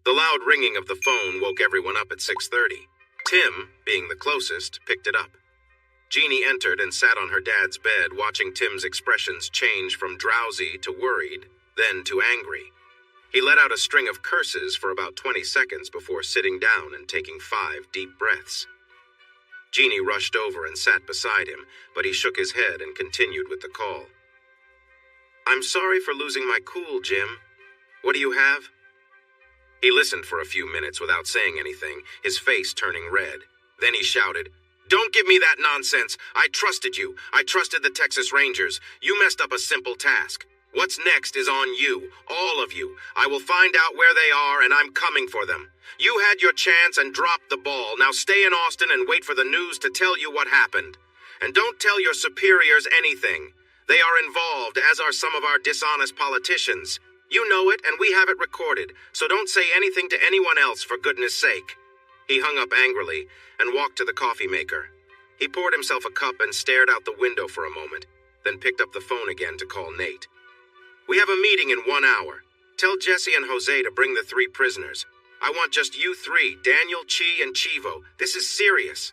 The loud ringing of the phone woke everyone up at 6:30. Tim, being the closest, picked it up. Jeannie entered and sat on her dad's bed, watching Tim's expressions change from drowsy to worried, then to angry. He let out a string of curses for about 20 seconds before sitting down and taking 5 deep breaths. Jeannie rushed over and sat beside him, but he shook his head and continued with the call. "I'm sorry for losing my cool, Jim. What do you have?" He listened for a few minutes without saying anything, his face turning red. Then he shouted, "Don't give me that nonsense! I trusted you. I trusted the Texas Rangers. You messed up a simple task. What's next is on you, all of you. I will find out where they are, and I'm coming for them. You had your chance and dropped the ball. Now stay in Austin and wait for the news to tell you what happened. And don't tell your superiors anything. They are involved, as are some of our dishonest politicians. You know it, and we have it recorded, so don't say anything to anyone else, for goodness sake." He hung up angrily and walked to the coffee maker. He poured himself a cup and stared out the window for a moment, then picked up the phone again to call Nate. "We have a meeting in 1 hour. Tell Jesse and Jose to bring the 3 prisoners. I want just you 3, Daniel, Chi, and Chivo. This is serious."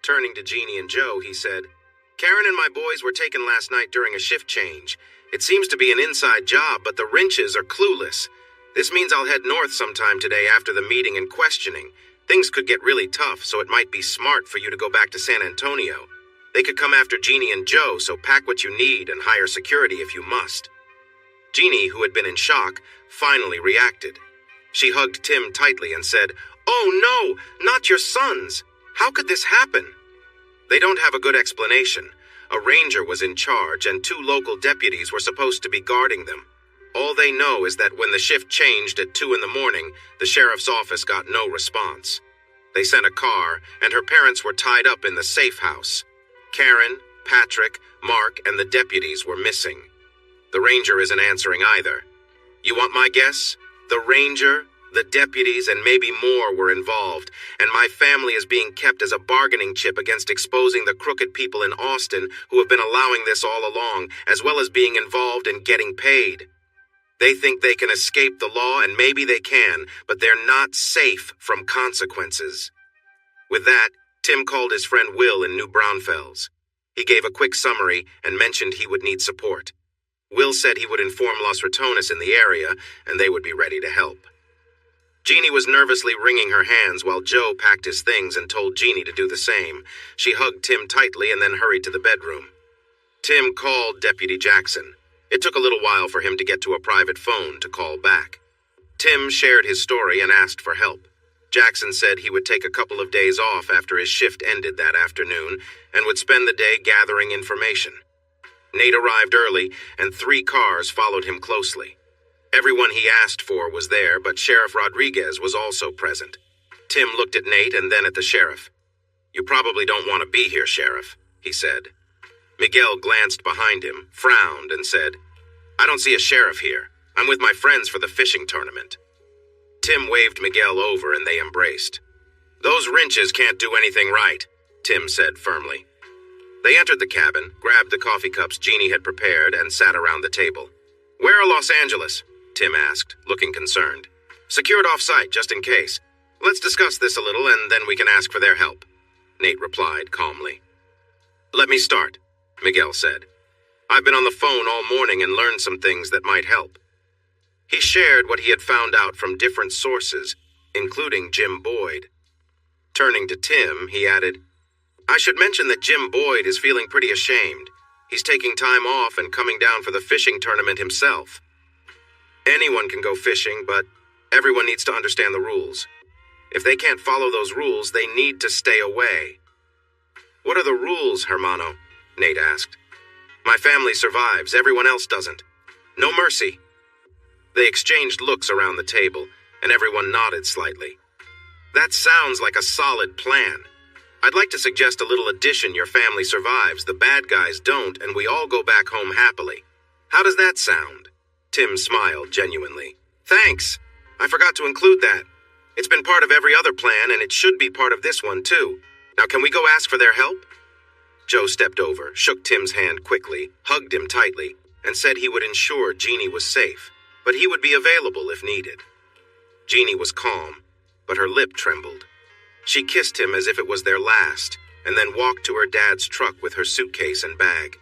Turning to Jeannie and Joe, he said, "Karen and my boys were taken last night during a shift change. It seems to be an inside job, but the wrenches are clueless. This means I'll head north sometime today after the meeting and questioning. Things could get really tough, so it might be smart for you to go back to San Antonio. They could come after Jeannie and Joe, so pack what you need and hire security if you must." Jeannie, who had been in shock, finally reacted. She hugged Tim tightly and said, "Oh no, not your sons! How could this happen?" "They don't have a good explanation. A ranger was in charge and 2 local deputies were supposed to be guarding them. All they know is that when the shift changed at 2 in the morning, the sheriff's office got no response. They sent a car, and her parents were tied up in the safe house. Karen, Patrick, Mark, and the deputies were missing. The ranger isn't answering either. You want my guess? The ranger, the deputies, and maybe more were involved, and my family is being kept as a bargaining chip against exposing the crooked people in Austin who have been allowing this all along, as well as being involved in getting paid. They think they can escape the law, and maybe they can, but they're not safe from consequences." With that, Tim called his friend Will in New Braunfels. He gave a quick summary and mentioned he would need support. Will said he would inform Los Ratones in the area, and they would be ready to help. Jeannie was nervously wringing her hands while Joe packed his things and told Jeannie to do the same. She hugged Tim tightly and then hurried to the bedroom. Tim called Deputy Jackson. It took a little while for him to get to a private phone to call back. Tim shared his story and asked for help. Jackson said he would take a couple of days off after his shift ended that afternoon and would spend the day gathering information. Nate arrived early, and 3 cars followed him closely. Everyone he asked for was there, but Sheriff Rodriguez was also present. Tim looked at Nate and then at the sheriff. "You probably don't want to be here, Sheriff," he said. Miguel glanced behind him, frowned, and said, "I don't see a sheriff here. I'm with my friends for the fishing tournament." Tim waved Miguel over and they embraced. "Those wrenches can't do anything right," Tim said firmly. They entered the cabin, grabbed the coffee cups Jeannie had prepared, and sat around the table. "Where are Los Angeles?" Tim asked, looking concerned. "Secured off-site, just in case. Let's discuss this a little, and then we can ask for their help," Nate replied calmly. "Let me start," Miguel said. "I've been on the phone all morning and learned some things that might help." He shared what he had found out from different sources, including Jim Boyd. Turning to Tim, he added, "I should mention that Jim Boyd is feeling pretty ashamed. He's taking time off and coming down for the fishing tournament himself. Anyone can go fishing, but everyone needs to understand the rules. If they can't follow those rules, they need to stay away." "What are the rules, Hermano?" Nate asked. "My family survives, everyone else doesn't. No mercy." They exchanged looks around the table, and everyone nodded slightly. "That sounds like a solid plan. I'd like to suggest a little addition. Your family survives, the bad guys don't, and we all go back home happily. How does that sound?" Tim smiled genuinely. "Thanks. I forgot to include that. It's been part of every other plan, and it should be part of this one, too. Now can we go ask for their help?" Joe stepped over, shook Tim's hand quickly, hugged him tightly, and said he would ensure Jeannie was safe, but he would be available if needed. Jeannie was calm, but her lip trembled. She kissed him as if it was their last, and then walked to her dad's truck with her suitcase and bag.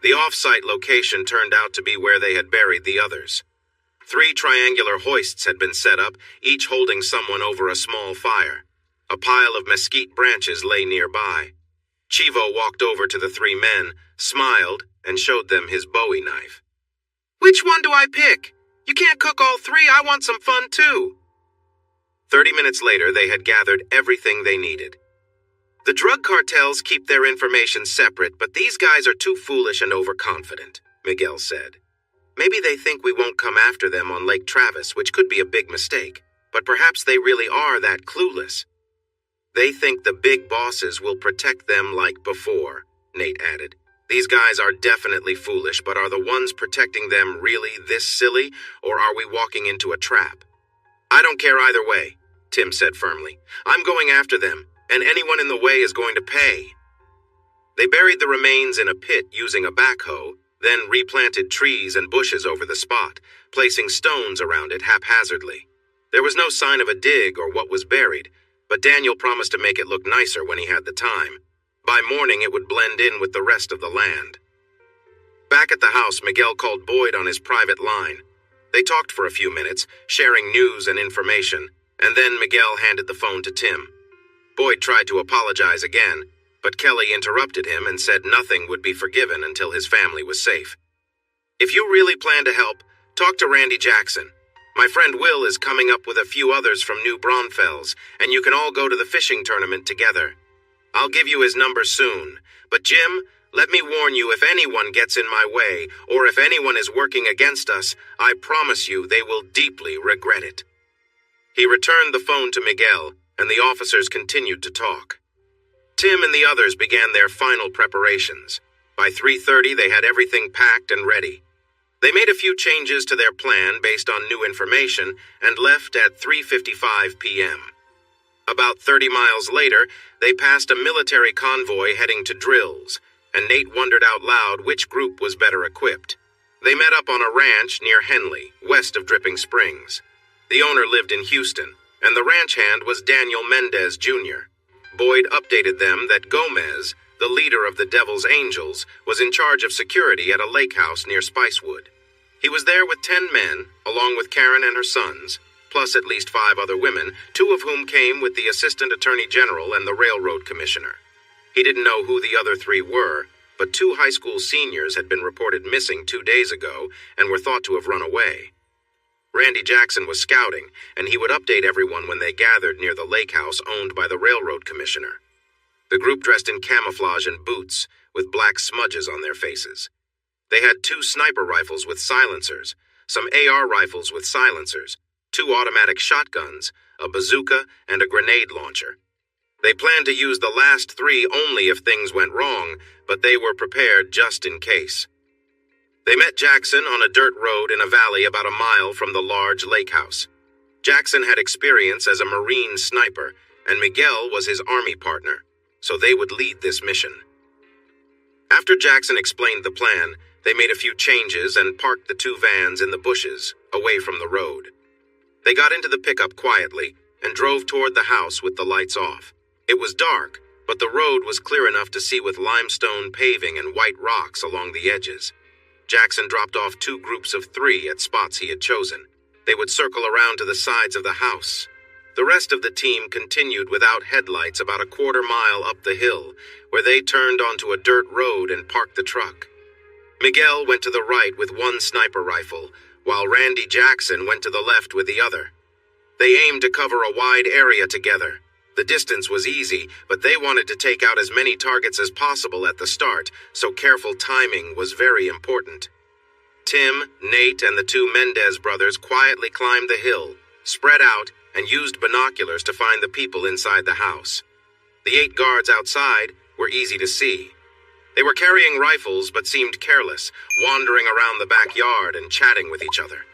The off-site location turned out to be where they had buried the others. 3 triangular hoists had been set up, each holding someone over a small fire. A pile of mesquite branches lay nearby. Chivo walked over to the 3 men, smiled, and showed them his Bowie knife. "Which one do I pick? You can't cook all 3. I want some fun too." 30 minutes later, they had gathered everything they needed. "The drug cartels keep their information separate, but these guys are too foolish and overconfident," Miguel said. "Maybe they think we won't come after them on Lake Travis, which could be a big mistake, but perhaps they really are that clueless." "They think the big bosses will protect them like before," Nate added. "These guys are definitely foolish, but are the ones protecting them really this silly, or are we walking into a trap?" "I don't care either way," Tim said firmly. "I'm going after them, and anyone in the way is going to pay." They buried the remains in a pit using a backhoe, then replanted trees and bushes over the spot, placing stones around it haphazardly. There was no sign of a dig or what was buried, but Daniel promised to make it look nicer when he had the time. By morning, it would blend in with the rest of the land. Back at the house, Miguel called Boyd on his private line. They talked for a few minutes, sharing news and information, and then Miguel handed the phone to Tim. Boyd tried to apologize again, but Kelly interrupted him and said nothing would be forgiven until his family was safe. "If you really plan to help, talk to Randy Jackson. My friend Will is coming up with a few others from New Braunfels, and you can all go to the fishing tournament together. I'll give you his number soon, but Jim, let me warn you, if anyone gets in my way, or if anyone is working against us, I promise you they will deeply regret it." He returned the phone to Miguel, and the officers continued to talk. Tim and the others began their final preparations. By 3:30, they had everything packed and ready. They made a few changes to their plan based on new information and left at 3:55 p.m. About 30 miles later, they passed a military convoy heading to drills, and Nate wondered out loud which group was better equipped. They met up on a ranch near Henley, west of Dripping Springs. The owner lived in Houston, and the ranch hand was Daniel Mendez Jr. Boyd updated them that Gomez, the leader of the Devil's Angels, was in charge of security at a lake house near Spicewood. He was there with 10 men, along with Karen and her sons, plus at least 5 other women, 2 of whom came with the Assistant Attorney General and the Railroad Commissioner. He didn't know who the other 3 were, but 2 high school seniors had been reported missing 2 days ago and were thought to have run away. Randy Jackson was scouting, and he would update everyone when they gathered near the lake house owned by the Railroad Commissioner. The group dressed in camouflage and boots, with black smudges on their faces. They had 2 sniper rifles with silencers, some AR rifles with silencers, 2 automatic shotguns, a bazooka, and a grenade launcher. They planned to use the last 3 only if things went wrong, but they were prepared just in case. They met Jackson on a dirt road in a valley about a mile from the large lake house. Jackson had experience as a Marine sniper, and Miguel was his Army partner, so they would lead this mission. After Jackson explained the plan, they made a few changes and parked the 2 vans in the bushes, away from the road. They got into the pickup quietly and drove toward the house with the lights off. It was dark, but the road was clear enough to see with limestone paving and white rocks along the edges. Jackson dropped off 2 groups of 3 at spots he had chosen. They would circle around to the sides of the house. The rest of the team continued without headlights about a quarter mile up the hill, where they turned onto a dirt road and parked the truck. Miguel went to the right with 1 sniper rifle, while Randy Jackson went to the left with the other. They aimed to cover a wide area together. The distance was easy, but they wanted to take out as many targets as possible at the start, so careful timing was very important. Tim, Nate, and the 2 Mendez brothers quietly climbed the hill, spread out, and used binoculars to find the people inside the house. The 8 guards outside were easy to see. They were carrying rifles but seemed careless, wandering around the backyard and chatting with each other.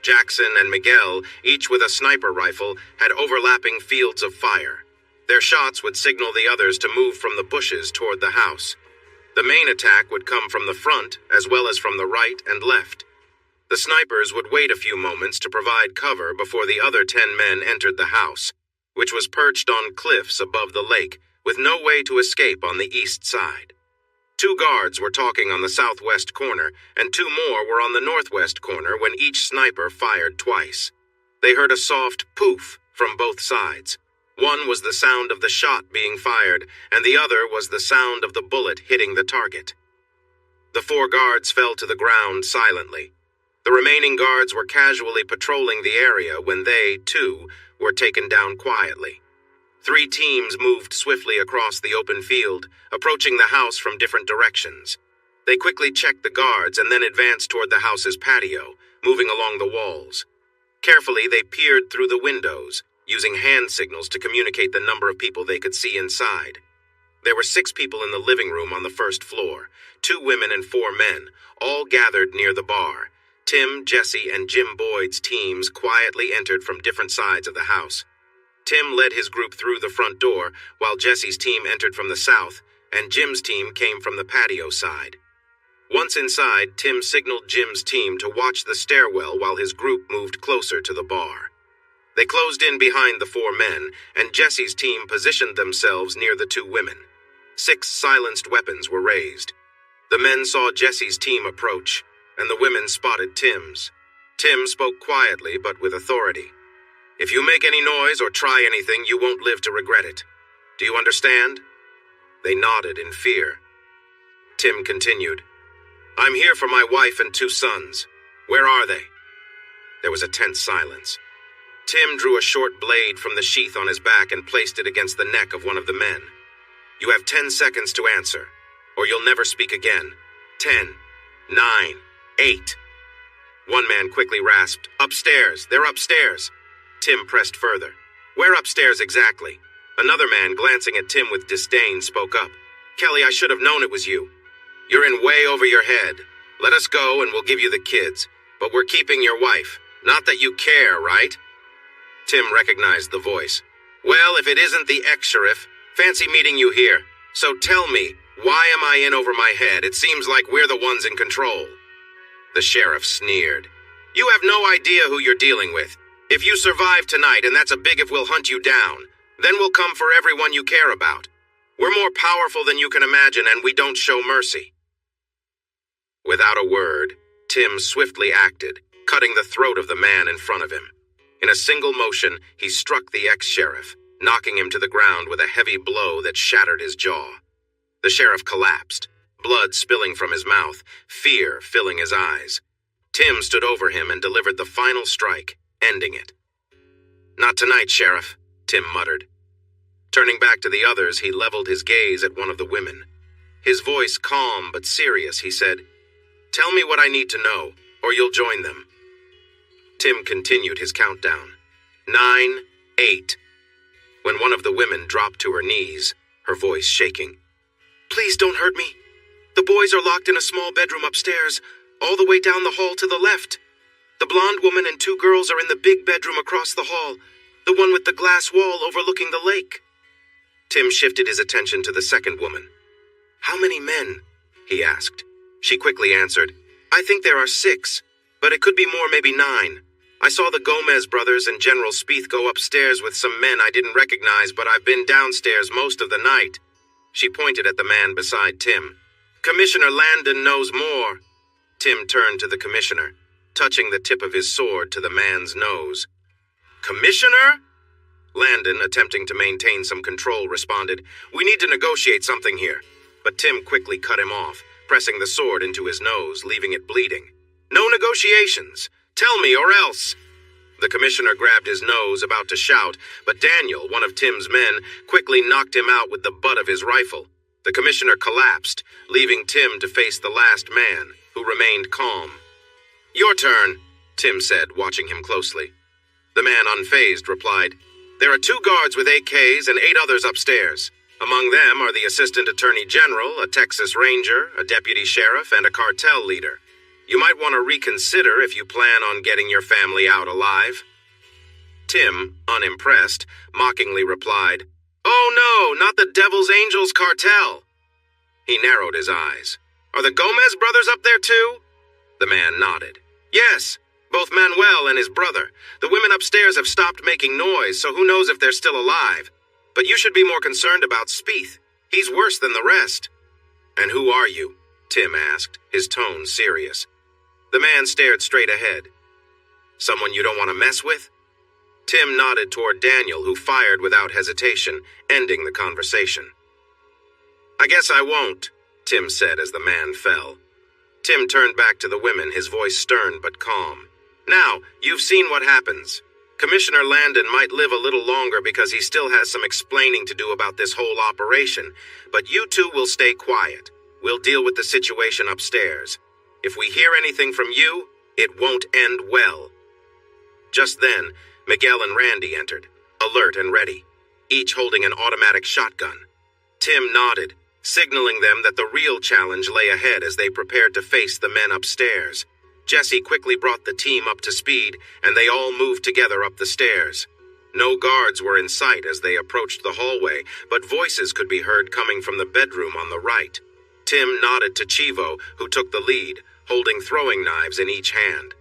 Jackson and Miguel, each with a sniper rifle, had overlapping fields of fire. Their shots would signal the others to move from the bushes toward the house. The main attack would come from the front as well as from the right and left. The snipers would wait a few moments to provide cover before the other 10 men entered the house, which was perched on cliffs above the lake, with no way to escape on the east side. 2 guards were talking on the southwest corner, and 2 more were on the northwest corner when each sniper fired twice. They heard a soft poof from both sides. One was the sound of the shot being fired, and the other was the sound of the bullet hitting the target. The 4 guards fell to the ground silently. The remaining guards were casually patrolling the area when they, too, were taken down quietly. 3 teams moved swiftly across the open field, approaching the house from different directions. They quickly checked the guards and then advanced toward the house's patio, moving along the walls. Carefully, they peered through the windows, using hand signals to communicate the number of people they could see inside. There were 6 people in the living room on the first floor, 2 women and 4 men, all gathered near the bar. Tim, Jesse, and Jim Boyd's teams quietly entered from different sides of the house. Tim led his group through the front door, while Jesse's team entered from the south, and Jim's team came from the patio side. Once inside, Tim signaled Jim's team to watch the stairwell while his group moved closer to the bar. They closed in behind the 4 men, and Jesse's team positioned themselves near the 2 women. 6 silenced weapons were raised. The men saw Jesse's team approach, and the women spotted Tim's. Tim spoke quietly but with authority. "If you make any noise or try anything, you won't live to regret it. Do you understand?" They nodded in fear. Tim continued, "I'm here for my wife and 2 sons. Where are they?" There was a tense silence. Tim drew a short blade from the sheath on his back and placed it against the neck of one of the men. "You have 10 seconds to answer, or you'll never speak again. 10, 9, 8. One man quickly rasped, "Upstairs! They're upstairs!" Tim pressed further. "Where upstairs exactly?" Another man, glancing at Tim with disdain, spoke up. "Kelly, I should have known it was you. You're in way over your head. Let us go and we'll give you the kids. But we're keeping your wife. Not that you care, right?" Tim recognized the voice. "Well, if it isn't the ex-sheriff, fancy meeting you here. So tell me, why am I in over my head? It seems like we're the ones in control." The sheriff sneered. "You have no idea who you're dealing with. If you survive tonight, and that's a big if, we'll hunt you down. Then we'll come for everyone you care about. We're more powerful than you can imagine, and we don't show mercy." Without a word, Tim swiftly acted, cutting the throat of the man in front of him. In a single motion, he struck the ex-sheriff, knocking him to the ground with a heavy blow that shattered his jaw. The sheriff collapsed, blood spilling from his mouth, fear filling his eyes. Tim stood over him and delivered the final strike, ending it. "Not tonight, Sheriff," Tim muttered. Turning back to the others, he leveled his gaze at one of the women. His voice calm but serious, he said, "Tell me what I need to know, or you'll join them." Tim continued his countdown. 9, 8. When one of the women dropped to her knees, her voice shaking. "Please don't hurt me. The boys are locked in a small bedroom upstairs, all the way down the hall to the left. The blonde woman and 2 girls are in the big bedroom across the hall, the one with the glass wall overlooking the lake." Tim shifted his attention to the second woman. "How many men?" he asked. She quickly answered, "I think there are 6, but it could be more, maybe 9. I saw the Gomez brothers and General Spieth go upstairs with some men I didn't recognize, but I've been downstairs most of the night." She pointed at the man beside Tim. "Commissioner Landon knows more." Tim turned to the commissioner, touching the tip of his sword to the man's nose. "Commissioner?" Landon, attempting to maintain some control, responded, "We need to negotiate something here." But Tim quickly cut him off, pressing the sword into his nose, leaving it bleeding. "No negotiations. Tell me, or else." The commissioner grabbed his nose, about to shout, but Daniel, one of Tim's men, quickly knocked him out with the butt of his rifle. The commissioner collapsed, leaving Tim to face the last man, who remained calm. "Your turn," Tim said, watching him closely. The man, unfazed, replied, "There are 2 guards with AKs and 8 others upstairs. Among them are the Assistant Attorney General, a Texas Ranger, a Deputy Sheriff, and a cartel leader. You might want to reconsider if you plan on getting your family out alive." Tim, unimpressed, mockingly replied, "Oh no, not the Devil's Angels cartel." He narrowed his eyes. "Are the Gomez brothers up there too?" The man nodded. Yes, both Manuel and his brother. The women upstairs have stopped making noise, so who knows if they're still alive. But you should be more concerned about Spieth. He's worse than the rest. And who are you? Tim asked, his tone serious. The man stared straight ahead. Someone you don't want to mess with? Tim nodded toward Daniel, who fired without hesitation, ending the conversation. I guess I won't, Tim said as the man fell. Tim turned back to the women, his voice stern but calm. Now, you've seen what happens. Commissioner Landon might live a little longer because he still has some explaining to do about this whole operation, but you two will stay quiet. We'll deal with the situation upstairs. If we hear anything from you, it won't end well. Just then, Miguel and Randy entered, alert and ready, each holding an automatic shotgun. Tim nodded, signaling them that the real challenge lay ahead as they prepared to face the men upstairs. Jesse quickly brought the team up to speed, and they all moved together up the stairs. No guards were in sight as they approached the hallway, but voices could be heard coming from the bedroom on the right. Tim nodded to Chivo, who took the lead, holding throwing knives in each hand.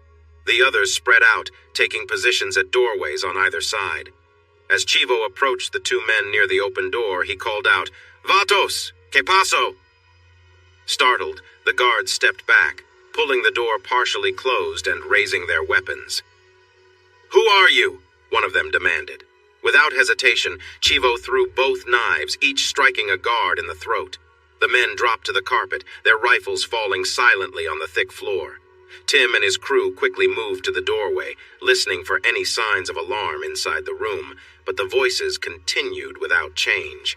The others spread out, taking positions at doorways on either side. As Chivo approached the two men near the open door, he called out, "Vatos! ¿Qué pasó?" Startled, the guards stepped back, pulling the door partially closed and raising their weapons. "Who are you?" one of them demanded. Without hesitation, Chivo threw both knives, each striking a guard in the throat. The men dropped to the carpet, their rifles falling silently on the thick floor. Tim and his crew quickly moved to the doorway, listening for any signs of alarm inside the room, but the voices continued without change.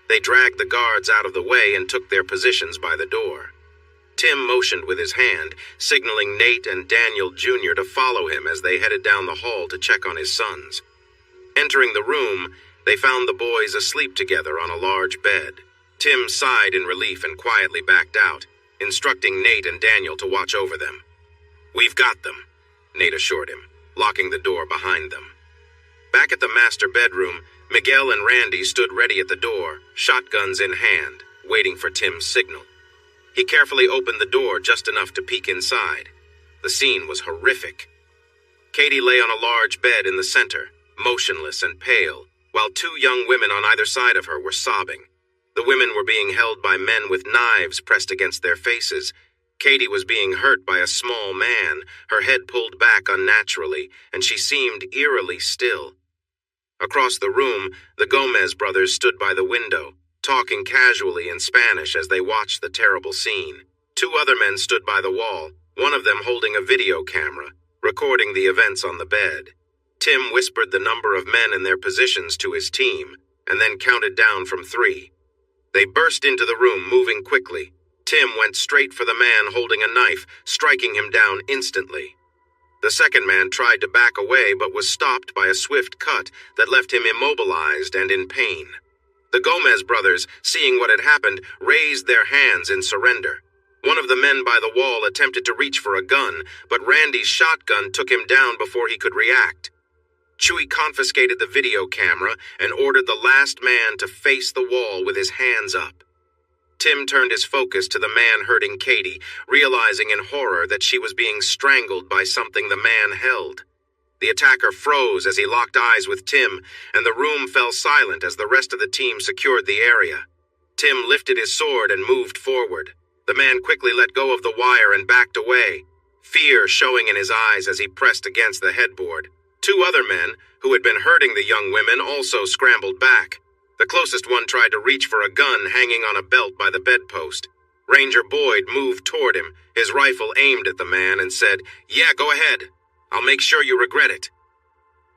They dragged the guards out of the way and took their positions by the door. Tim motioned with his hand, signaling Nate and Daniel Jr. to follow him as they headed down the hall to check on his sons. Entering the room, they found the boys asleep together on a large bed. Tim sighed in relief and quietly backed out, instructing Nate and Daniel to watch over them. "We've got them," Nate assured him, locking the door behind them. Back at the master bedroom, Miguel and Randy stood ready at the door, shotguns in hand, waiting for Tim's signal. He carefully opened the door just enough to peek inside. The scene was horrific. Katie lay on a large bed in the center, motionless and pale, while two young women on either side of her were sobbing. The women were being held by men with knives pressed against their faces. Katie was being hurt by a small man, her head pulled back unnaturally, and she seemed eerily still. Across the room, the Gomez brothers stood by the window, talking casually in Spanish as they watched the terrible scene. Two other men stood by the wall, one of them holding a video camera, recording the events on the bed. Tim whispered the number of men in their positions to his team, and then counted down from 3. They burst into the room, moving quickly. Tim went straight for the man holding a knife, striking him down instantly. The second man tried to back away but was stopped by a swift cut that left him immobilized and in pain. The Gomez brothers, seeing what had happened, raised their hands in surrender. One of the men by the wall attempted to reach for a gun, but Randy's shotgun took him down before he could react. Chewy confiscated the video camera and ordered the last man to face the wall with his hands up. Tim turned his focus to the man hurting Katie, realizing in horror that she was being strangled by something the man held. The attacker froze as he locked eyes with Tim, and the room fell silent as the rest of the team secured the area. Tim lifted his sword and moved forward. The man quickly let go of the wire and backed away, fear showing in his eyes as he pressed against the headboard. Two other men, who had been hurting the young women, also scrambled back. The closest one tried to reach for a gun hanging on a belt by the bedpost. Ranger Boyd moved toward him, his rifle aimed at the man, and said, "Yeah, go ahead. I'll make sure you regret it."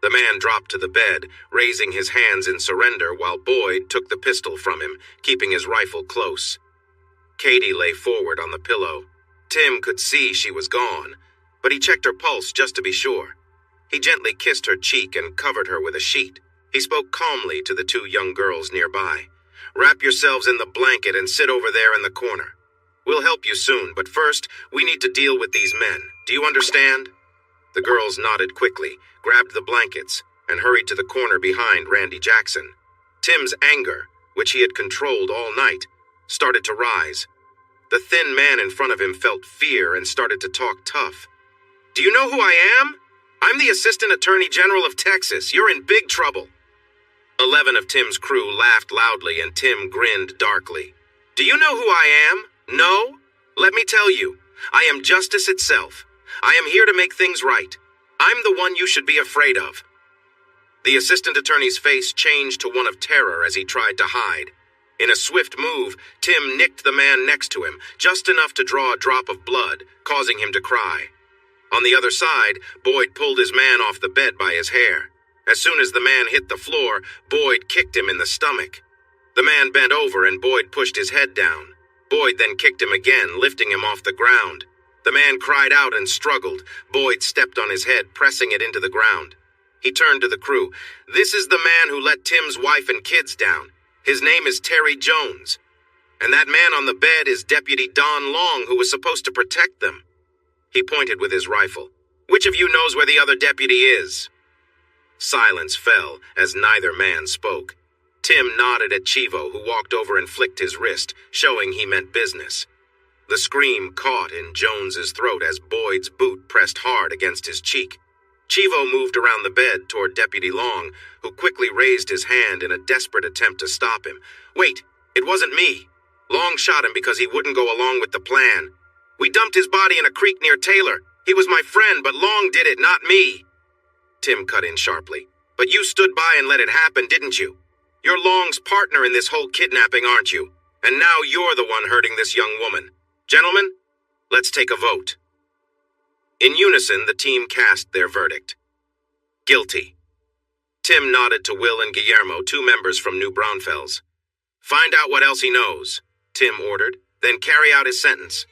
The man dropped to the bed, raising his hands in surrender while Boyd took the pistol from him, keeping his rifle close. Katie lay forward on the pillow. Tim could see she was gone, but he checked her pulse just to be sure. He gently kissed her cheek and covered her with a sheet. He spoke calmly to the two young girls nearby. "Wrap yourselves in the blanket and sit over there in the corner. We'll help you soon, but first, we need to deal with these men. Do you understand?" The girls nodded quickly, grabbed the blankets, and hurried to the corner behind Randy Jackson. Tim's anger, which he had controlled all night, started to rise. The thin man in front of him felt fear and started to talk tough. Do you know who I am? I'm the Assistant Attorney General of Texas. You're in big trouble. 11 of Tim's crew laughed loudly, and Tim grinned darkly. Do you know who I am? No? Let me tell you. I am justice itself. I am here to make things right. I'm the one you should be afraid of. The assistant attorney's face changed to one of terror as he tried to hide. In a swift move, Tim nicked the man next to him, just enough to draw a drop of blood, causing him to cry. On the other side, Boyd pulled his man off the bed by his hair. As soon as the man hit the floor, Boyd kicked him in the stomach. The man bent over and Boyd pushed his head down. Boyd then kicked him again, lifting him off the ground. The man cried out and struggled. Boyd stepped on his head, pressing it into the ground. He turned to the crew. This is the man who let Tim's wife and kids down. His name is Terry Jones. And that man on the bed is Deputy Don Long, who was supposed to protect them. He pointed with his rifle. Which of you knows where the other deputy is? Silence fell as neither man spoke. Tim nodded at Chivo, who walked over and flicked his wrist, showing he meant business. The scream caught in Jones's throat as Boyd's boot pressed hard against his cheek. Chivo moved around the bed toward Deputy Long, who quickly raised his hand in a desperate attempt to stop him. Wait, it wasn't me. Long shot him because he wouldn't go along with the plan. We dumped his body in a creek near Taylor. He was my friend, but Long did it, not me. Tim cut in sharply. But you stood by and let it happen, didn't you? You're Long's partner in this whole kidnapping, aren't you? And now you're the one hurting this young woman. Gentlemen, let's take a vote. In unison, the team cast their verdict. Guilty. Tim nodded to Will and Guillermo, 2 members from New Braunfels. Find out what else he knows, Tim ordered, then carry out his sentence.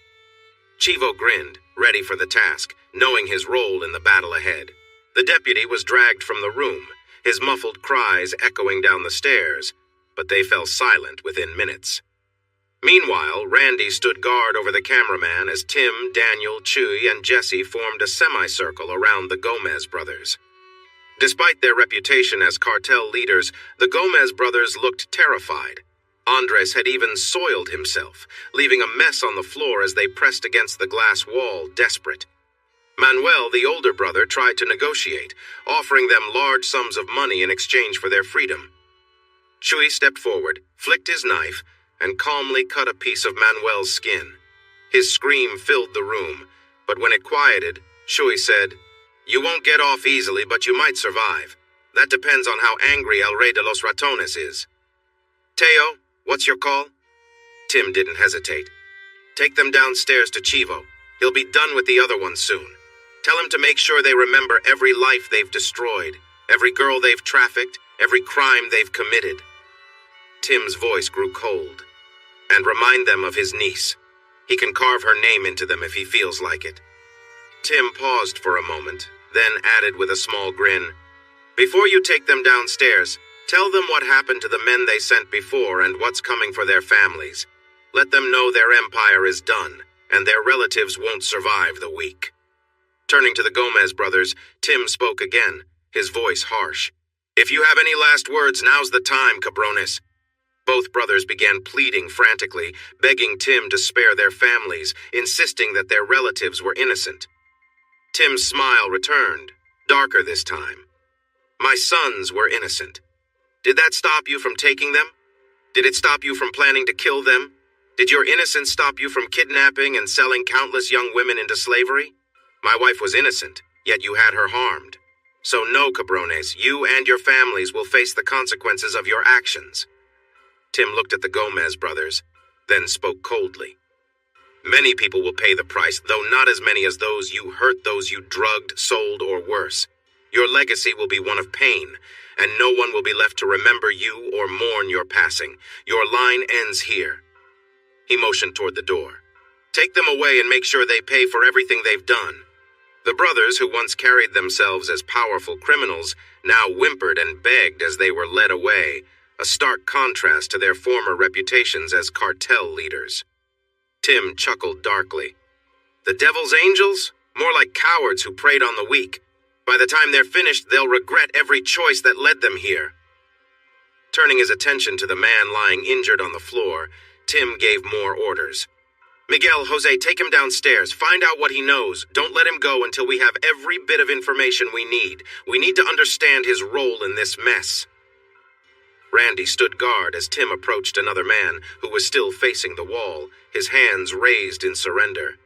Chivo grinned, ready for the task, knowing his role in the battle ahead. The deputy was dragged from the room, his muffled cries echoing down the stairs, but they fell silent within minutes. Meanwhile, Randy stood guard over the cameraman as Tim, Daniel, Chuy, and Jesse formed a semicircle around the Gomez brothers. Despite their reputation as cartel leaders, the Gomez brothers looked terrified. Andres had even soiled himself, leaving a mess on the floor as they pressed against the glass wall, desperate. Manuel, the older brother, tried to negotiate, offering them large sums of money in exchange for their freedom. Chuy stepped forward, flicked his knife, and calmly cut a piece of Manuel's skin. His scream filled the room, but when it quieted, Chuy said, You won't get off easily, but you might survive. That depends on how angry El Rey de los Ratones is. Teo, what's your call? Tim didn't hesitate. Take them downstairs to Chivo. He'll be done with the other ones soon. Tell him to make sure they remember every life they've destroyed, every girl they've trafficked, every crime they've committed. Tim's voice grew cold. And remind them of his niece. He can carve her name into them if he feels like it. Tim paused for a moment, then added with a small grin, Before you take them downstairs, tell them what happened to the men they sent before and what's coming for their families. Let them know their empire is done, and their relatives won't survive the week. Turning to the Gomez brothers, Tim spoke again, his voice harsh. If you have any last words, now's the time, cabrones. Both brothers began pleading frantically, begging Tim to spare their families, insisting that their relatives were innocent. Tim's smile returned, darker this time. My sons were innocent. Did that stop you from taking them? Did it stop you from planning to kill them? Did your innocence stop you from kidnapping and selling countless young women into slavery? My wife was innocent, yet you had her harmed. So no, cabrones, you and your families will face the consequences of your actions. Tim looked at the Gomez brothers, then spoke coldly. Many people will pay the price, though not as many as those you hurt, those you drugged, sold, or worse. Your legacy will be one of pain, and no one will be left to remember you or mourn your passing. Your line ends here. He motioned toward the door. Take them away and make sure they pay for everything they've done. The brothers, who once carried themselves as powerful criminals, now whimpered and begged as they were led away, a stark contrast to their former reputations as cartel leaders. Tim chuckled darkly. The devil's angels? More like cowards who preyed on the weak. By the time they're finished, they'll regret every choice that led them here. Turning his attention to the man lying injured on the floor, Tim gave more orders. Miguel, Jose, take him downstairs. Find out what he knows. Don't let him go until we have every bit of information we need. We need to understand his role in this mess. Randy stood guard as Tim approached another man who was still facing the wall, his hands raised in surrender.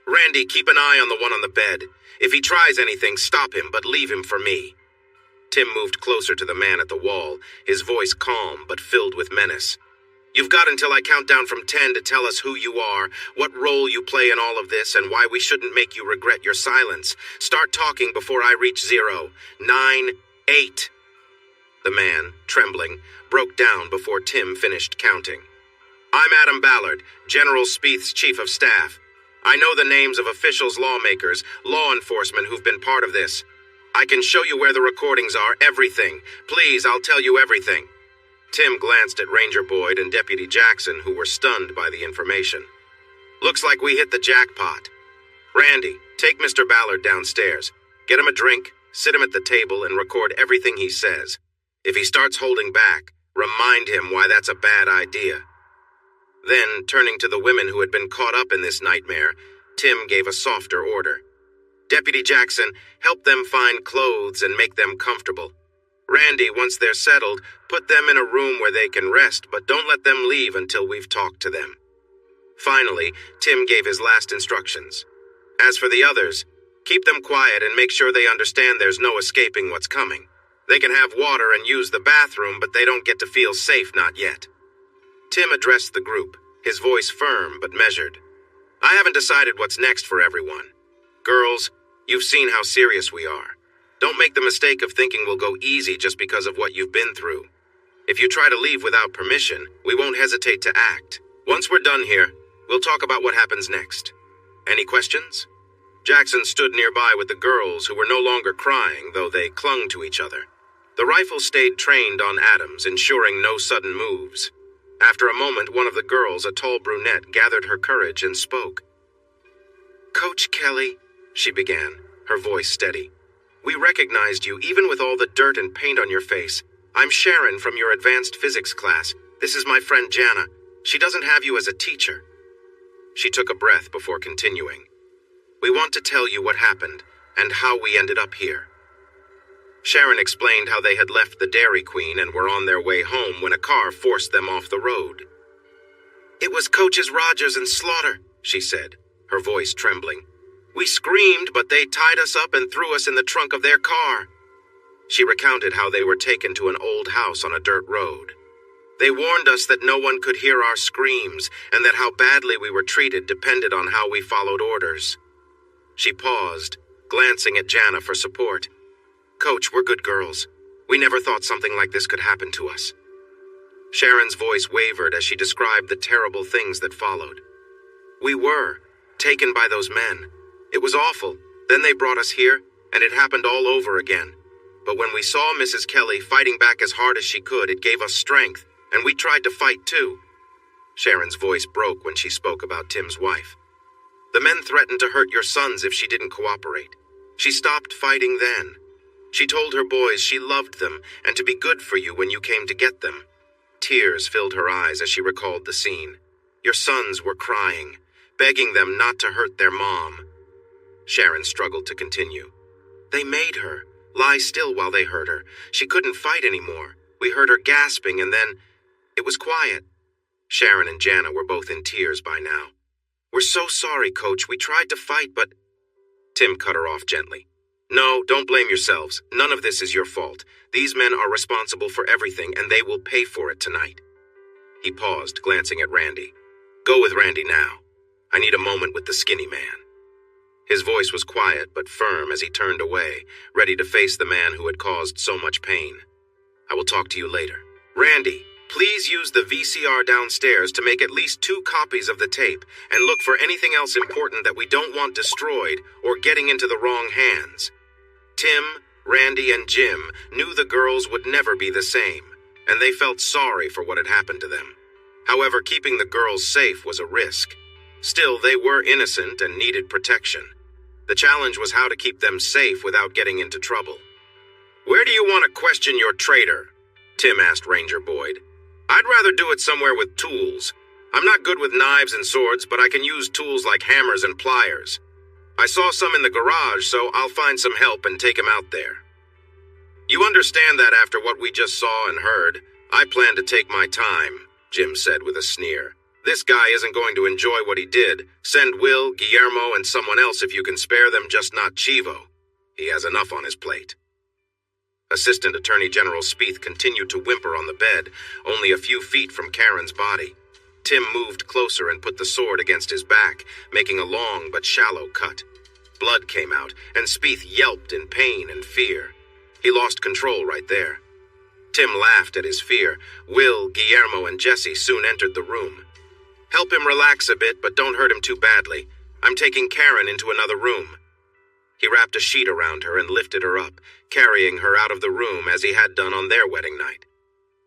Randy, keep an eye on the one on the bed. If he tries anything, stop him, but leave him for me. Tim moved closer to the man at the wall, his voice calm but filled with menace. You've got until I count down from 10 to tell us who you are, what role you play in all of this, and why we shouldn't make you regret your silence. Start talking before I reach 0. 9, 8. The man, trembling, broke down before Tim finished counting. I'm Adam Ballard, General Spieth's Chief of Staff. I know the names of officials, lawmakers, law enforcement who've been part of this. I can show you where the recordings are, everything. Please, I'll tell you everything. Tim glanced at Ranger Boyd and Deputy Jackson, who were stunned by the information. Looks like we hit the jackpot. Randy, take Mr. Ballard downstairs. Get him a drink, sit him at the table, and record everything he says. If he starts holding back, remind him why that's a bad idea. Then, turning to the women who had been caught up in this nightmare, Tim gave a softer order. Deputy Jackson, help them find clothes and make them comfortable. Randy, once they're settled, put them in a room where they can rest, but don't let them leave until we've talked to them. Finally, Tim gave his last instructions. As for the others, keep them quiet and make sure they understand there's no escaping what's coming. They can have water and use the bathroom, but they don't get to feel safe, not yet. Tim addressed the group, his voice firm but measured. I haven't decided what's next for everyone. Girls, you've seen how serious we are. Don't make the mistake of thinking we'll go easy just because of what you've been through. If you try to leave without permission, we won't hesitate to act. Once we're done here, we'll talk about what happens next. Any questions? Jackson stood nearby with the girls, who were no longer crying, though they clung to each other. The rifle stayed trained on Adams, ensuring no sudden moves. After a moment, one of the girls, a tall brunette, gathered her courage and spoke. Coach Kelly, she began, her voice steady. We recognized you, even with all the dirt and paint on your face. I'm Sharon from your advanced physics class. This is my friend Jana. She doesn't have you as a teacher. She took a breath before continuing. We want to tell you what happened and how we ended up here. Sharon explained how they had left the Dairy Queen and were on their way home when a car forced them off the road. It was Coaches Rogers and Slaughter, she said, her voice trembling. We screamed, but they tied us up and threw us in the trunk of their car. She recounted how they were taken to an old house on a dirt road. They warned us that no one could hear our screams and that how badly we were treated depended on how we followed orders. She paused, glancing at Jana for support. Coach, we're good girls. We never thought something like this could happen to us. Sharon's voice wavered as she described the terrible things that followed. We were taken by those men. It was awful. Then they brought us here, and it happened all over again. But when we saw Mrs. Kelly fighting back as hard as she could, it gave us strength, and we tried to fight too. Sharon's voice broke when she spoke about Tim's wife. The men threatened to hurt your sons if she didn't cooperate. She stopped fighting then. She told her boys she loved them and to be good for you when you came to get them. Tears filled her eyes as she recalled the scene. Your sons were crying, begging them not to hurt their mom. Sharon struggled to continue. They made her lie still while they hurt her. She couldn't fight anymore. We heard her gasping, and then it was quiet. Sharon and Jana were both in tears by now. We're so sorry, Coach. We tried to fight, but... Tim cut her off gently. No, don't blame yourselves. None of this is your fault. These men are responsible for everything, and they will pay for it tonight. He paused, glancing at Randy. Go with Randy now. I need a moment with the skinny man. His voice was quiet but firm as he turned away, ready to face the man who had caused so much pain. I will talk to you later. Randy, please use the VCR downstairs to make at least 2 copies of the tape and look for anything else important that we don't want destroyed or getting into the wrong hands. Tim, Randy, and Jim knew the girls would never be the same, and they felt sorry for what had happened to them. However, keeping the girls safe was a risk. Still, they were innocent and needed protection. The challenge was how to keep them safe without getting into trouble. Where do you want to question your traitor? Tim asked Ranger Boyd. I'd rather do it somewhere with tools. I'm not good with knives and swords, but I can use tools like hammers and pliers. I saw some in the garage, so I'll find some help and take him out there. You understand that after what we just saw and heard, I plan to take my time, Jim said with a sneer. This guy isn't going to enjoy what he did. Send Will, Guillermo, and someone else if you can spare them, just not Chivo. He has enough on his plate. Assistant Attorney General Spieth continued to whimper on the bed, only a few feet from Karen's body. Tim moved closer and put the sword against his back, making a long but shallow cut. Blood came out, and Spieth yelped in pain and fear. He lost control right there. Tim laughed at his fear. Will, Guillermo, and Jesse soon entered the room. Help him relax a bit, but don't hurt him too badly. I'm taking Karen into another room. He wrapped a sheet around her and lifted her up, carrying her out of the room as he had done on their wedding night.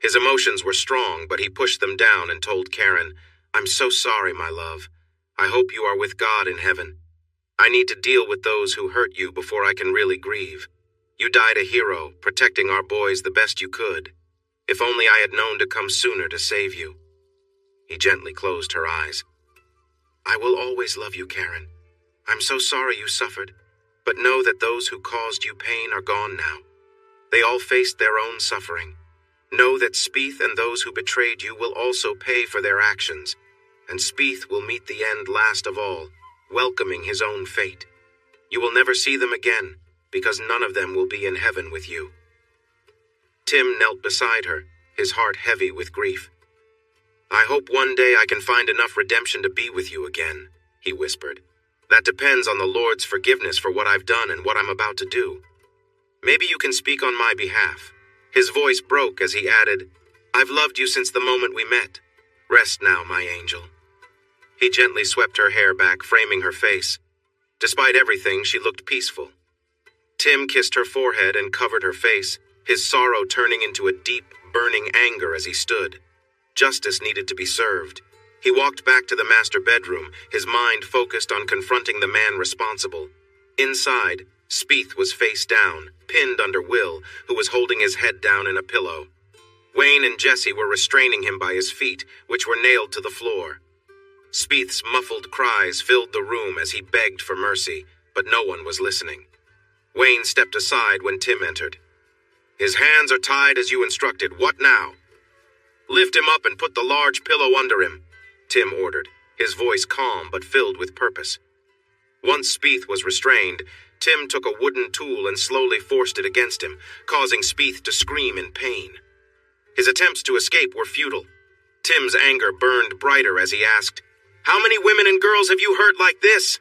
His emotions were strong, but he pushed them down and told Karen, I'm so sorry, my love. I hope you are with God in heaven. I need to deal with those who hurt you before I can really grieve. You died a hero, protecting our boys the best you could. If only I had known to come sooner to save you. He gently closed her eyes. I will always love you, Karen. I'm so sorry you suffered, but know that those who caused you pain are gone now. They all faced their own suffering. Know that Spieth and those who betrayed you will also pay for their actions, and Spieth will meet the end last of all, welcoming his own fate. You will never see them again, because none of them will be in heaven with you. Tim knelt beside her, his heart heavy with grief. I hope one day I can find enough redemption to be with you again, he whispered. That depends on the Lord's forgiveness for what I've done and what I'm about to do. Maybe you can speak on my behalf. His voice broke as he added, I've loved you since the moment we met. Rest now, my angel. He gently swept her hair back, framing her face. Despite everything, she looked peaceful. Tim kissed her forehead and covered her face, his sorrow turning into a deep, burning anger as he stood. Justice needed to be served. He walked back to the master bedroom, his mind focused on confronting the man responsible. Inside, Spieth was face down, pinned under Will, who was holding his head down in a pillow. Wayne and Jesse were restraining him by his feet, which were nailed to the floor. Spieth's muffled cries filled the room as he begged for mercy, but no one was listening. Wayne stepped aside when Tim entered. His hands are tied as you instructed. What now? Lift him up and put the large pillow under him, Tim ordered, his voice calm but filled with purpose. Once Spieth was restrained, Tim took a wooden tool and slowly forced it against him, causing Spieth to scream in pain. His attempts to escape were futile. Tim's anger burned brighter as he asked, How many women and girls have you hurt like this?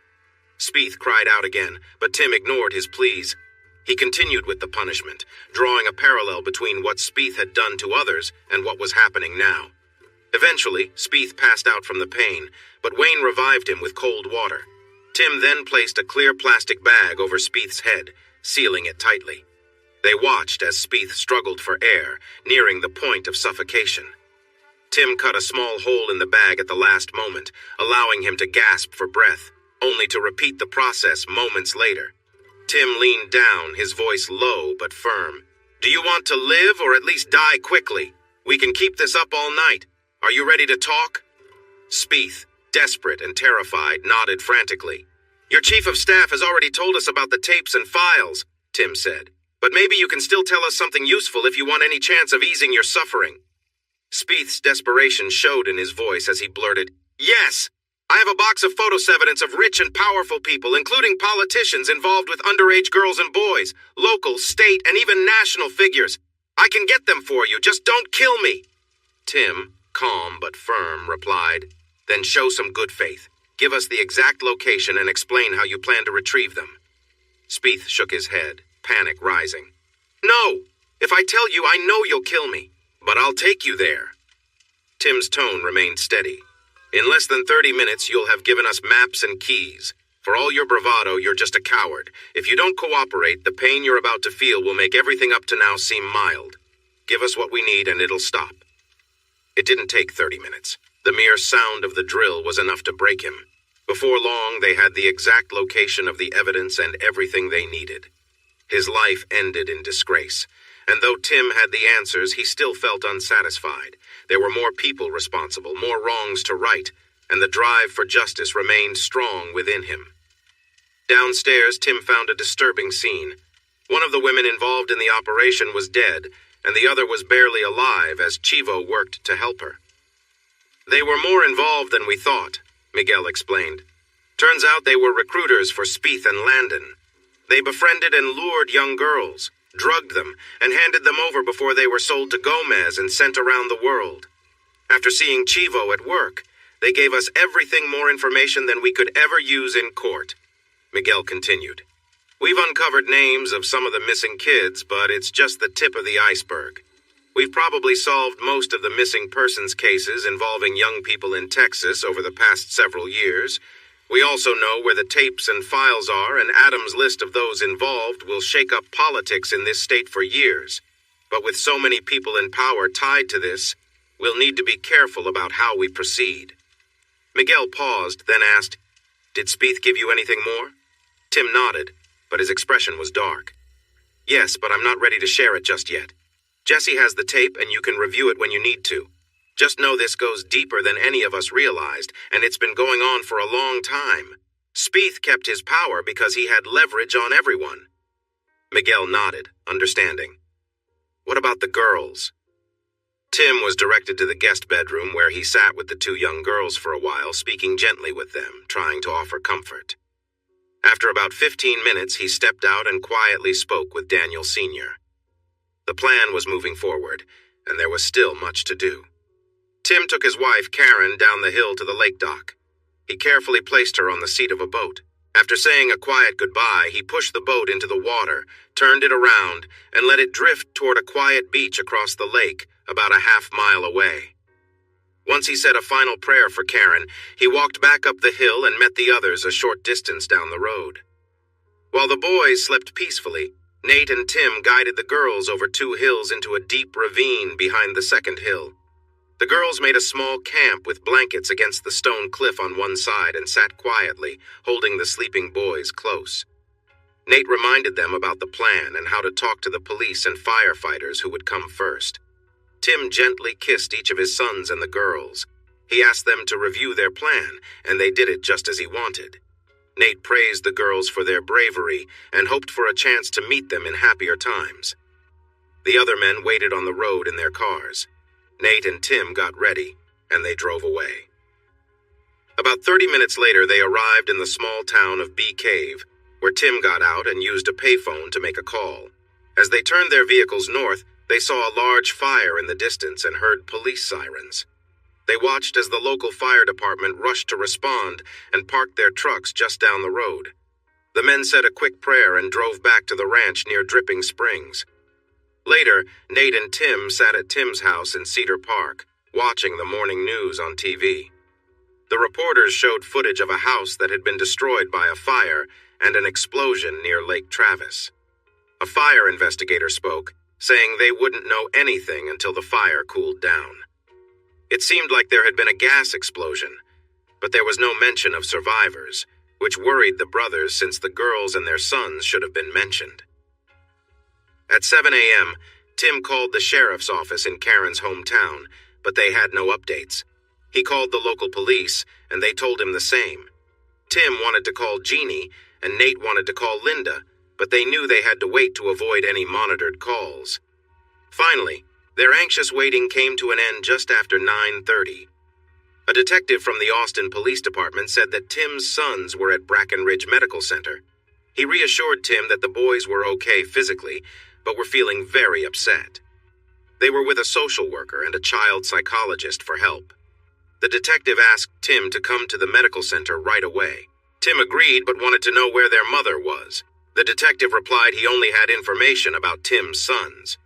Spieth cried out again, but Tim ignored his pleas. He continued with the punishment, drawing a parallel between what Spieth had done to others and what was happening now. Eventually, Spieth passed out from the pain, but Wayne revived him with cold water. Tim then placed a clear plastic bag over Spieth's head, sealing it tightly. They watched as Spieth struggled for air, nearing the point of suffocation. Tim cut a small hole in the bag at the last moment, allowing him to gasp for breath, only to repeat the process moments later. Tim leaned down, his voice low but firm. Do you want to live or at least die quickly? We can keep this up all night. Are you ready to talk? Spieth, desperate and terrified, nodded frantically. Your chief of staff has already told us about the tapes and files, Tim said. But maybe you can still tell us something useful if you want any chance of easing your suffering. Spieth's desperation showed in his voice as he blurted, Yes! I have a box of photos evidence of rich and powerful people, including politicians involved with underage girls and boys, local, state, and even national figures. I can get them for you, just don't kill me. Tim, calm but firm, replied, Then show some good faith. Give us the exact location and explain how you plan to retrieve them. Spieth shook his head, panic rising. No! If I tell you, I know you'll kill me. But I'll take you there. Tim's tone remained steady. In less than 30 minutes, you'll have given us maps and keys. For all your bravado, you're just a coward. If you don't cooperate, the pain you're about to feel will make everything up to now seem mild. Give us what we need and it'll stop. It didn't take 30 minutes. The mere sound of the drill was enough to break him. Before long, they had the exact location of the evidence and everything they needed. His life ended in disgrace, And though Tim had the answers, he still felt unsatisfied. There were more people responsible, more wrongs to right, and the drive for justice remained strong within him. Downstairs, Tim found a disturbing scene. One of the women involved in the operation was dead, and the other was barely alive as Chivo worked to help her. They were more involved than we thought, Miguel explained. Turns out they were recruiters for Spieth and Landon. They befriended and lured young girls, drugged them, and handed them over before they were sold to Gomez and sent around the world. After seeing Chivo at work, they gave us everything more information than we could ever use in court, Miguel continued. We've uncovered names of some of the missing kids, but it's just the tip of the iceberg. We've probably solved most of the missing persons cases involving young people in Texas over the past several years. We also know where the tapes and files are, and Adam's list of those involved will shake up politics in this state for years. But with so many people in power tied to this, we'll need to be careful about how we proceed. Miguel paused, then asked, Did Spieth give you anything more? Tim nodded, but his expression was dark. Yes, but I'm not ready to share it just yet. Jesse has the tape, and you can review it when you need to. Just know this goes deeper than any of us realized, and it's been going on for a long time. Spieth kept his power because he had leverage on everyone. Miguel nodded, understanding. What about the girls? Tim was directed to the guest bedroom where he sat with the two young girls for a while, speaking gently with them, trying to offer comfort. After about 15 minutes, he stepped out and quietly spoke with Daniel Sr. The plan was moving forward, and there was still much to do. Tim took his wife, Karen, down the hill to the lake dock. He carefully placed her on the seat of a boat. After saying a quiet goodbye, he pushed the boat into the water, turned it around, and let it drift toward a quiet beach across the lake, about a half-mile away. Once he said a final prayer for Karen, he walked back up the hill and met the others a short distance down the road. While the boys slept peacefully, Nate and Tim guided the girls over 2 hills into a deep ravine behind the second hill. The girls made a small camp with blankets against the stone cliff on one side and sat quietly, holding the sleeping boys close. Nate reminded them about the plan and how to talk to the police and firefighters who would come first. Tim gently kissed each of his sons and the girls. He asked them to review their plan, and they did it just as he wanted. Nate praised the girls for their bravery and hoped for a chance to meet them in happier times. The other men waited on the road in their cars. Nate and Tim got ready, and they drove away. About 30 minutes later, they arrived in the small town of Bee Cave, where Tim got out and used a payphone to make a call. As they turned their vehicles north, they saw a large fire in the distance and heard police sirens. They watched as the local fire department rushed to respond and parked their trucks just down the road. The men said a quick prayer and drove back to the ranch near Dripping Springs. Later, Nate and Tim sat at Tim's house in Cedar Park, watching the morning news on TV. The reporters showed footage of a house that had been destroyed by a fire and an explosion near Lake Travis. A fire investigator spoke, saying they wouldn't know anything until the fire cooled down. It seemed like there had been a gas explosion, but there was no mention of survivors, which worried the brothers since the girls and their sons should have been mentioned. At 7 a.m., Tim called the sheriff's office in Karen's hometown, but they had no updates. He called the local police, and they told him the same. Tim wanted to call Jeannie, and Nate wanted to call Linda, but they knew they had to wait to avoid any monitored calls. Finally, their anxious waiting came to an end just after 9:30. A detective from the Austin Police Department said that Tim's sons were at Brackenridge Medical Center. He reassured Tim that the boys were okay physically, but were feeling very upset. They were with a social worker and a child psychologist for help. The detective asked Tim to come to the medical center right away. Tim agreed but wanted to know where their mother was. The detective replied he only had information about Tim's sons.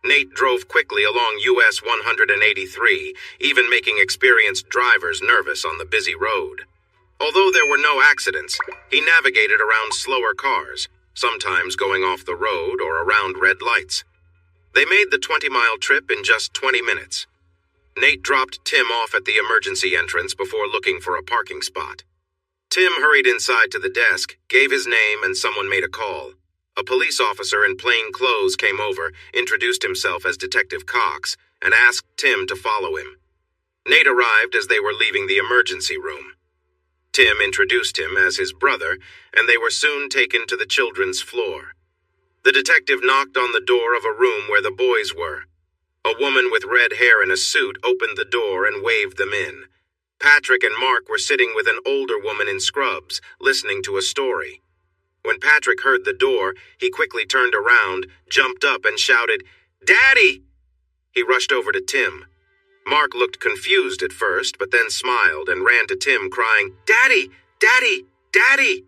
Nate drove quickly along US 183, even making experienced drivers nervous on the busy road. Although there were no accidents, he navigated around slower cars, sometimes going off the road or around red lights. They made the 20-mile trip in just 20 minutes. Nate dropped Tim off at the emergency entrance before looking for a parking spot. Tim hurried inside to the desk, gave his name, and someone made a call. A police officer in plain clothes came over, introduced himself as Detective Cox, and asked Tim to follow him. Nate arrived as they were leaving the emergency room. Tim introduced him as his brother, and they were soon taken to the children's floor. The detective knocked on the door of a room where the boys were. A woman with red hair in a suit opened the door and waved them in. Patrick and Mark were sitting with an older woman in scrubs, listening to a story. When Patrick heard the door, he quickly turned around, jumped up, and shouted, "Daddy!" He rushed over to Tim. Mark looked confused at first, but then smiled and ran to Tim, crying, "Daddy! Daddy! Daddy!"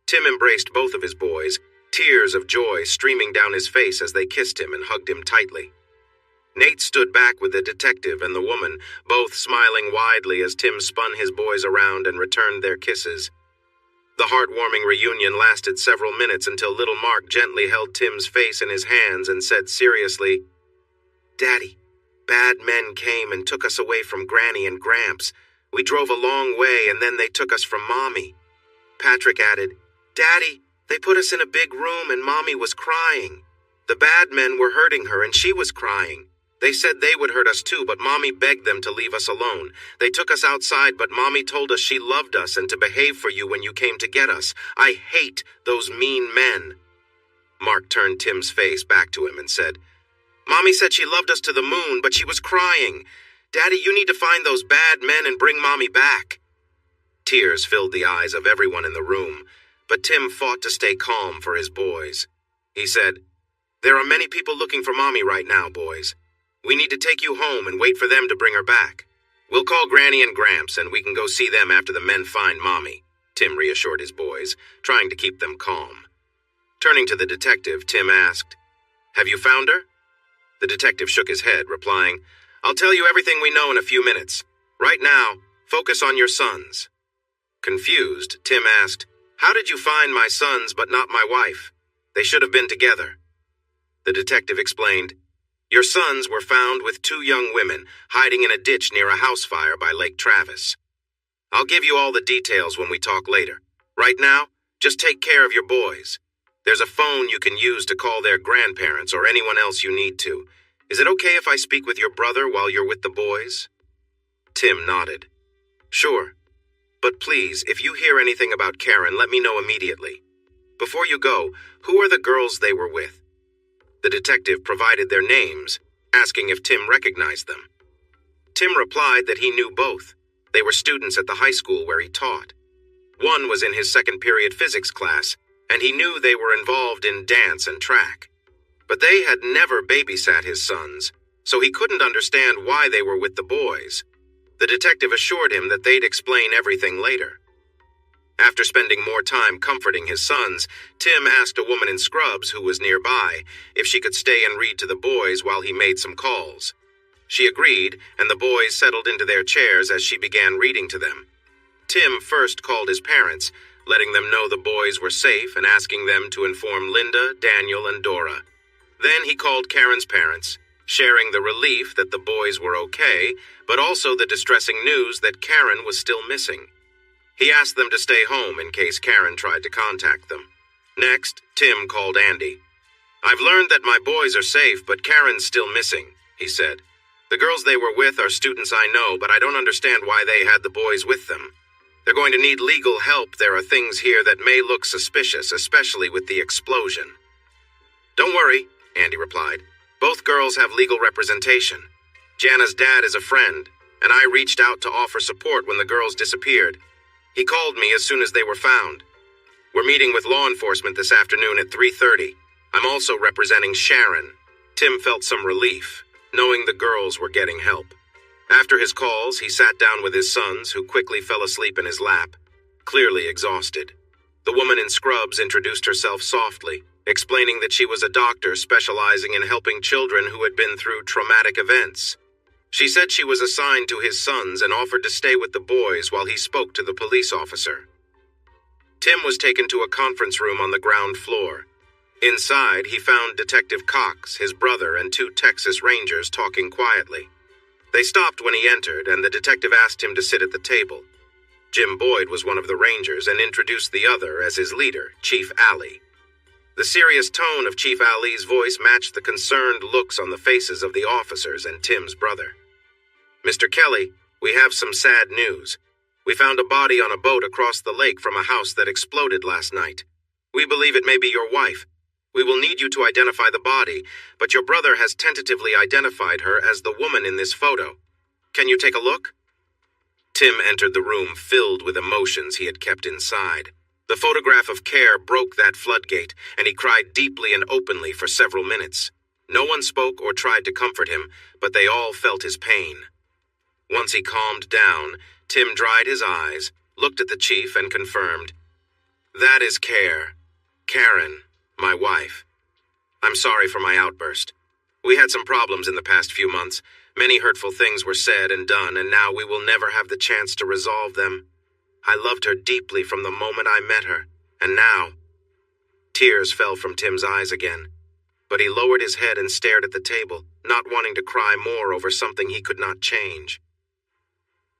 Tim embraced both of his boys, tears of joy streaming down his face as they kissed him and hugged him tightly. Nate stood back with the detective and the woman, both smiling widely as Tim spun his boys around and returned their kisses. The heartwarming reunion lasted several minutes until little Mark gently held Tim's face in his hands and said seriously, "Daddy, bad men came and took us away from Granny and Gramps. We drove a long way and then they took us from Mommy." Patrick added, "Daddy, they put us in a big room and Mommy was crying. The bad men were hurting her and she was crying. They said they would hurt us too, but Mommy begged them to leave us alone. They took us outside, but Mommy told us she loved us and to behave for you when you came to get us. I hate those mean men." Mark turned Tim's face back to him and said, "Mommy said she loved us to the moon, but she was crying. Daddy, you need to find those bad men and bring Mommy back." Tears filled the eyes of everyone in the room, but Tim fought to stay calm for his boys. He said, "There are many people looking for Mommy right now, boys. We need to take you home and wait for them to bring her back. We'll call Granny and Gramps and we can go see them after the men find Mommy," Tim reassured his boys, trying to keep them calm. Turning to the detective, Tim asked, "Have you found her?" The detective shook his head, replying, "I'll tell you everything we know in a few minutes. Right now, focus on your sons." Confused, Tim asked, "How did you find my sons but not my wife? They should have been together." The detective explained, "Your sons were found with two young women hiding in a ditch near a house fire by Lake Travis. I'll give you all the details when we talk later. Right now, just take care of your boys. There's a phone you can use to call their grandparents or anyone else you need to. Is it okay if I speak with your brother while you're with the boys?" Tim nodded. "Sure. But please, if you hear anything about Karen, let me know immediately. Before you go, who are the girls they were with?" The detective provided their names, asking if Tim recognized them. Tim replied that he knew both. They were students at the high school where he taught. One was in his second period physics class, and he knew they were involved in dance and track. But they had never babysat his sons, so he couldn't understand why they were with the boys. The detective assured him that they'd explain everything later. After spending more time comforting his sons, Tim asked a woman in scrubs who was nearby if she could stay and read to the boys while he made some calls. She agreed, and the boys settled into their chairs as she began reading to them. Tim first called his parents, letting them know the boys were safe and asking them to inform Linda, Daniel, and Dora. Then he called Karen's parents, sharing the relief that the boys were okay, but also the distressing news that Karen was still missing. He asked them to stay home in case Karen tried to contact them. Next, Tim called Andy. "I've learned that my boys are safe, but Karen's still missing," he said. "The girls they were with are students I know, but I don't understand why they had the boys with them. They're going to need legal help. There are things here that may look suspicious, especially with the explosion." "Don't worry," Andy replied. "Both girls have legal representation. Jana's dad is a friend, and I reached out to offer support when the girls disappeared. He called me as soon as they were found. We're meeting with law enforcement this afternoon at 3:30. I'm also representing Sharon." Tim felt some relief, knowing the girls were getting help. After his calls, he sat down with his sons, who quickly fell asleep in his lap, clearly exhausted. The woman in scrubs introduced herself softly, explaining that she was a doctor specializing in helping children who had been through traumatic events. She said she was assigned to his sons and offered to stay with the boys while he spoke to the police officer. Tim was taken to a conference room on the ground floor. Inside, he found Detective Cox, his brother, and two Texas Rangers talking quietly. They stopped when he entered, and the detective asked him to sit at the table. Jim Boyd was one of the Rangers and introduced the other as his leader, Chief Alley. The serious tone of Chief Ali's voice matched the concerned looks on the faces of the officers and Tim's brother. "Mr. Kelly, we have some sad news. We found a body on a boat across the lake from a house that exploded last night. We believe it may be your wife. We will need you to identify the body, but your brother has tentatively identified her as the woman in this photo. Can you take a look?" Tim entered the room filled with emotions he had kept inside. The photograph of Care broke that floodgate, and he cried deeply and openly for several minutes. No one spoke or tried to comfort him, but they all felt his pain. Once he calmed down, Tim dried his eyes, looked at the chief, and confirmed, "That is Care. Karen, my wife. I'm sorry for my outburst. We had some problems in the past few months. Many hurtful things were said and done, and now we will never have the chance to resolve them. I loved her deeply from the moment I met her, and now—" Tears fell from Tim's eyes again, but he lowered his head and stared at the table, not wanting to cry more over something he could not change.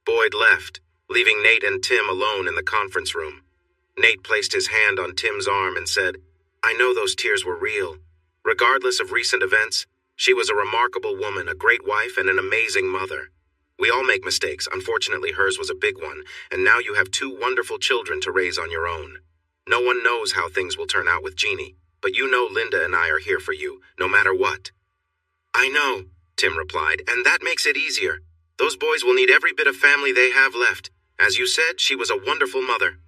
Boyd left, leaving Nate and Tim alone in the conference room. Nate placed his hand on Tim's arm and said, "I know those tears were real. Regardless of recent events, she was a remarkable woman, a great wife, and an amazing mother. We all make mistakes. Unfortunately, hers was a big one, and now you have two wonderful children to raise on your own. No one knows how things will turn out with Jeannie, but you know Linda and I are here for you, no matter what." "I know," Tim replied, "and that makes it easier. Those boys will need every bit of family they have left. As you said, she was a wonderful mother."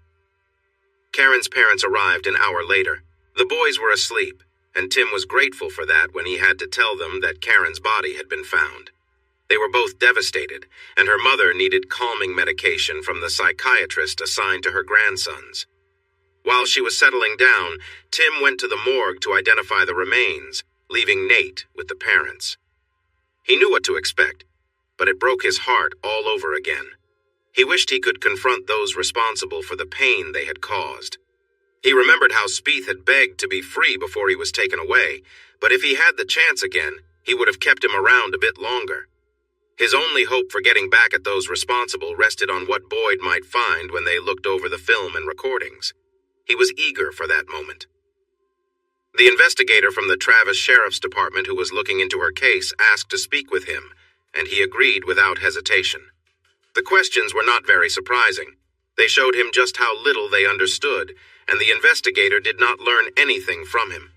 Karen's parents arrived an hour later. The boys were asleep, and Tim was grateful for that when he had to tell them that Karen's body had been found. They were both devastated, and her mother needed calming medication from the psychiatrist assigned to her grandsons. While she was settling down, Tim went to the morgue to identify the remains, leaving Nate with the parents. He knew what to expect, but it broke his heart all over again. He wished he could confront those responsible for the pain they had caused. He remembered how Spieth had begged to be free before he was taken away, but if he had the chance again, he would have kept him around a bit longer. His only hope for getting back at those responsible rested on what Boyd might find when they looked over the film and recordings. He was eager for that moment. The investigator from the Travis Sheriff's Department who was looking into her case asked to speak with him, and he agreed without hesitation. The questions were not very surprising. They showed him just how little they understood, and the investigator did not learn anything from him.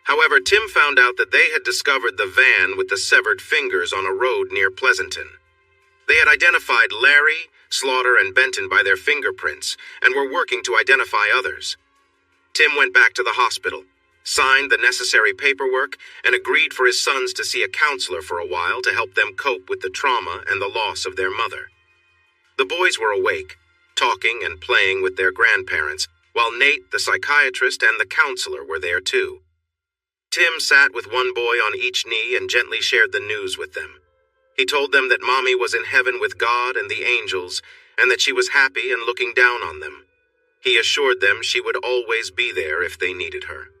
However, Tim found out that they had discovered the van with the severed fingers on a road near Pleasanton. They had identified Larry, Slaughter, and Benton by their fingerprints, and were working to identify others. Tim went back to the hospital, signed the necessary paperwork, and agreed for his sons to see a counselor for a while to help them cope with the trauma and the loss of their mother. The boys were awake, talking and playing with their grandparents, while Nate, the psychiatrist, and the counselor were there too. Tim sat with one boy on each knee and gently shared the news with them. He told them that Mommy was in heaven with God and the angels, and that she was happy and looking down on them. He assured them she would always be there if they needed her.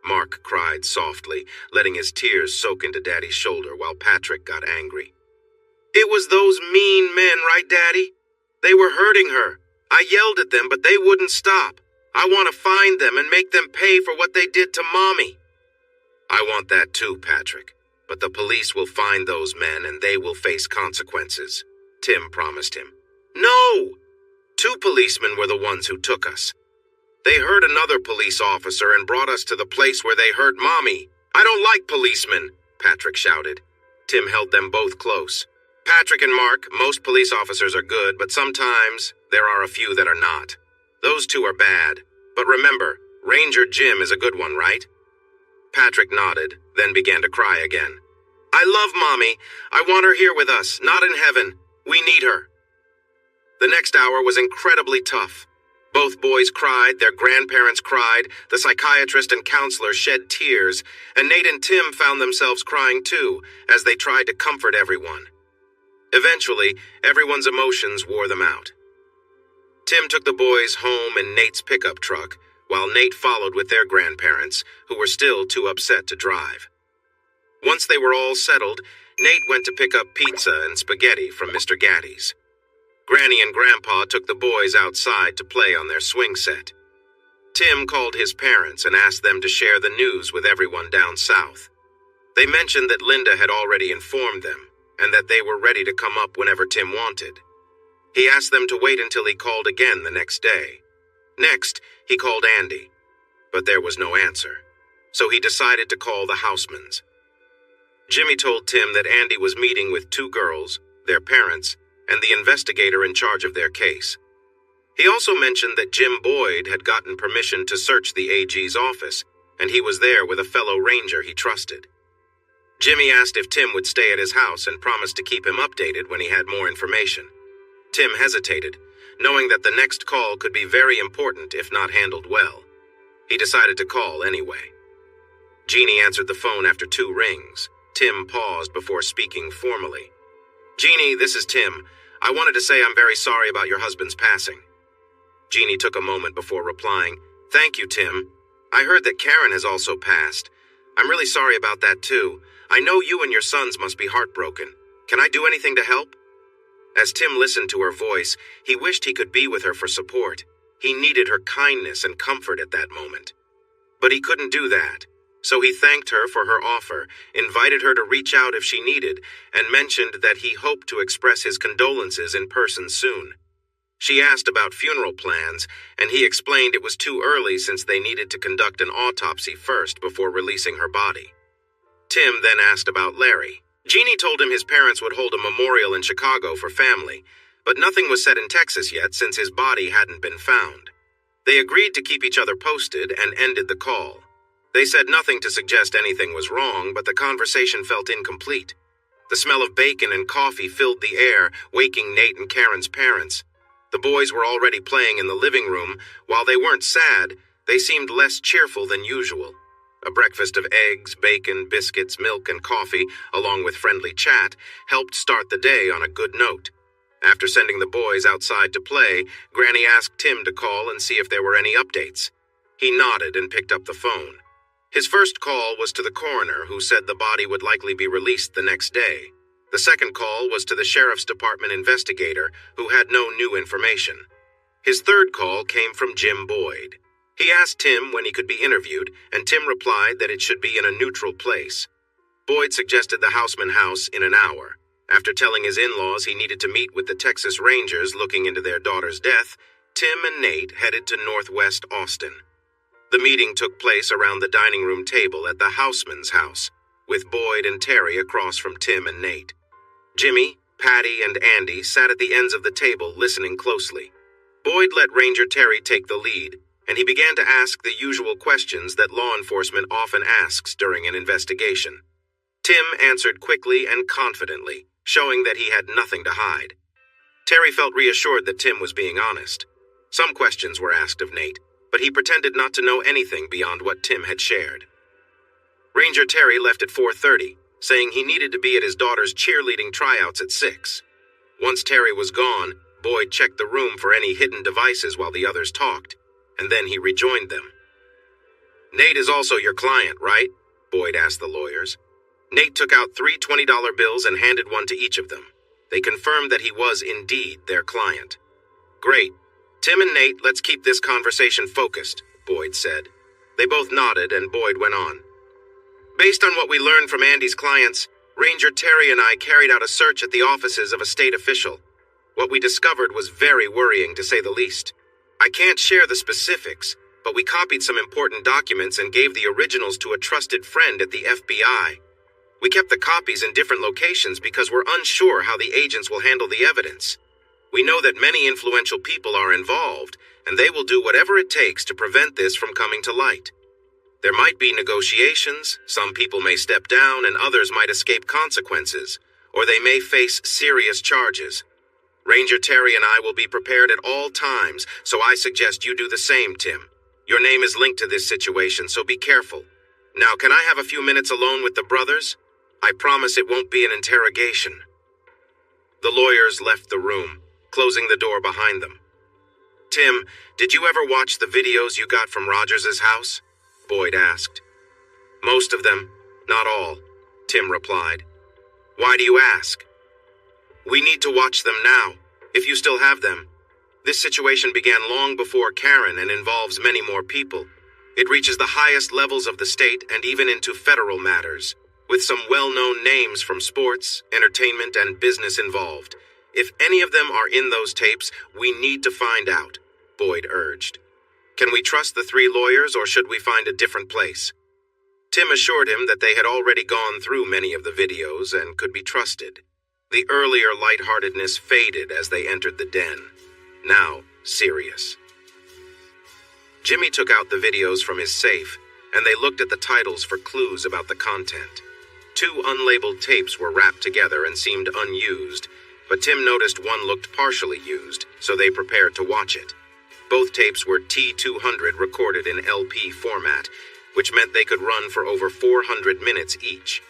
Mark cried softly, letting his tears soak into Daddy's shoulder while Patrick got angry. "It was those mean men, right, Daddy? They were hurting her. I yelled at them, but they wouldn't stop. I want to find them and make them pay for what they did to Mommy." "I want that too, Patrick. But the police will find those men and they will face consequences," Tim promised him. "No! 2 policemen were the ones who took us. They hurt another police officer and brought us to the place where they hurt Mommy. I don't like policemen," Patrick shouted. Tim held them both close. "Patrick and Mark, most police officers are good, but sometimes there are a few that are not. Those 2 are bad. But remember, Ranger Jim is a good one, right?" Patrick nodded, then began to cry again. "I love Mommy. I want her here with us, not in heaven. We need her." The next hour was incredibly tough. Both boys cried, their grandparents cried, the psychiatrist and counselor shed tears, and Nate and Tim found themselves crying too, as they tried to comfort everyone. Eventually, everyone's emotions wore them out. Tim took the boys home in Nate's pickup truck, while Nate followed with their grandparents, who were still too upset to drive. Once they were all settled, Nate went to pick up pizza and spaghetti from Mr. Gaddy's. Granny and Grandpa took the boys outside to play on their swing set. Tim called his parents and asked them to share the news with everyone down south. They mentioned that Linda had already informed them, and that they were ready to come up whenever Tim wanted. He asked them to wait until he called again the next day. Next, he called Andy, but there was no answer, so he decided to call the Housemans. Jimmy told Tim that Andy was meeting with two girls, their parents, and the investigator in charge of their case. He also mentioned that Jim Boyd had gotten permission to search the AG's office, and he was there with a fellow ranger he trusted. Jimmy asked if Tim would stay at his house and promised to keep him updated when he had more information. Tim hesitated, knowing that the next call could be very important if not handled well. He decided to call anyway. Jeannie answered the phone after 2 rings. Tim paused before speaking formally. "Jeannie, this is Tim. I wanted to say I'm very sorry about your husband's passing." Jeannie took a moment before replying, "Thank you, Tim. I heard that Karen has also passed. I'm really sorry about that too. I know you and your sons must be heartbroken. Can I do anything to help?" As Tim listened to her voice, he wished he could be with her for support. He needed her kindness and comfort at that moment. But he couldn't do that, so he thanked her for her offer, invited her to reach out if she needed, and mentioned that he hoped to express his condolences in person soon. She asked about funeral plans, and he explained it was too early since they needed to conduct an autopsy first before releasing her body. Tim then asked about Larry. Jeannie told him his parents would hold a memorial in Chicago for family, but nothing was said in Texas yet since his body hadn't been found. They agreed to keep each other posted and ended the call. They said nothing to suggest anything was wrong, but the conversation felt incomplete. The smell of bacon and coffee filled the air, waking Nate and Karen's parents. The boys were already playing in the living room. While they weren't sad, they seemed less cheerful than usual. A breakfast of eggs, bacon, biscuits, milk, and coffee, along with friendly chat, helped start the day on a good note. After sending the boys outside to play, Granny asked Tim to call and see if there were any updates. He nodded and picked up the phone. His first call was to the coroner, who said the body would likely be released the next day. The second call was to the Sheriff's Department investigator, who had no new information. His third call came from Jim Boyd. He asked Tim when he could be interviewed, and Tim replied that it should be in a neutral place. Boyd suggested the Houseman house in an hour. After telling his in-laws he needed to meet with the Texas Rangers looking into their daughter's death, Tim and Nate headed to Northwest Austin. The meeting took place around the dining room table at the Houseman's house, with Boyd and Terry across from Tim and Nate. Jimmy, Patty, and Andy sat at the ends of the table listening closely. Boyd let Ranger Terry take the lead, and he began to ask the usual questions that law enforcement often asks during an investigation. Tim answered quickly and confidently, showing that he had nothing to hide. Terry felt reassured that Tim was being honest. Some questions were asked of Nate, but he pretended not to know anything beyond what Tim had shared. Ranger Terry left at 4:30, saying he needed to be at his daughter's cheerleading tryouts at 6. Once Terry was gone, Boyd checked the room for any hidden devices while the others talked, and then he rejoined them. "Nate is also your client, right?" Boyd asked the lawyers. Nate took out 3 $20 bills and handed one to each of them. They confirmed that he was indeed their client. "Great. Tim and Nate, let's keep this conversation focused," Boyd said. They both nodded, and Boyd went on. "Based on what we learned from Andy's clients, Ranger Terry and I carried out a search at the offices of a state official. What we discovered was very worrying, to say the least. I can't share the specifics, but we copied some important documents and gave the originals to a trusted friend at the FBI. We kept the copies in different locations because we're unsure how the agents will handle the evidence. We know that many influential people are involved, and they will do whatever it takes to prevent this from coming to light. There might be negotiations, some people may step down, and others might escape consequences, or they may face serious charges. Ranger Terry and I will be prepared at all times, so I suggest you do the same, Tim. Your name is linked to this situation, so be careful. Now, can I have a few minutes alone with the brothers? I promise it won't be an interrogation." The lawyers left the room, closing the door behind them. "Tim, did you ever watch the videos you got from Rogers's house?" Boyd asked. "Most of them, not all," Tim replied. "Why do you ask?" "We need to watch them now, if you still have them. This situation began long before Karen and involves many more people. It reaches the highest levels of the state and even into federal matters, with some well-known names from sports, entertainment, and business involved. If any of them are in those tapes, we need to find out, Boyd urged. Can we trust the three lawyers, or should we find a different place? Tim assured him that they had already gone through many of the videos and could be trusted. The earlier lightheartedness faded as they entered the den. Now, serious. Jimmy took out the videos from his safe, and they looked at the titles for clues about the content. 2 unlabeled tapes were wrapped together and seemed unused, but Tim noticed one looked partially used, so they prepared to watch it. Both tapes were T200 recorded in LP format, which meant they could run for over 400 minutes each.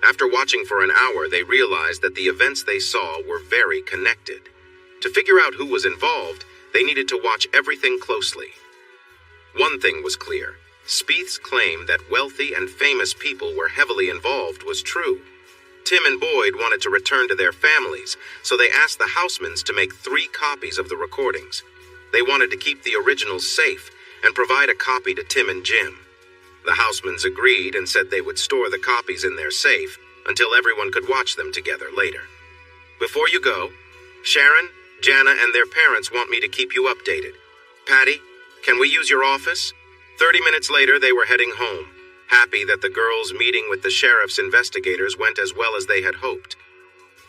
After watching for an hour, they realized that the events they saw were very connected. To figure out who was involved, they needed to watch everything closely. One thing was clear. Spieth's claim that wealthy and famous people were heavily involved was true. Tim and Boyd wanted to return to their families, so they asked the Housemans to make 3 copies of the recordings. They wanted to keep the originals safe and provide a copy to Tim and Jim. The Housemans agreed and said they would store the copies in their safe until everyone could watch them together later. Before you go, Sharon, Jana, and their parents want me to keep you updated. Patty, can we use your office? 30 minutes later, they were heading home, happy that the girls' meeting with the sheriff's investigators went as well as they had hoped.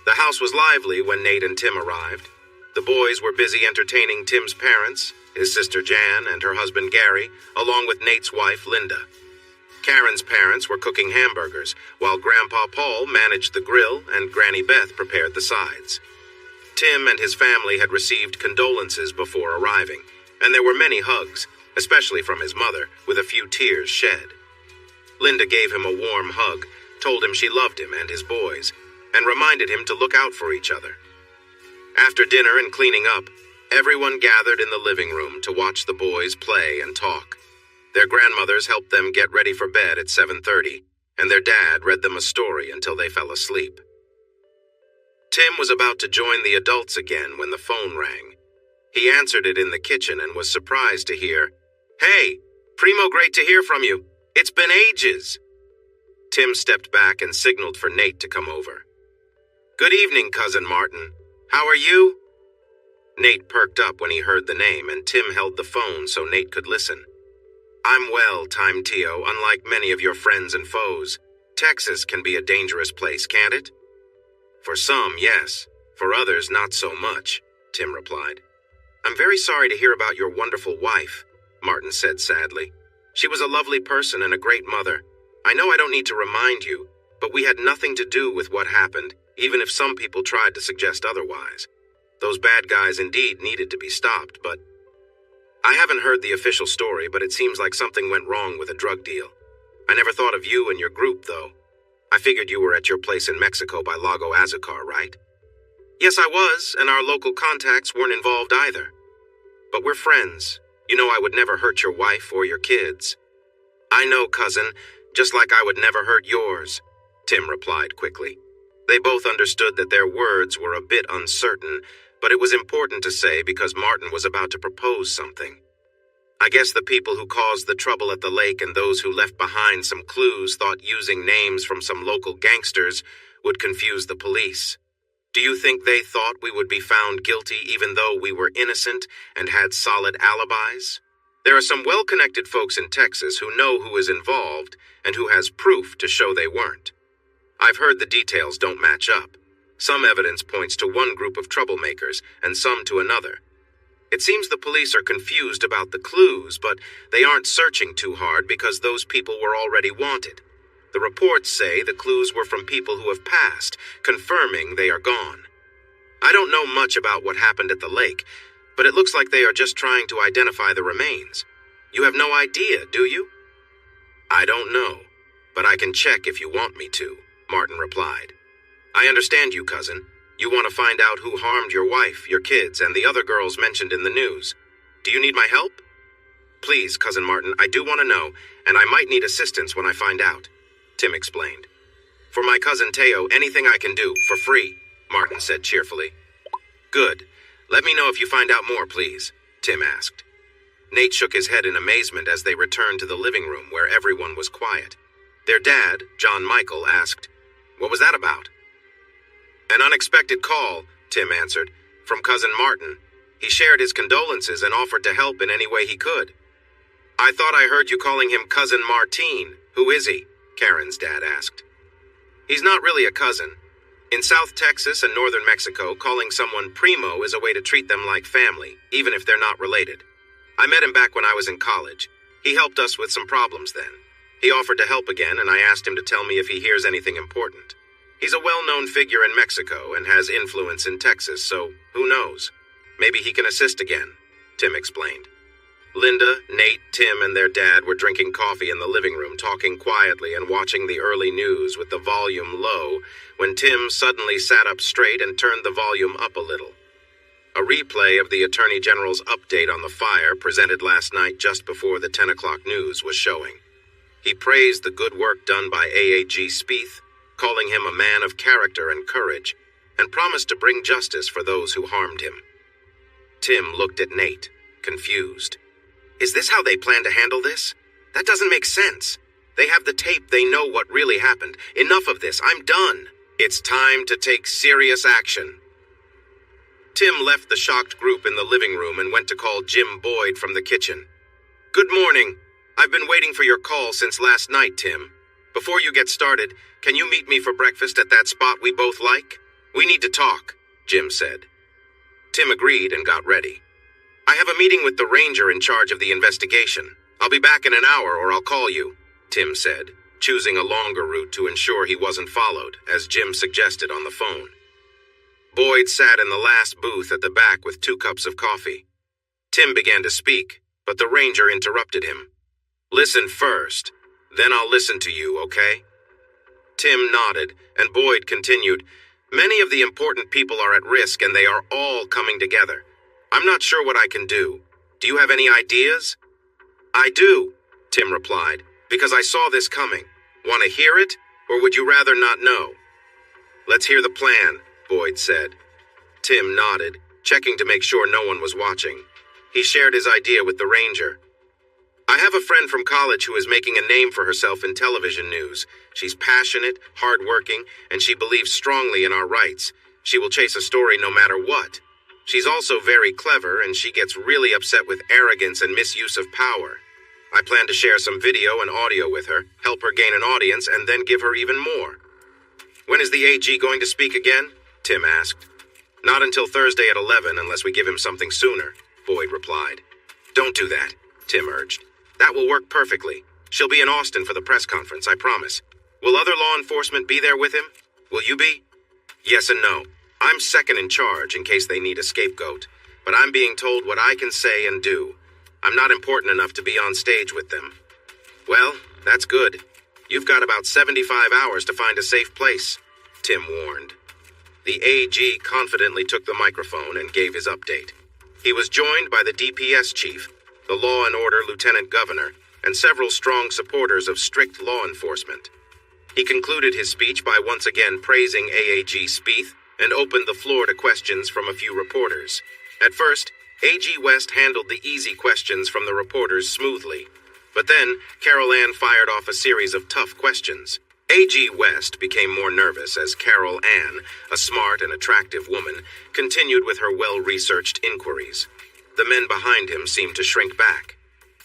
The house was lively when Nate and Tim arrived. The boys were busy entertaining Tim's parents, his sister Jan and her husband Gary, along with Nate's wife Linda. Karen's parents were cooking hamburgers, while Grandpa Paul managed the grill and Granny Beth prepared the sides. Tim and his family had received condolences before arriving, and there were many hugs, especially from his mother, with a few tears shed. Linda gave him a warm hug, told him she loved him and his boys, and reminded him to look out for each other. After dinner and cleaning up, everyone gathered in the living room to watch the boys play and talk. Their grandmothers helped them get ready for bed at 7:30, and their dad read them a story until they fell asleep. Tim was about to join the adults again when the phone rang. He answered it in the kitchen and was surprised to hear, "Hey, Primo, great to hear from you. It's been ages." Tim stepped back and signaled for Nate to come over. "Good evening, Cousin Martin. How are you?" Nate perked up when he heard the name, and Tim held the phone so Nate could listen. "I'm well, Time Tio, unlike many of your friends and foes. Texas can be a dangerous place, can't it?" "For some, yes. For others, not so much," Tim replied. "I'm very sorry to hear about your wonderful wife," Martin said sadly. "She was a lovely person and a great mother. I know I don't need to remind you, but we had nothing to do with what happened, even if some people tried to suggest otherwise. Those bad guys indeed needed to be stopped, but I haven't heard the official story, but it seems like something went wrong with a drug deal. I never thought of you and your group, though. I figured you were at your place in Mexico by Lago Azucar, right?" "Yes, I was, and our local contacts weren't involved either. But we're friends. You know I would never hurt your wife or your kids." "I know, cousin, just like I would never hurt yours," Tim replied quickly. They both understood that their words were a bit uncertain, but it was important to say because Martin was about to propose something. "I guess the people who caused the trouble at the lake and those who left behind some clues thought using names from some local gangsters would confuse the police. Do you think they thought we would be found guilty even though we were innocent and had solid alibis? There are some well-connected folks in Texas who know who is involved and who has proof to show they weren't. I've heard the details don't match up. Some evidence points to one group of troublemakers and some to another. It seems the police are confused about the clues, but they aren't searching too hard because those people were already wanted. The reports say the clues were from people who have passed, confirming they are gone. I don't know much about what happened at the lake, but it looks like they are just trying to identify the remains. You have no idea, do you?" "I don't know, but I can check if you want me to," Martin replied. "I understand you, cousin. You want to find out who harmed your wife, your kids, and the other girls mentioned in the news. Do you need my help?" "Please, Cousin Martin, I do want to know, and I might need assistance when I find out," Tim explained. "For my cousin Teo, anything I can do, for free," Martin said cheerfully. "Good. Let me know if you find out more, please, Tim asked. Nate shook his head in amazement as they returned to the living room where everyone was quiet. Their dad, John Michael, asked, "What was that about?" "An unexpected call," Tim answered, "from Cousin Martin. He shared his condolences and offered to help in any way he could." "I thought I heard you calling him Cousin Martine. Who is he?" Karen's dad asked. "He's not really a cousin. In South Texas and northern Mexico, calling someone primo is a way to treat them like family, even if they're not related. I met him back when I was in college. He helped us with some problems then. He offered to help again, and I asked him to tell me if he hears anything important. He's a well-known figure in Mexico and has influence in Texas, so who knows? Maybe he can assist again," Tim explained. Linda, Nate, Tim, and their dad were drinking coffee in the living room, talking quietly and watching the early news with the volume low, when Tim suddenly sat up straight and turned the volume up a little. A replay of the Attorney General's update on the fire presented last night just before the 10 o'clock news was showing. He praised the good work done by AAG Spieth, calling him a man of character and courage, and promised to bring justice for those who harmed him. Tim looked at Nate, confused. "Is this how they plan to handle this? That doesn't make sense. They have the tape, they know what really happened. Enough of this, I'm done. It's time to take serious action." Tim left the shocked group in the living room and went to call Jim Boyd from the kitchen. "Good morning. I've been waiting for your call since last night, Tim. Before you get started, can you meet me for breakfast at that spot we both like? We need to talk," Jim said. Tim agreed and got ready. "I have a meeting with the ranger in charge of the investigation. I'll be back in an hour or I'll call you," Tim said, choosing a longer route to ensure he wasn't followed, as Jim suggested on the phone. Boyd sat in the last booth at the back with 2 cups of coffee. Tim began to speak, but the ranger interrupted him. "Listen first, then I'll listen to you, okay?" Tim nodded, and Boyd continued, "Many of the important people are at risk and they are all coming together. I'm not sure what I can do. Do you have any ideas?" "I do," Tim replied, "because I saw this coming. Want to hear it, or would you rather not know?" "Let's hear the plan," Boyd said. Tim nodded, checking to make sure no one was watching. He shared his idea with the ranger. "I have a friend from college who is making a name for herself in television news. She's passionate, hardworking, and she believes strongly in our rights. She will chase a story no matter what. She's also very clever, and she gets really upset with arrogance and misuse of power. I plan to share some video and audio with her, help her gain an audience, and then give her even more." "When is the AG going to speak again?" Tim asked. "Not until Thursday at 11 unless we give him something sooner," Boyd replied. "Don't do that," Tim urged. "That will work perfectly. She'll be in Austin for the press conference, I promise. Will other law enforcement be there with him? Will you be?" "Yes and no. I'm second in charge in case they need a scapegoat, but I'm being told what I can say and do. I'm not important enough to be on stage with them." "Well, that's good. You've got about 75 hours to find a safe place," Tim warned. The AG confidently took the microphone and gave his update. He was joined by the DPS chief, the Law and Order Lieutenant Governor, and several strong supporters of strict law enforcement. He concluded his speech by once again praising AAG Spieth and opened the floor to questions from a few reporters. At first, AG West handled the easy questions from the reporters smoothly, but then Carol Ann fired off a series of tough questions. AG West became more nervous as Carol Ann, a smart and attractive woman, continued with her well-researched inquiries. The men behind him seemed to shrink back.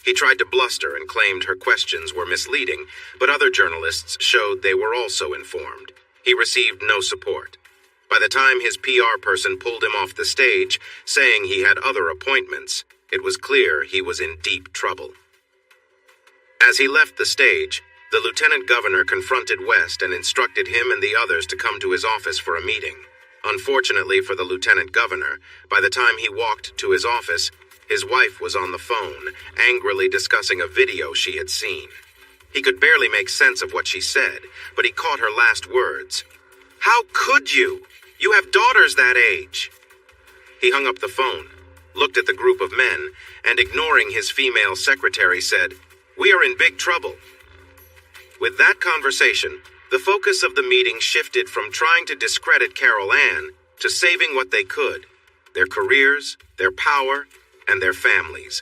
He tried to bluster and claimed her questions were misleading, but other journalists showed they were also informed. He received no support. By the time his PR person pulled him off the stage, saying he had other appointments, it was clear he was in deep trouble. As he left the stage, the lieutenant governor confronted West and instructed him and the others to come to his office for a meeting. Unfortunately for the lieutenant governor, by the time he walked to his office, his wife was on the phone, angrily discussing a video she had seen. He could barely make sense of what she said, but he caught her last words. "How could you? You have daughters that age." He hung up the phone, looked at the group of men, and ignoring his female secretary said, "We are in big trouble." With that conversation, the focus of the meeting shifted from trying to discredit Carol Ann to saving what they could. their careers, their power, and their families.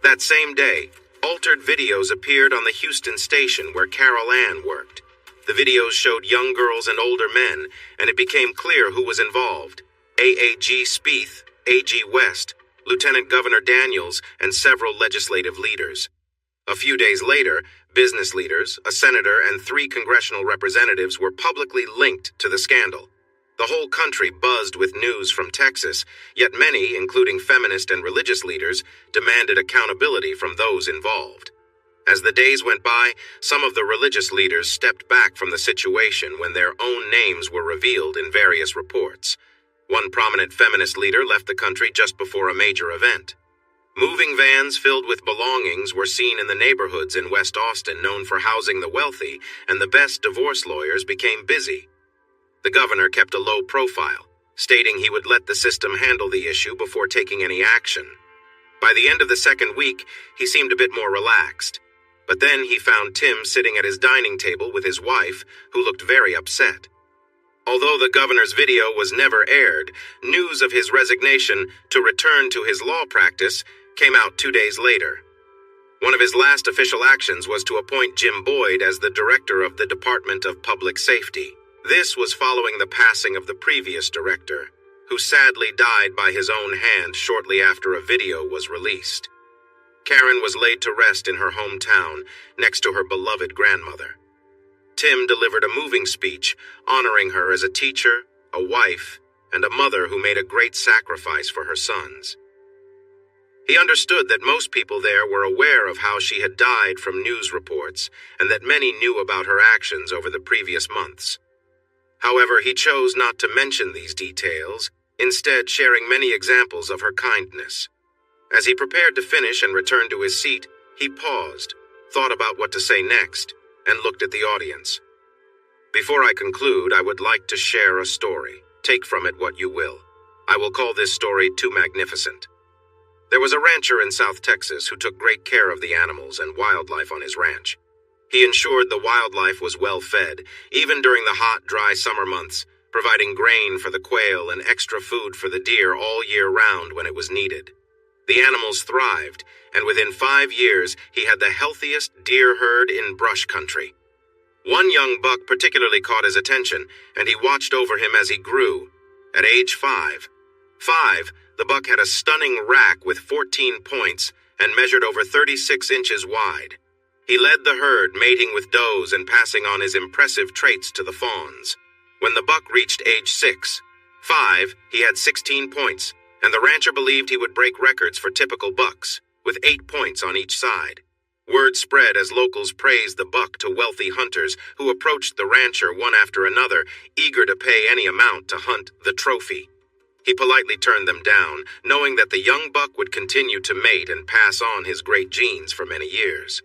That same day, altered videos appeared on the Houston station where Carol Ann worked. The videos showed young girls and older men, and it became clear who was involved. AAG Spieth, AG West, Lieutenant Governor Daniels, and several legislative leaders. A few days later, business leaders, a senator, and 3 congressional representatives were publicly linked to the scandal. The whole country buzzed with news from Texas, yet many, including feminist and religious leaders, demanded accountability from those involved. As the days went by, some of the religious leaders stepped back from the situation when their own names were revealed in various reports. One prominent feminist leader left the country just before a major event. Moving vans filled with belongings were seen in the neighborhoods in West Austin known for housing the wealthy, and the best divorce lawyers became busy. The governor kept a low profile, stating he would let the system handle the issue before taking any action. By the end of the second week, he seemed a bit more relaxed. But then he found Tim sitting at his dining table with his wife, who looked very upset. Although the governor's video was never aired, news of his resignation to return to his law practice came out 2 days later. One of his last official actions was to appoint Jim Boyd as the director of the Department of Public Safety. This was following the passing of the previous director, who sadly died by his own hand shortly after a video was released. Karen was laid to rest in her hometown, next to her beloved grandmother. Tim delivered a moving speech, honoring her as a teacher, a wife, and a mother who made a great sacrifice for her sons. He understood that most people there were aware of how she had died from news reports, and that many knew about her actions over the previous months. However, he chose not to mention these details, instead sharing many examples of her kindness. As he prepared to finish and return to his seat, he paused, thought about what to say next, and looked at the audience. Before I conclude, I would like to share a story. Take from it what you will. I will call this story Too Magnificent. There was a rancher in South Texas who took great care of the animals and wildlife on his ranch. He ensured the wildlife was well fed, even during the hot, dry summer months, providing grain for the quail and extra food for the deer all year round when it was needed. The animals thrived, and within 5 years, he had the healthiest deer herd in brush country. One young buck particularly caught his attention, and he watched over him as he grew. At age 5, the buck had a stunning rack with 14 points and measured over 36 inches wide. He led the herd, mating with does and passing on his impressive traits to the fawns. When the buck reached age 6, he had 16 points, and the rancher believed he would break records for typical bucks, with 8 points on each side. Word spread as locals praised the buck to wealthy hunters who approached the rancher one after another, eager to pay any amount to hunt the trophy. He politely turned them down, knowing that the young buck would continue to mate and pass on his great genes for many years.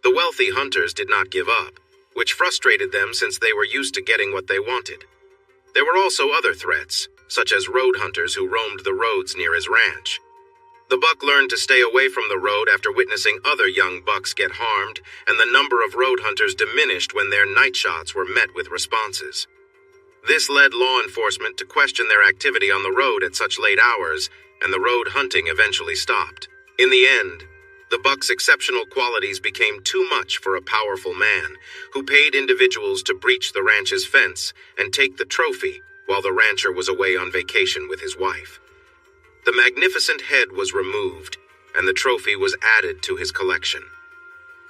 The wealthy hunters did not give up, which frustrated them since they were used to getting what they wanted. There were also other threats, such as road hunters who roamed the roads near his ranch. The buck learned to stay away from the road after witnessing other young bucks get harmed, and the number of road hunters diminished when their night shots were met with responses. This led law enforcement to question their activity on the road at such late hours, and the road hunting eventually stopped. In the end, the buck's exceptional qualities became too much for a powerful man, who paid individuals to breach the ranch's fence and take the trophy while the rancher was away on vacation with his wife. The magnificent head was removed, and the trophy was added to his collection.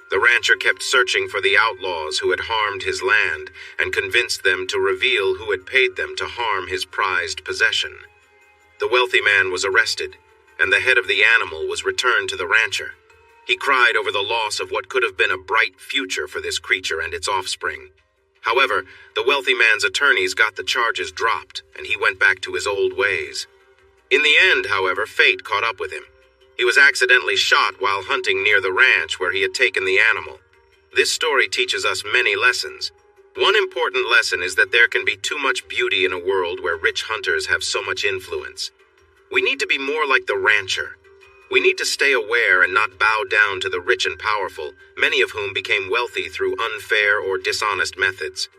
The rancher kept searching for the outlaws who had harmed his land and convinced them to reveal who had paid them to harm his prized possession. The wealthy man was arrested, and the head of the animal was returned to the rancher. He cried over the loss of what could have been a bright future for this creature and its offspring. However, the wealthy man's attorneys got the charges dropped, and he went back to his old ways. In the end, however, fate caught up with him. He was accidentally shot while hunting near the ranch where he had taken the animal. This story teaches us many lessons. One important lesson is that there can be too much beauty in a world where rich hunters have so much influence. We need to be more like the rancher. We need to stay aware and not bow down to the rich and powerful, many of whom became wealthy through unfair or dishonest methods.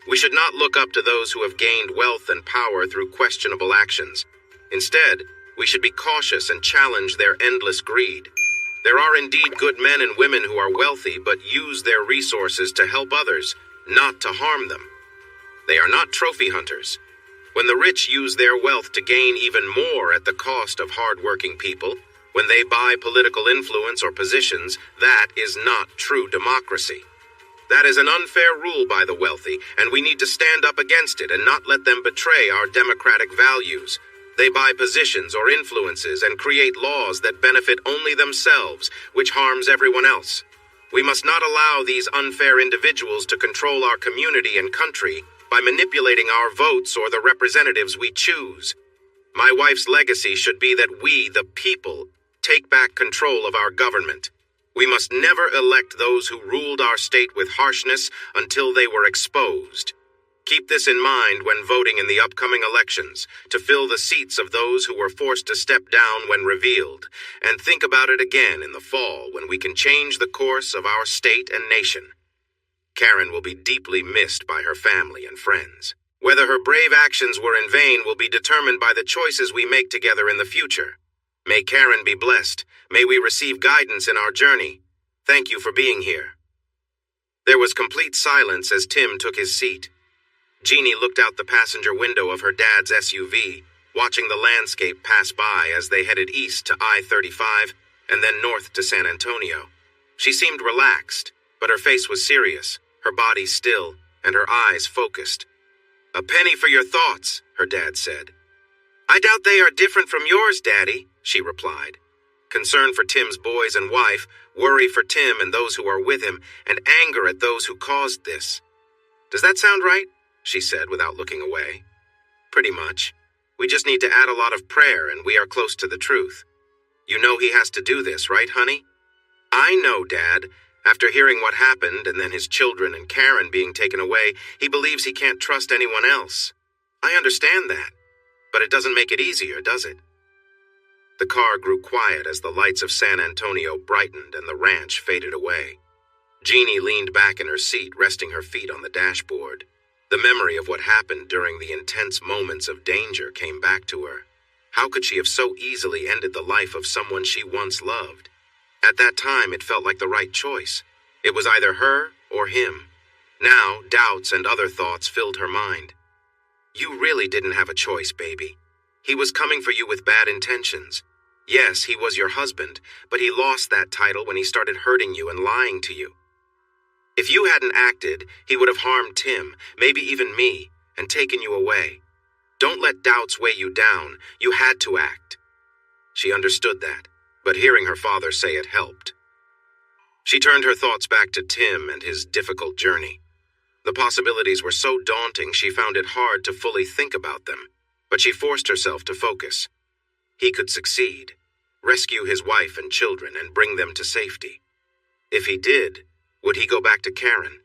We should not look up to those who have gained wealth and power through questionable actions. Instead, we should be cautious and challenge their endless greed. There are indeed good men and women who are wealthy but use their resources to help others, not to harm them. They are not trophy hunters. When the rich use their wealth to gain even more at the cost of hard-working people, when they buy political influence or positions, that is not true democracy. That is an unfair rule by the wealthy, and we need to stand up against it and not let them betray our democratic values. They buy positions or influences and create laws that benefit only themselves, which harms everyone else. We must not allow these unfair individuals to control our community and country by manipulating our votes or the representatives we choose. My wife's legacy should be that we, the people, take back control of our government. We must never elect those who ruled our state with harshness until they were exposed. Keep this in mind when voting in the upcoming elections, to fill the seats of those who were forced to step down when revealed, and think about it again in the fall when we can change the course of our state and nation. Karen will be deeply missed by her family and friends. Whether her brave actions were in vain will be determined by the choices we make together in the future. May Karen be blessed. May we receive guidance in our journey. Thank you for being here. There was complete silence as Tim took his seat. Jeannie looked out the passenger window of her dad's SUV, watching the landscape pass by as they headed east to I-35 and then north to San Antonio. She seemed relaxed, but her face was serious, her body still, and her eyes focused. "A penny for your thoughts," her dad said. "I doubt they are different from yours, Daddy," she replied. Concern for Tim's boys and wife, worry for Tim and those who are with him, and anger at those who caused this. "Does that sound right?" she said without looking away. "Pretty much. We just need to add a lot of prayer and we are close to the truth. You know he has to do this, right, honey?" "I know, Dad. After hearing what happened and then his children and Karen being taken away, he believes he can't trust anyone else. I understand that, but it doesn't make it easier, does it?" The car grew quiet as the lights of San Antonio brightened and the ranch faded away. Jeannie leaned back in her seat, resting her feet on the dashboard. The memory of what happened during the intense moments of danger came back to her. How could she have so easily ended the life of someone she once loved? At that time, it felt like the right choice. It was either her or him. Now, doubts and other thoughts filled her mind. "You really didn't have a choice, baby. He was coming for you with bad intentions. Yes, he was your husband, but he lost that title when he started hurting you and lying to you. If you hadn't acted, he would have harmed Tim, maybe even me, and taken you away. Don't let doubts weigh you down. You had to act." She understood that, but hearing her father say it helped. She turned her thoughts back to Tim and his difficult journey. The possibilities were so daunting she found it hard to fully think about them, but she forced herself to focus. He could succeed, rescue his wife and children, and bring them to safety. If he did, would he go back to Karen?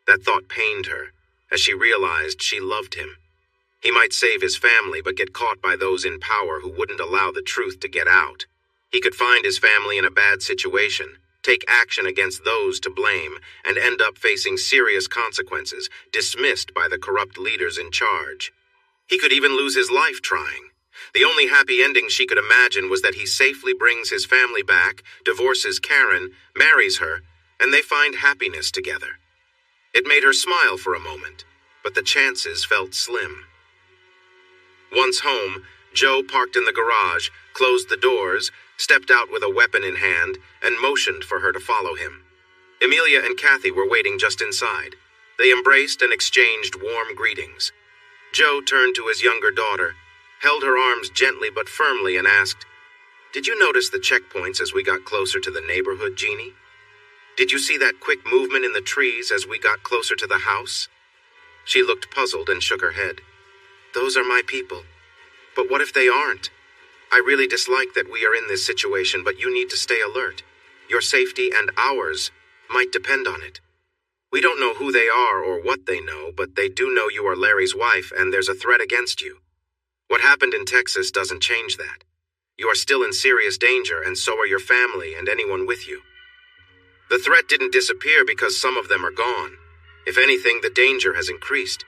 That thought pained her, as she realized she loved him. He might save his family but get caught by those in power who wouldn't allow the truth to get out. He could find his family in a bad situation, take action against those to blame, and end up facing serious consequences, dismissed by the corrupt leaders in charge. He could even lose his life trying. The only happy ending she could imagine was that he safely brings his family back, divorces Karen, marries her, and they find happiness together. It made her smile for a moment, but the chances felt slim. Once home, Joe parked in the garage, closed the doors, stepped out with a weapon in hand, and motioned for her to follow him. Emilia and Kathy were waiting just inside. They embraced and exchanged warm greetings. Joe turned to his younger daughter, held her arms gently but firmly, and asked, "Did you notice the checkpoints as we got closer to the neighborhood, Jeannie? Did you see that quick movement in the trees as we got closer to the house?" She looked puzzled and shook her head. "Those are my people. But what if they aren't? I really dislike that we are in this situation, but you need to stay alert. Your safety and ours might depend on it. We don't know who they are or what they know, but they do know you are Larry's wife and there's a threat against you. What happened in Texas doesn't change that. You are still in serious danger, and so are your family and anyone with you. The threat didn't disappear because some of them are gone. If anything, the danger has increased.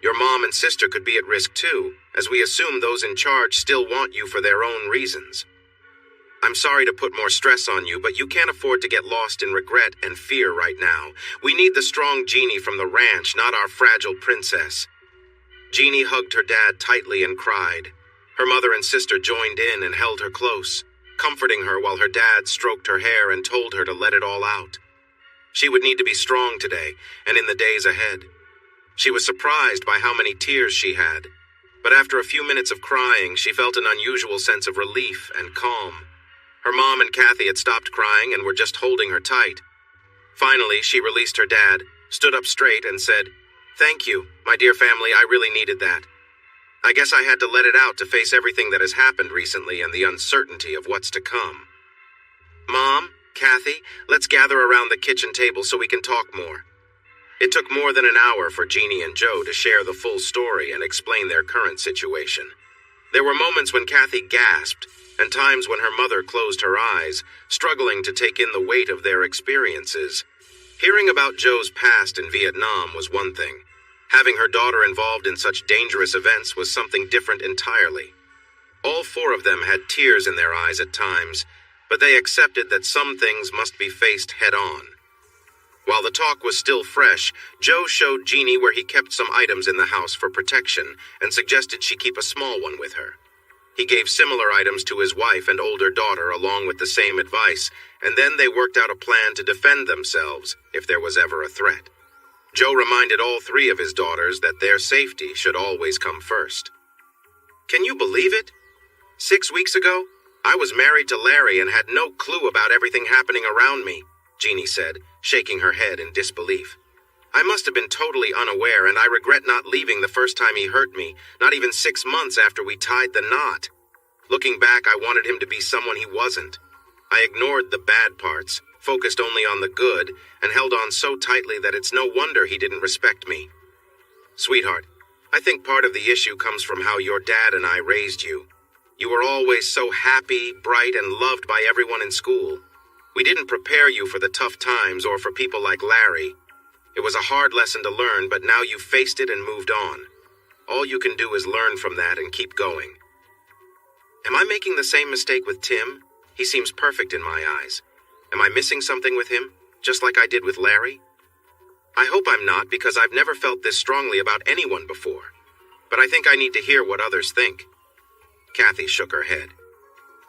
Your mom and sister could be at risk too, as we assume those in charge still want you for their own reasons. I'm sorry to put more stress on you, but you can't afford to get lost in regret and fear right now. We need the strong Jeannie from the ranch, not our fragile princess." Jeannie hugged her dad tightly and cried. Her mother and sister joined in and held her close, comforting her while her dad stroked her hair and told her to let it all out. She would need to be strong today and in the days ahead. She was surprised by how many tears she had, but after a few minutes of crying, she felt an unusual sense of relief and calm. Her mom and Kathy had stopped crying and were just holding her tight. Finally, she released her dad, stood up straight, and said, "Thank you, my dear family, I really needed that. I guess I had to let it out to face everything that has happened recently and the uncertainty of what's to come. Mom, Kathy, let's gather around the kitchen table so we can talk more." It took more than an hour for Jeannie and Joe to share the full story and explain their current situation. There were moments when Kathy gasped, and times when her mother closed her eyes, struggling to take in the weight of their experiences. Hearing about Joe's past in Vietnam was one thing. Having her daughter involved in such dangerous events was something different entirely. All four of them had tears in their eyes at times, but they accepted that some things must be faced head-on. While the talk was still fresh, Joe showed Jeannie where he kept some items in the house for protection and suggested she keep a small one with her. He gave similar items to his wife and older daughter along with the same advice, and then they worked out a plan to defend themselves if there was ever a threat. Joe reminded all three of his daughters that their safety should always come first. "Can you believe it? 6 weeks ago, I was married to Larry and had no clue about everything happening around me," Jeannie said, shaking her head in disbelief. "I must have been totally unaware, and I regret not leaving the first time he hurt me, not even 6 months after we tied the knot. Looking back, I wanted him to be someone he wasn't. I ignored the bad parts, focused only on the good, and held on so tightly that it's no wonder he didn't respect me. Sweetheart, I think part of the issue comes from how your dad and I raised you. You were always so happy, bright, and loved by everyone in school. We didn't prepare you for the tough times or for people like Larry. It was a hard lesson to learn, but now you've faced it and moved on. All you can do is learn from that and keep going." Am I making the same mistake with Tim? He seems perfect in my eyes. Am I missing something with him, just like I did with Larry? I hope I'm not, because I've never felt this strongly about anyone before. But I think I need to hear what others think. Kathy shook her head.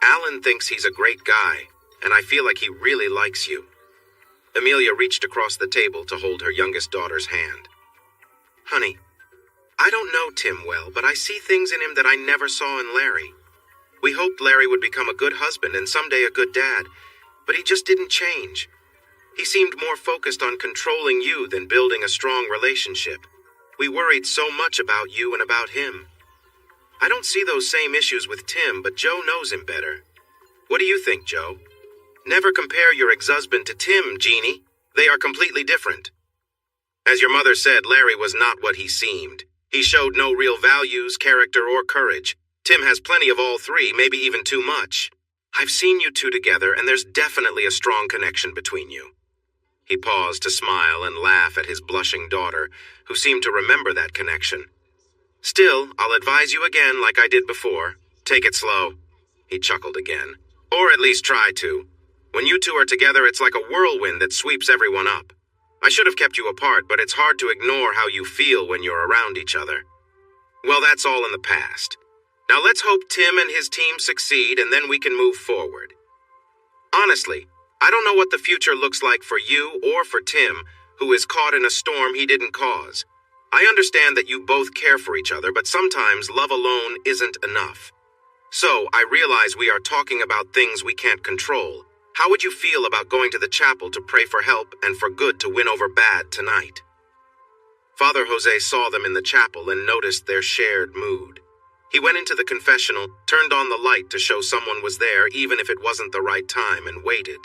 Alan thinks he's a great guy, and I feel like he really likes you. Amelia reached across the table to hold her youngest daughter's hand. Honey, I don't know Tim well, but I see things in him that I never saw in Larry. We hoped Larry would become a good husband and someday a good dad, but he just didn't change. He seemed more focused on controlling you than building a strong relationship. We worried so much about you and about him. I don't see those same issues with Tim, but Joe knows him better. What do you think, Joe? Never compare your ex-husband to Tim, Jeannie. They are completely different. As your mother said, Larry was not what he seemed. He showed no real values, character, or courage. Tim has plenty of all three, maybe even too much. I've seen you two together, and there's definitely a strong connection between you. He paused to smile and laugh at his blushing daughter, who seemed to remember that connection. Still, I'll advise you again like I did before. Take it slow. He chuckled again. Or at least try to. When you two are together, it's like a whirlwind that sweeps everyone up. I should have kept you apart, but it's hard to ignore how you feel when you're around each other. Well, that's all in the past. Now let's hope Tim and his team succeed, and then we can move forward. Honestly, I don't know what the future looks like for you or for Tim, who is caught in a storm he didn't cause. I understand that you both care for each other, but sometimes love alone isn't enough. So, I realize we are talking about things we can't control. How would you feel about going to the chapel to pray for help and for good to win over bad tonight? Father Jose saw them in the chapel and noticed their shared mood. He went into the confessional, turned on the light to show someone was there even if it wasn't the right time, and waited.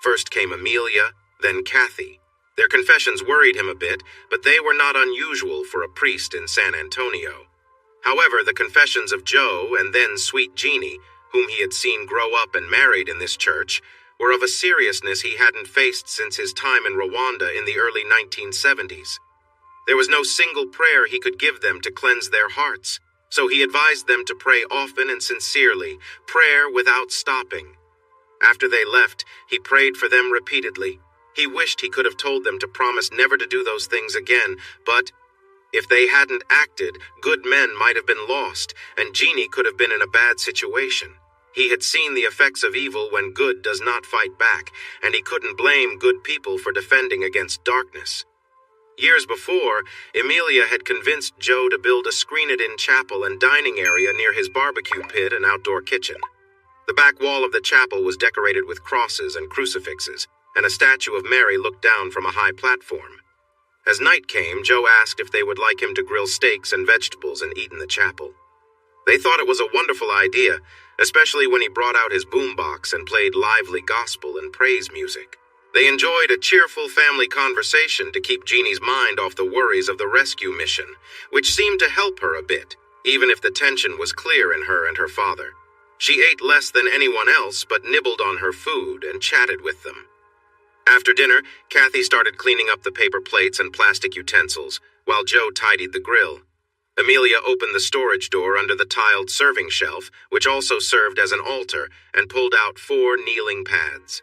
First came Amelia, then Kathy. Their confessions worried him a bit, but they were not unusual for a priest in San Antonio. However, the confessions of Joe and then sweet Jeannie, whom he had seen grow up and married in this church, were of a seriousness he hadn't faced since his time in Rwanda in the early 1970s. There was no single prayer he could give them to cleanse their hearts, so he advised them to pray often and sincerely, prayer without stopping. After they left, he prayed for them repeatedly. He wished he could have told them to promise never to do those things again, but if they hadn't acted, good men might have been lost, and Jeannie could have been in a bad situation. He had seen the effects of evil when good does not fight back, and he couldn't blame good people for defending against darkness. Years before, Emilia had convinced Joe to build a screen-it-in chapel and dining area near his barbecue pit and outdoor kitchen. The back wall of the chapel was decorated with crosses and crucifixes, and a statue of Mary looked down from a high platform. As night came, Joe asked if they would like him to grill steaks and vegetables and eat in the chapel. They thought it was a wonderful idea, especially when he brought out his boombox and played lively gospel and praise music. They enjoyed a cheerful family conversation to keep Jeannie's mind off the worries of the rescue mission, which seemed to help her a bit, even if the tension was clear in her and her father. She ate less than anyone else, but nibbled on her food and chatted with them. After dinner, Kathy started cleaning up the paper plates and plastic utensils, while Joe tidied the grill. Emilia opened the storage door under the tiled serving shelf, which also served as an altar, and pulled out 4 kneeling pads.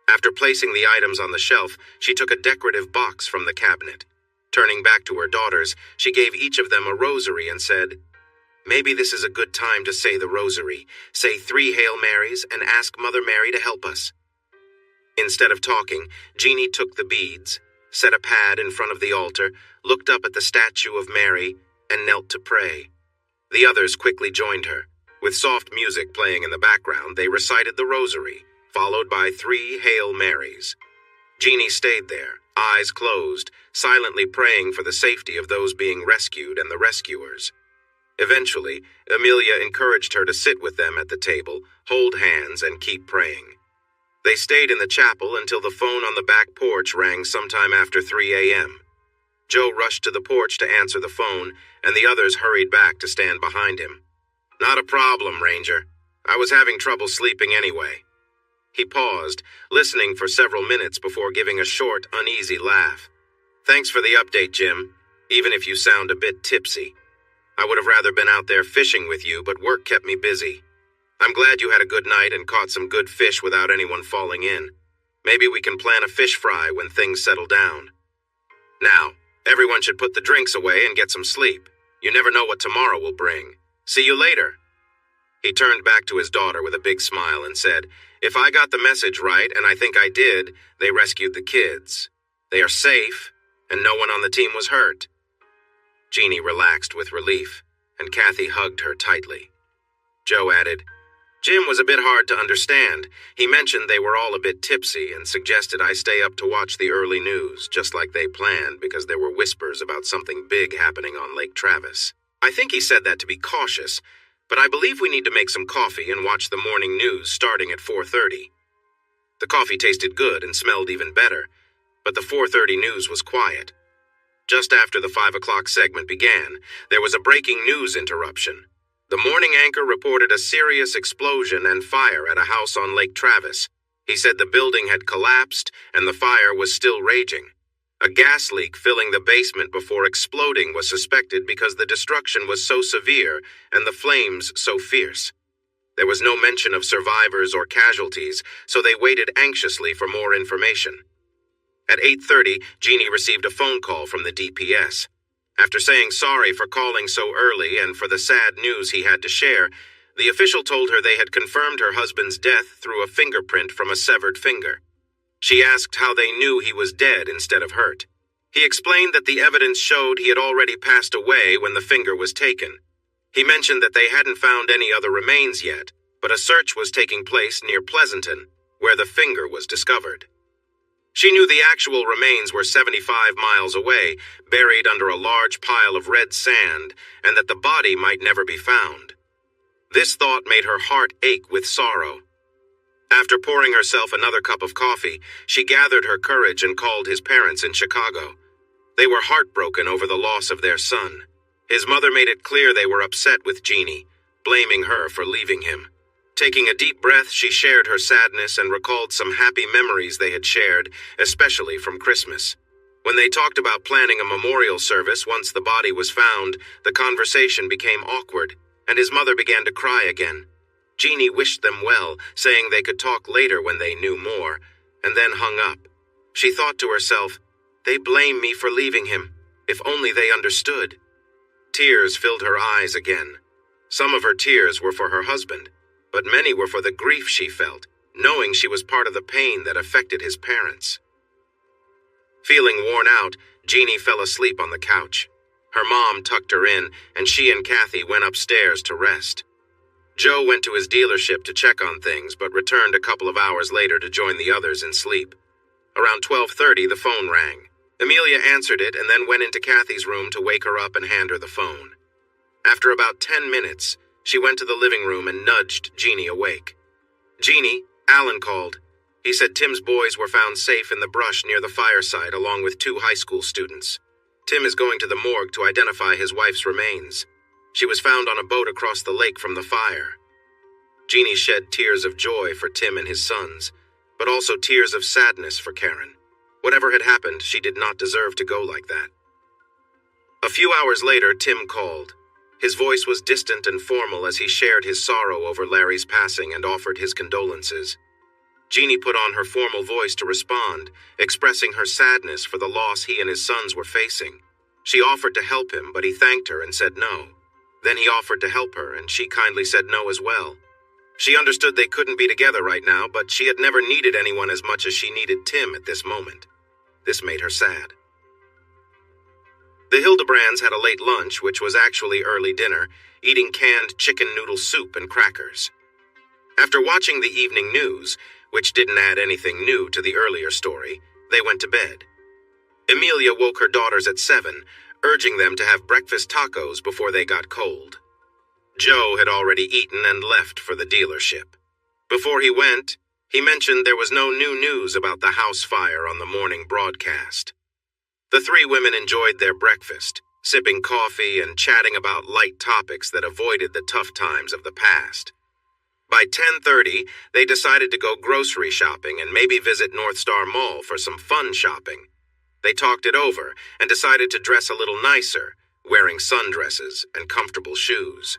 After placing the items on the shelf, she took a decorative box from the cabinet. Turning back to her daughters, she gave each of them a rosary and said, "Maybe this is a good time to say the rosary. Say 3 Hail Marys and ask Mother Mary to help us." Instead of talking, Jeannie took the beads, set a pad in front of the altar, looked up at the statue of Mary, and knelt to pray. The others quickly joined her. With soft music playing in the background, they recited the rosary, followed by 3 Hail Marys. Jeannie stayed there, eyes closed, silently praying for the safety of those being rescued and the rescuers. Eventually, Emilia encouraged her to sit with them at the table, hold hands, and keep praying. They stayed in the chapel until the phone on the back porch rang sometime after 3 a.m. Joe rushed to the porch to answer the phone, and the others hurried back to stand behind him. "Not a problem, Ranger. I was having trouble sleeping anyway." He paused, listening for several minutes before giving a short, uneasy laugh. "Thanks for the update, Jim, even if you sound a bit tipsy. I would have rather been out there fishing with you, but work kept me busy. I'm glad you had a good night and caught some good fish without anyone falling in. Maybe we can plan a fish fry when things settle down. Now, everyone should put the drinks away and get some sleep. You never know what tomorrow will bring. See you later." He turned back to his daughter with a big smile and said, "If I got the message right, and I think I did, they rescued the kids. They are safe, and no one on the team was hurt." Jeannie relaxed with relief, and Kathy hugged her tightly. Joe added, "Jim was a bit hard to understand. He mentioned they were all a bit tipsy and suggested I stay up to watch the early news, just like they planned, because there were whispers about something big happening on Lake Travis. I think he said that to be cautious, but I believe we need to make some coffee and watch the morning news starting at 4:30. The coffee tasted good and smelled even better, but the 4:30 news was quiet. Just after the 5 o'clock segment began, there was a breaking news interruption. The morning anchor reported a serious explosion and fire at a house on Lake Travis. He said the building had collapsed and the fire was still raging. A gas leak filling the basement before exploding was suspected because the destruction was so severe and the flames so fierce. There was no mention of survivors or casualties, so they waited anxiously for more information. At 8:30, Jeannie received a phone call from the DPS. After saying sorry for calling so early and for the sad news he had to share, the official told her they had confirmed her husband's death through a fingerprint from a severed finger. She asked how they knew he was dead instead of hurt. He explained that the evidence showed he had already passed away when the finger was taken. He mentioned that they hadn't found any other remains yet, but a search was taking place near Pleasanton, where the finger was discovered. She knew the actual remains were 75 miles away, buried under a large pile of red sand, and that the body might never be found. This thought made her heart ache with sorrow. After pouring herself another cup of coffee, she gathered her courage and called his parents in Chicago. They were heartbroken over the loss of their son. His mother made it clear they were upset with Jeannie, blaming her for leaving him. Taking a deep breath, she shared her sadness and recalled some happy memories they had shared, especially from Christmas. When they talked about planning a memorial service once the body was found, the conversation became awkward, and his mother began to cry again. Jeannie wished them well, saying they could talk later when they knew more, and then hung up. She thought to herself, "They blame me for leaving him. If only they understood." Tears filled her eyes again. Some of her tears were for her husband, but many were for the grief she felt, knowing she was part of the pain that affected his parents. Feeling worn out, Jeannie fell asleep on the couch. Her mom tucked her in, and she and Kathy went upstairs to rest. Joe went to his dealership to check on things, but returned a couple of hours later to join the others in sleep. Around 12:30, the phone rang. Amelia answered it and then went into Kathy's room to wake her up and hand her the phone. After about 10 minutes, she went to the living room and nudged Jeannie awake. "Jeannie, Alan called. He said Tim's boys were found safe in the brush near the fireside along with 2 high school students. Tim is going to the morgue to identify his wife's remains. She was found on a boat across the lake from the fire." Jeannie shed tears of joy for Tim and his sons, but also tears of sadness for Karen. Whatever had happened, she did not deserve to go like that. A few hours later, Tim called. His voice was distant and formal as he shared his sorrow over Larry's passing and offered his condolences. Jeannie put on her formal voice to respond, expressing her sadness for the loss he and his sons were facing. She offered to help him, but he thanked her and said no. Then he offered to help her, and she kindly said no as well. She understood they couldn't be together right now, but she had never needed anyone as much as she needed Tim at this moment. This made her sad. The Hildebrands had a late lunch, which was actually early dinner, eating canned chicken noodle soup and crackers. After watching the evening news, which didn't add anything new to the earlier story, they went to bed. Amelia woke her daughters at 7, urging them to have breakfast tacos before they got cold. Joe had already eaten and left for the dealership. Before he went, he mentioned there was no new news about the house fire on the morning broadcast. The 3 women enjoyed their breakfast, sipping coffee and chatting about light topics that avoided the tough times of the past. By 10:30, they decided to go grocery shopping and maybe visit North Star Mall for some fun shopping. They talked it over and decided to dress a little nicer, wearing sundresses and comfortable shoes.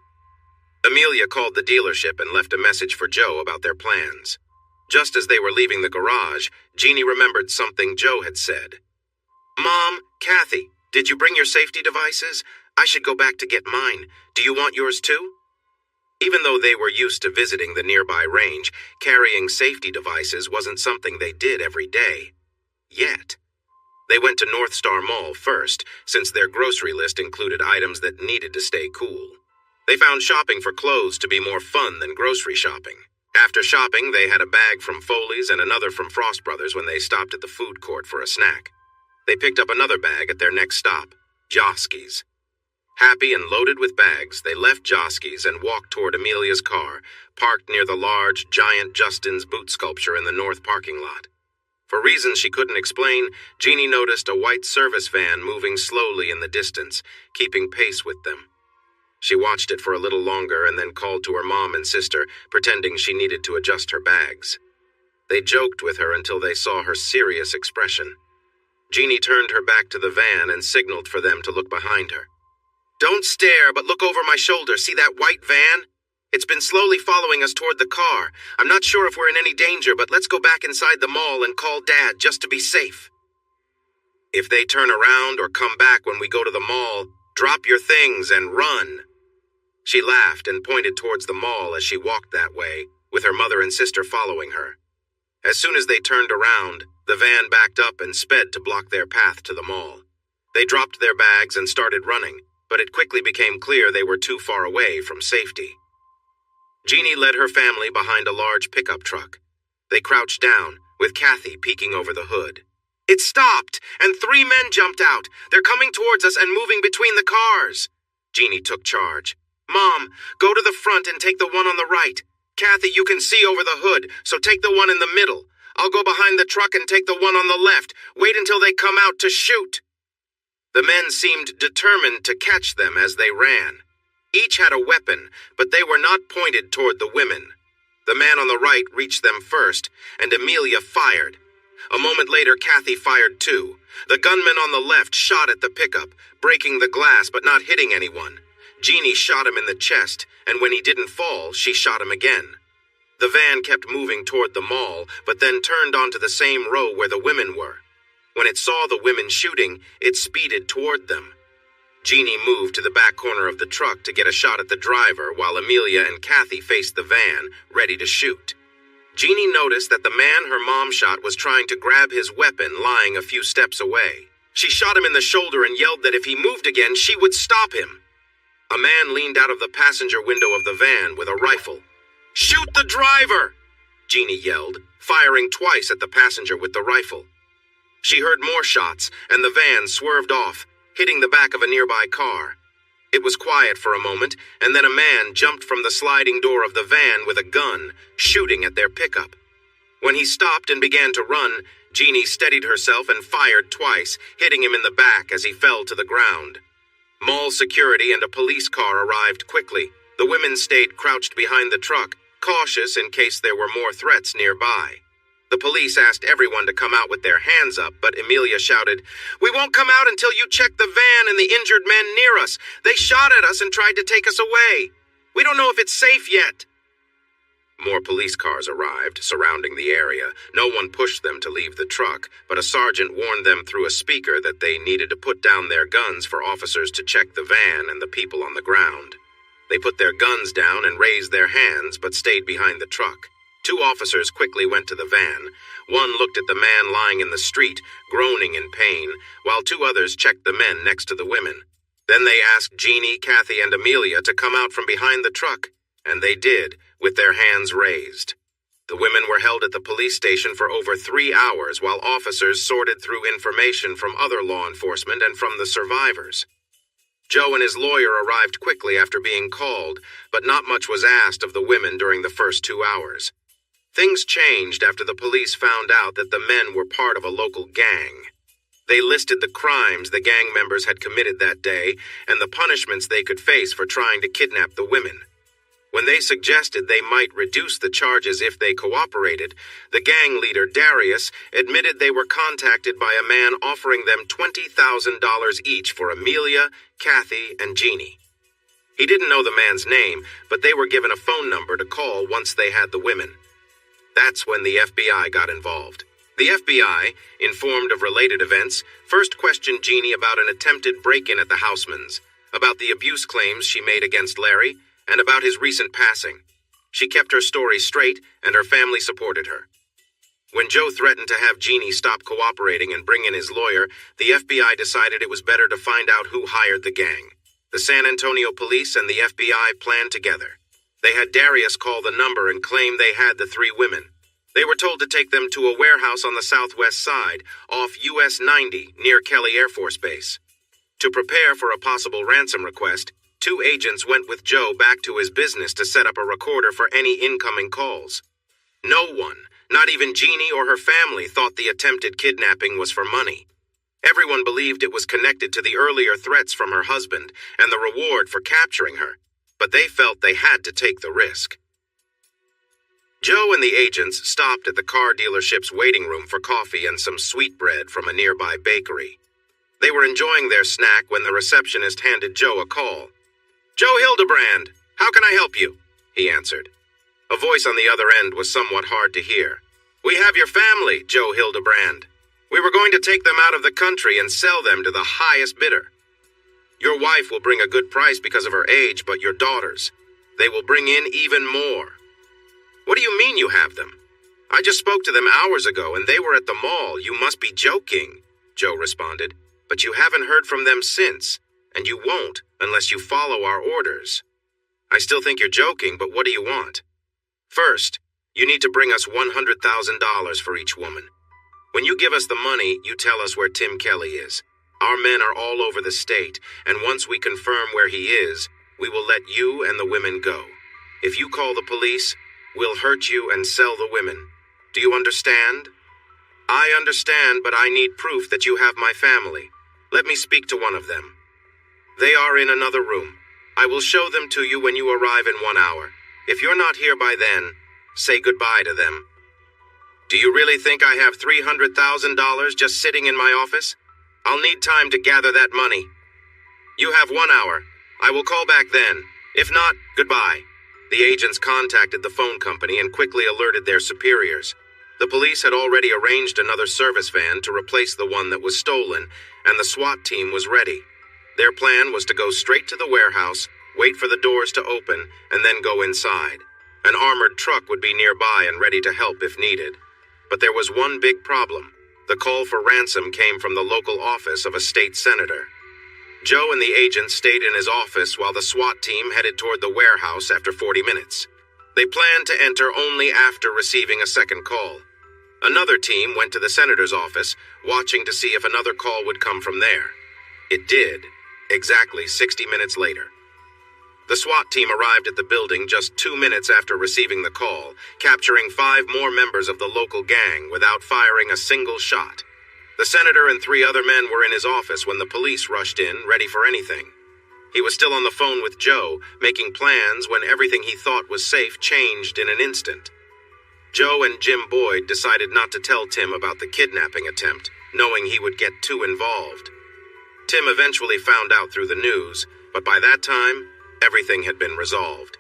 Amelia called the dealership and left a message for Joe about their plans. Just as they were leaving the garage, Jeannie remembered something Joe had said. "Mom, Kathy, did you bring your safety devices? I should go back to get mine. Do you want yours too?" Even though they were used to visiting the nearby range, carrying safety devices wasn't something they did every day. Yet. They went to North Star Mall first, since their grocery list included items that needed to stay cool. They found shopping for clothes to be more fun than grocery shopping. After shopping, they had a bag from Foley's and another from Frost Brothers when they stopped at the food court for a snack. They picked up another bag at their next stop, Josky's. Happy and loaded with bags, they left Josky's and walked toward Amelia's car, parked near the large, giant Justin's boot sculpture in the north parking lot. For reasons she couldn't explain, Jeannie noticed a white service van moving slowly in the distance, keeping pace with them. She watched it for a little longer and then called to her mom and sister, pretending she needed to adjust her bags. They joked with her until they saw her serious expression. Jeannie turned her back to the van and signaled for them to look behind her. "Don't stare, but look over my shoulder. See that white van? It's been slowly following us toward the car. I'm not sure if we're in any danger, but let's go back inside the mall and call Dad just to be safe. If they turn around or come back when we go to the mall, drop your things and run." She laughed and pointed towards the mall as she walked that way, with her mother and sister following her. As soon as they turned around, the van backed up and sped to block their path to the mall. They dropped their bags and started running, but it quickly became clear they were too far away from safety. Jeannie led her family behind a large pickup truck. They crouched down, with Kathy peeking over the hood. "It stopped, and 3 men jumped out. They're coming towards us and moving between the cars." Jeannie took charge. "Mom, go to the front and take the one on the right. Kathy, you can see over the hood, so take the one in the middle. I'll go behind the truck and take the one on the left. Wait until they come out to shoot." The men seemed determined to catch them as they ran. Each had a weapon, but they were not pointed toward the women. The man on the right reached them first, and Amelia fired. A moment later, Kathy fired too. The gunman on the left shot at the pickup, breaking the glass but not hitting anyone. Jeannie shot him in the chest, and when he didn't fall, she shot him again. The van kept moving toward the mall, but then turned onto the same row where the women were. When it saw the women shooting, it speeded toward them. Jeannie moved to the back corner of the truck to get a shot at the driver, while Amelia and Kathy faced the van, ready to shoot. Jeannie noticed that the man her mom shot was trying to grab his weapon lying a few steps away. She shot him in the shoulder and yelled that if he moved again, she would stop him. A man leaned out of the passenger window of the van with a rifle. "Shoot the driver!" Jeannie yelled, firing twice at the passenger with the rifle. She heard more shots, and the van swerved off, hitting the back of a nearby car. It was quiet for a moment, and then a man jumped from the sliding door of the van with a gun, shooting at their pickup. When he stopped and began to run, Jeannie steadied herself and fired twice, hitting him in the back as he fell to the ground. Mall security and a police car arrived quickly. The women stayed crouched behind the truck, cautious in case there were more threats nearby. The police asked everyone to come out with their hands up, but Amelia shouted, "We won't come out until you check the van and the injured men near us. They shot at us and tried to take us away. We don't know if it's safe yet." More police cars arrived, surrounding the area. No one pushed them to leave the truck, but a sergeant warned them through a speaker that they needed to put down their guns for officers to check the van and the people on the ground. They put their guns down and raised their hands, but stayed behind the truck. Two officers quickly went to the van. One looked at the man lying in the street, groaning in pain, while two others checked the men next to the women. Then they asked Jeannie, Kathy, and Amelia to come out from behind the truck, and they did, with their hands raised. The women were held at the police station for over 3 hours while officers sorted through information from other law enforcement and from the survivors. Joe and his lawyer arrived quickly after being called, but not much was asked of the women during the first 2 hours. Things changed after the police found out that the men were part of a local gang. They listed the crimes the gang members had committed that day and the punishments they could face for trying to kidnap the women. When they suggested they might reduce the charges if they cooperated, the gang leader, Darius, admitted they were contacted by a man offering them $20,000 each for Amelia, Kathy, and Jeannie. He didn't know the man's name, but they were given a phone number to call once they had the women. That's when the FBI got involved. The FBI, informed of related events, first questioned Jeannie about an attempted break-in at the Housemans, about the abuse claims she made against Larry, and about his recent passing. She kept her story straight, and her family supported her. When Joe threatened to have Jeannie stop cooperating and bring in his lawyer, the FBI decided it was better to find out who hired the gang. The San Antonio police and the FBI planned together. They had Darius call the number and claim they had the 3 women. They were told to take them to a warehouse on the southwest side, off US 90, near Kelly Air Force Base. To prepare for a possible ransom request, 2 agents went with Joe back to his business to set up a recorder for any incoming calls. No one, not even Jeannie or her family, thought the attempted kidnapping was for money. Everyone believed it was connected to the earlier threats from her husband and the reward for capturing her, but they felt they had to take the risk. Joe and the agents stopped at the car dealership's waiting room for coffee and some sweetbread from a nearby bakery. They were enjoying their snack when the receptionist handed Joe a call. "Joe Hildebrand, how can I help you?" he answered. A voice on the other end was somewhat hard to hear. "We have your family, Joe Hildebrand. We were going to take them out of the country and sell them to the highest bidder. Your wife will bring a good price because of her age, but your daughters, they will bring in even more." "What do you mean you have them? I just spoke to them hours ago and they were at the mall. You must be joking," Joe responded. "But you haven't heard from them since, and you won't unless you follow our orders." "I still think you're joking, but what do you want?" "First, you need to bring us $100,000 for each woman. When you give us the money, you tell us where Tim Kelly is. Our men are all over the state, and once we confirm where he is, we will let you and the women go. If you call the police, we'll hurt you and sell the women. Do you understand?" "I understand, but I need proof that you have my family. Let me speak to one of them." "They are in another room. I will show them to you when you arrive in 1 hour. If you're not here by then, say goodbye to them." Do you really think I have $300,000 just sitting in my office? I'll need time to gather that money. You have 1 hour. I will call back then. If not, goodbye. The agents contacted the phone company and quickly alerted their superiors. The police had already arranged another service van to replace the one that was stolen, and the SWAT team was ready. Their plan was to go straight to the warehouse, wait for the doors to open, and then go inside. An armored truck would be nearby and ready to help if needed. But there was one big problem. The call for ransom came from the local office of a state senator. Joe and the agent stayed in his office while the SWAT team headed toward the warehouse after 40 minutes. They planned to enter only after receiving a second call. Another team went to the senator's office, watching to see if another call would come from there. It did, exactly 60 minutes later. The SWAT team arrived at the building just 2 minutes after receiving the call, capturing 5 more members of the local gang without firing a single shot. The senator and 3 other men were in his office when the police rushed in, ready for anything. He was still on the phone with Joe, making plans when everything he thought was safe changed in an instant. Joe and Jim Boyd decided not to tell Tim about the kidnapping attempt, knowing he would get too involved. Tim eventually found out through the news, but by that time, everything had been resolved.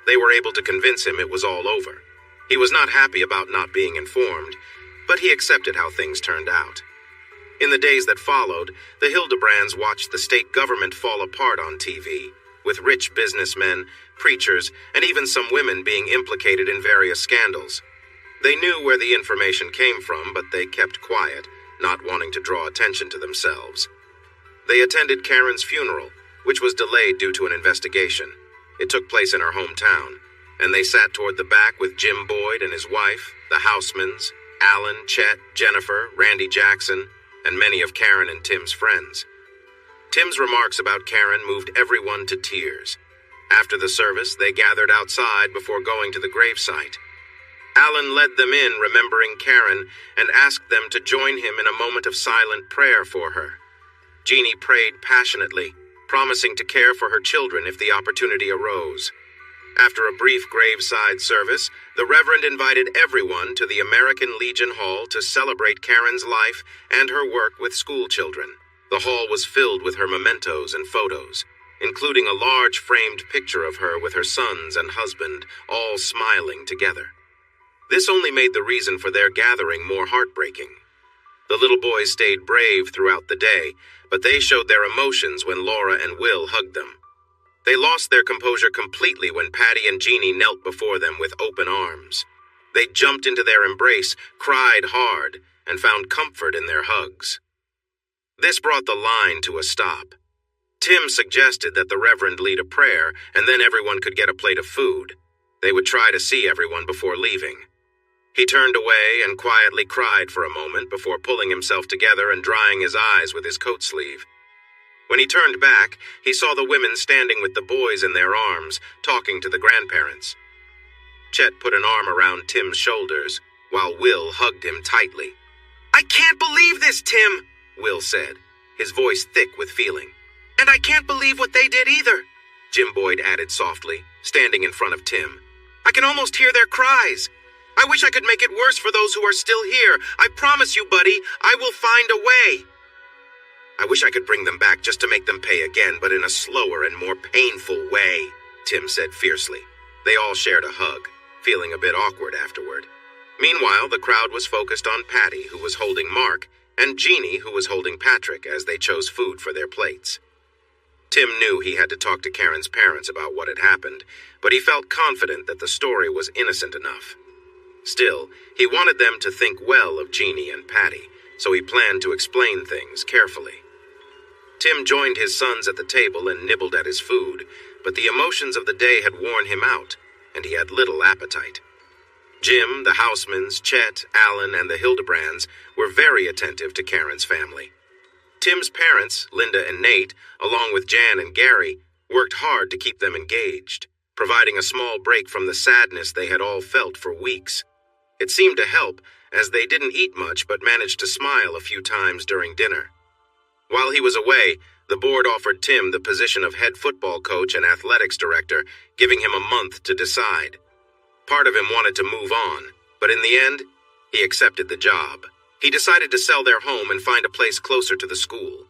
They were able to convince him it was all over. He was not happy about not being informed, but he accepted how things turned out. In the days that followed, the Hildebrands watched the state government fall apart on TV, with rich businessmen, preachers, and even some women being implicated in various scandals. They knew where the information came from, but they kept quiet, not wanting to draw attention to themselves. They attended Karen's funeral, which was delayed due to an investigation. It took place in her hometown, and they sat toward the back with Jim Boyd and his wife, the Housemans, Alan, Chet, Jennifer, Randy Jackson, and many of Karen and Tim's friends. Tim's remarks about Karen moved everyone to tears. After the service, they gathered outside before going to the gravesite. Alan led them in, remembering Karen, and asked them to join him in a moment of silent prayer for her. Jeannie prayed passionately, promising to care for her children if the opportunity arose. After a brief graveside service, the Reverend invited everyone to the American Legion Hall to celebrate Karen's life and her work with school children. The hall was filled with her mementos and photos, including a large framed picture of her with her sons and husband, all smiling together. This only made the reason for their gathering more heartbreaking. The little boys stayed brave throughout the day, but they showed their emotions when Laura and Will hugged them. They lost their composure completely when Patty and Jeannie knelt before them with open arms. They jumped into their embrace, cried hard, and found comfort in their hugs. This brought the line to a stop. Tim suggested that the Reverend lead a prayer, and then everyone could get a plate of food. They would try to see everyone before leaving. He turned away and quietly cried for a moment before pulling himself together and drying his eyes with his coat sleeve. When he turned back, he saw the women standing with the boys in their arms, talking to the grandparents. Chet put an arm around Tim's shoulders, while Will hugged him tightly. "I can't believe this, Tim," Will said, his voice thick with feeling. "And I can't believe what they did either," Jim Boyd added softly, standing in front of Tim. "I can almost hear their cries. I wish I could make it worse for those who are still here. I promise you, buddy, I will find a way." "I wish I could bring them back just to make them pay again, but in a slower and more painful way," Tim said fiercely. They all shared a hug, feeling a bit awkward afterward. Meanwhile, the crowd was focused on Patty, who was holding Mark, and Jeannie, who was holding Patrick as they chose food for their plates. Tim knew he had to talk to Karen's parents about what had happened, but he felt confident that the story was innocent enough. Still, he wanted them to think well of Jeannie and Patty, so he planned to explain things carefully. Tim joined his sons at the table and nibbled at his food, but the emotions of the day had worn him out, and he had little appetite. Jim, the Housemans, Chet, Alan, and the Hildebrands were very attentive to Karen's family. Tim's parents, Linda and Nate, along with Jan and Gary, worked hard to keep them engaged, providing a small break from the sadness they had all felt for weeks. It seemed to help, as they didn't eat much but managed to smile a few times during dinner. While he was away, the board offered Tim the position of head football coach and athletics director, giving him a month to decide. Part of him wanted to move on, but in the end, He accepted the job. He decided to sell their home and find a place closer to the school.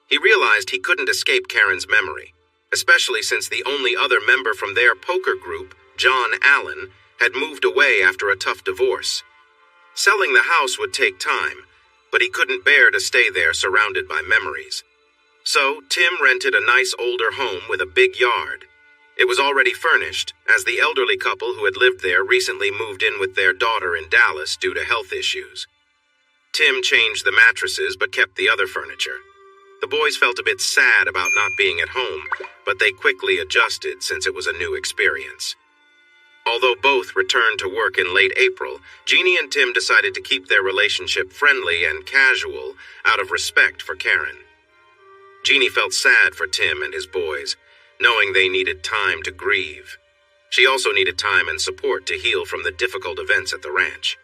He realized he couldn't escape Karen's memory, especially since the only other member from their poker group, John Allen, had moved away after a tough divorce. Selling the house would take time, but he couldn't bear to stay there surrounded by memories. So, Tim rented a nice older home with a big yard. It was already furnished, as the elderly couple who had lived there recently moved in with their daughter in Dallas due to health issues. Tim changed the mattresses but kept the other furniture. The boys felt a bit sad about not being at home, but they quickly adjusted since it was a new experience. Although both returned to work in late April, Jeannie and Tim decided to keep their relationship friendly and casual out of respect for Karen. Jeannie felt sad for Tim and his boys, knowing they needed time to grieve. She also needed time and support to heal from the difficult events at the ranch.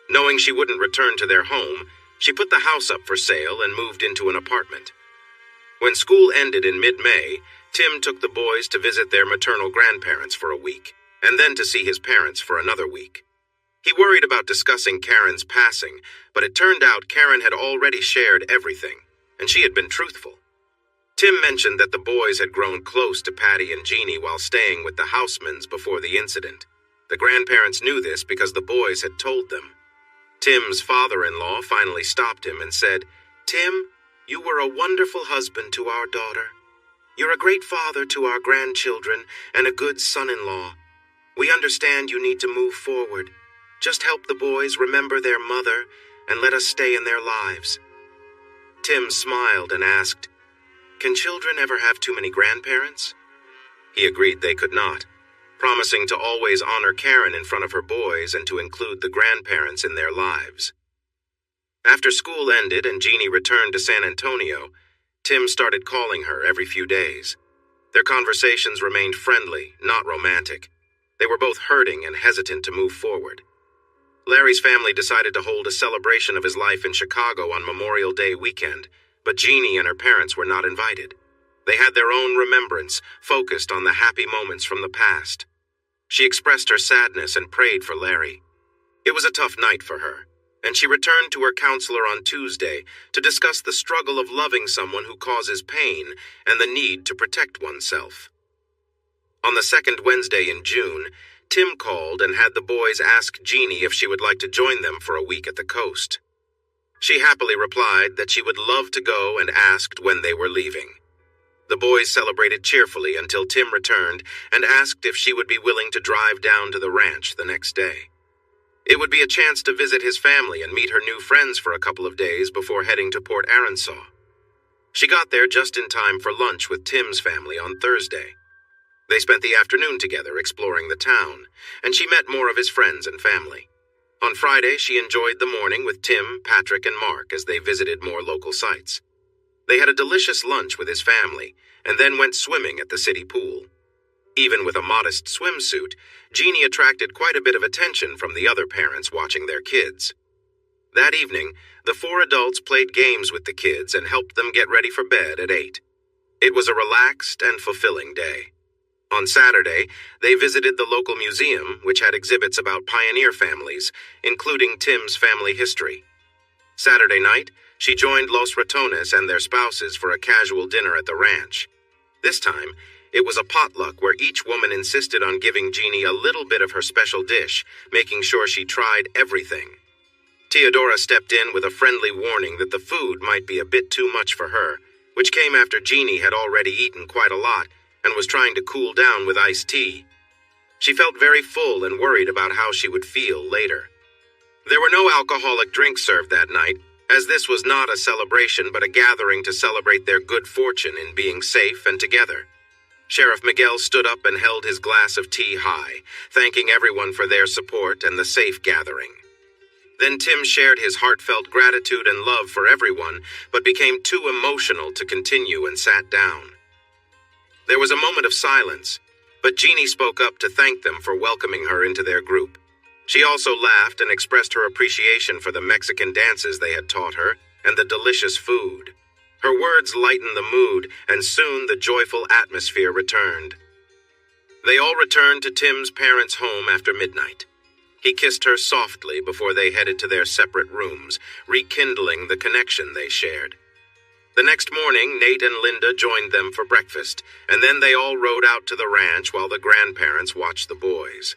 Knowing she wouldn't return to their home, she put the house up for sale and moved into an apartment. When school ended in mid-May, Tim took the boys to visit their maternal grandparents for a week, and then to see his parents for another week. He worried about discussing Karen's passing, but it turned out Karen had already shared everything, and she had been truthful. Tim mentioned that the boys had grown close to Patty and Jeannie while staying with the Housemans before the incident. The grandparents knew this because the boys had told them. Tim's father-in-law finally stopped him and said, "Tim, you were a wonderful husband to our daughter. You're a great father to our grandchildren and a good son-in-law. We understand you need to move forward. Just help the boys remember their mother and let us stay in their lives." Tim smiled and asked, "Can children ever have too many grandparents?" He agreed they could not, promising to always honor Karen in front of her boys and to include the grandparents in their lives. After school ended and Jeannie returned to San Antonio, Tim started calling her every few days. Their conversations remained friendly, not romantic. They were both hurting and hesitant to move forward. Larry's family decided to hold a celebration of his life in Chicago on Memorial Day weekend, but Jeannie and her parents were not invited. They had their own remembrance, focused on the happy moments from the past. She expressed her sadness and prayed for Larry. It was a tough night for her, and she returned to her counselor on Tuesday to discuss the struggle of loving someone who causes pain and the need to protect oneself. On the second Wednesday in June, Tim called and had the boys ask Jeannie if she would like to join them for a week at the coast. She happily replied that she would love to go and asked when they were leaving. The boys celebrated cheerfully until Tim returned and asked if she would be willing to drive down to the ranch the next day. It would be a chance to visit his family and meet her new friends for a couple of days before heading to Port Aransas. She got there just in time for lunch with Tim's family on Thursday. They spent the afternoon together exploring the town, and she met more of his friends and family. On Friday, she enjoyed the morning with Tim, Patrick, and Mark as they visited more local sites. They had a delicious lunch with his family, and then went swimming at the city pool. Even with a modest swimsuit, Jeannie attracted quite a bit of attention from the other parents watching their kids. That evening, the four adults played games with the kids and helped them get ready for bed at 8. It was a relaxed and fulfilling day. On Saturday, they visited the local museum, which had exhibits about pioneer families, including Tim's family history. Saturday night, she joined Los Ratones and their spouses for a casual dinner at the ranch. This time, it was a potluck where each woman insisted on giving Jeannie a little bit of her special dish, making sure she tried everything. Teodora stepped in with a friendly warning that the food might be a bit too much for her, which came after Jeannie had already eaten quite a lot and was trying to cool down with iced tea. She felt very full and worried about how she would feel later. There were no alcoholic drinks served that night, as this was not a celebration but a gathering to celebrate their good fortune in being safe and together. Sheriff Miguel stood up and held his glass of tea high, thanking everyone for their support and the safe gathering. Then Tim shared his heartfelt gratitude and love for everyone, but became too emotional to continue and sat down. There was a moment of silence, but Jeannie spoke up to thank them for welcoming her into their group. She also laughed and expressed her appreciation for the Mexican dances they had taught her and the delicious food. Her words lightened the mood, and soon the joyful atmosphere returned. They all returned to Tim's parents' home after midnight. He kissed her softly before they headed to their separate rooms, rekindling the connection they shared. The next morning, Nate and Linda joined them for breakfast, and then they all rode out to the ranch while the grandparents watched the boys.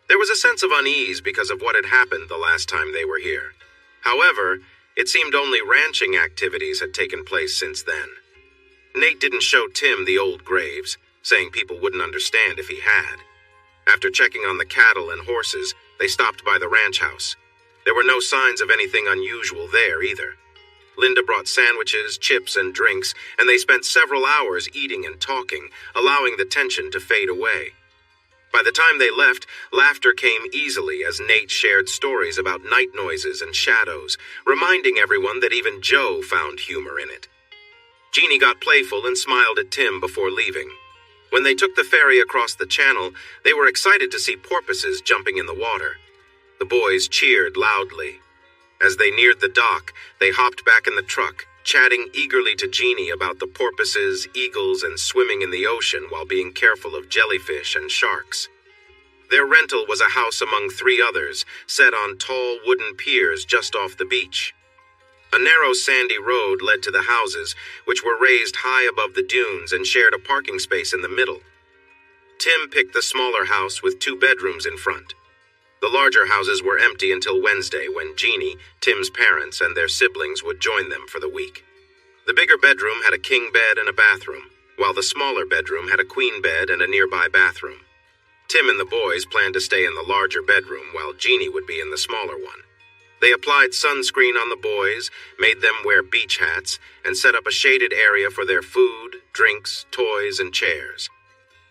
There was a sense of unease because of what had happened the last time they were here. However, it seemed only ranching activities had taken place since then. Nate didn't show Tim the old graves, saying people wouldn't understand if he had. After checking on the cattle and horses, they stopped by the ranch house. There were no signs of anything unusual there either. Linda brought sandwiches, chips, and drinks, and they spent several hours eating and talking, allowing the tension to fade away. By the time they left, laughter came easily as Nate shared stories about night noises and shadows, reminding everyone that even Joe found humor in it. Jeannie got playful and smiled at Tim before leaving. When they took the ferry across the channel, they were excited to see porpoises jumping in the water. The boys cheered loudly. As they neared the dock, they hopped back in the truck, chatting eagerly to Jeannie about the porpoises, eagles, and swimming in the ocean while being careful of jellyfish and sharks. Their rental was a house among 3 others, set on tall wooden piers just off the beach. A narrow sandy road led to the houses, which were raised high above the dunes and shared a parking space in the middle. Tim picked the smaller house with 2 bedrooms in front. The larger houses were empty until Wednesday, when Jeannie, Tim's parents, and their siblings would join them for the week. The bigger bedroom had a king bed and a bathroom, while the smaller bedroom had a queen bed and a nearby bathroom. Tim and the boys planned to stay in the larger bedroom, while Jeannie would be in the smaller one. They applied sunscreen on the boys, made them wear beach hats, and set up a shaded area for their food, drinks, toys, and chairs.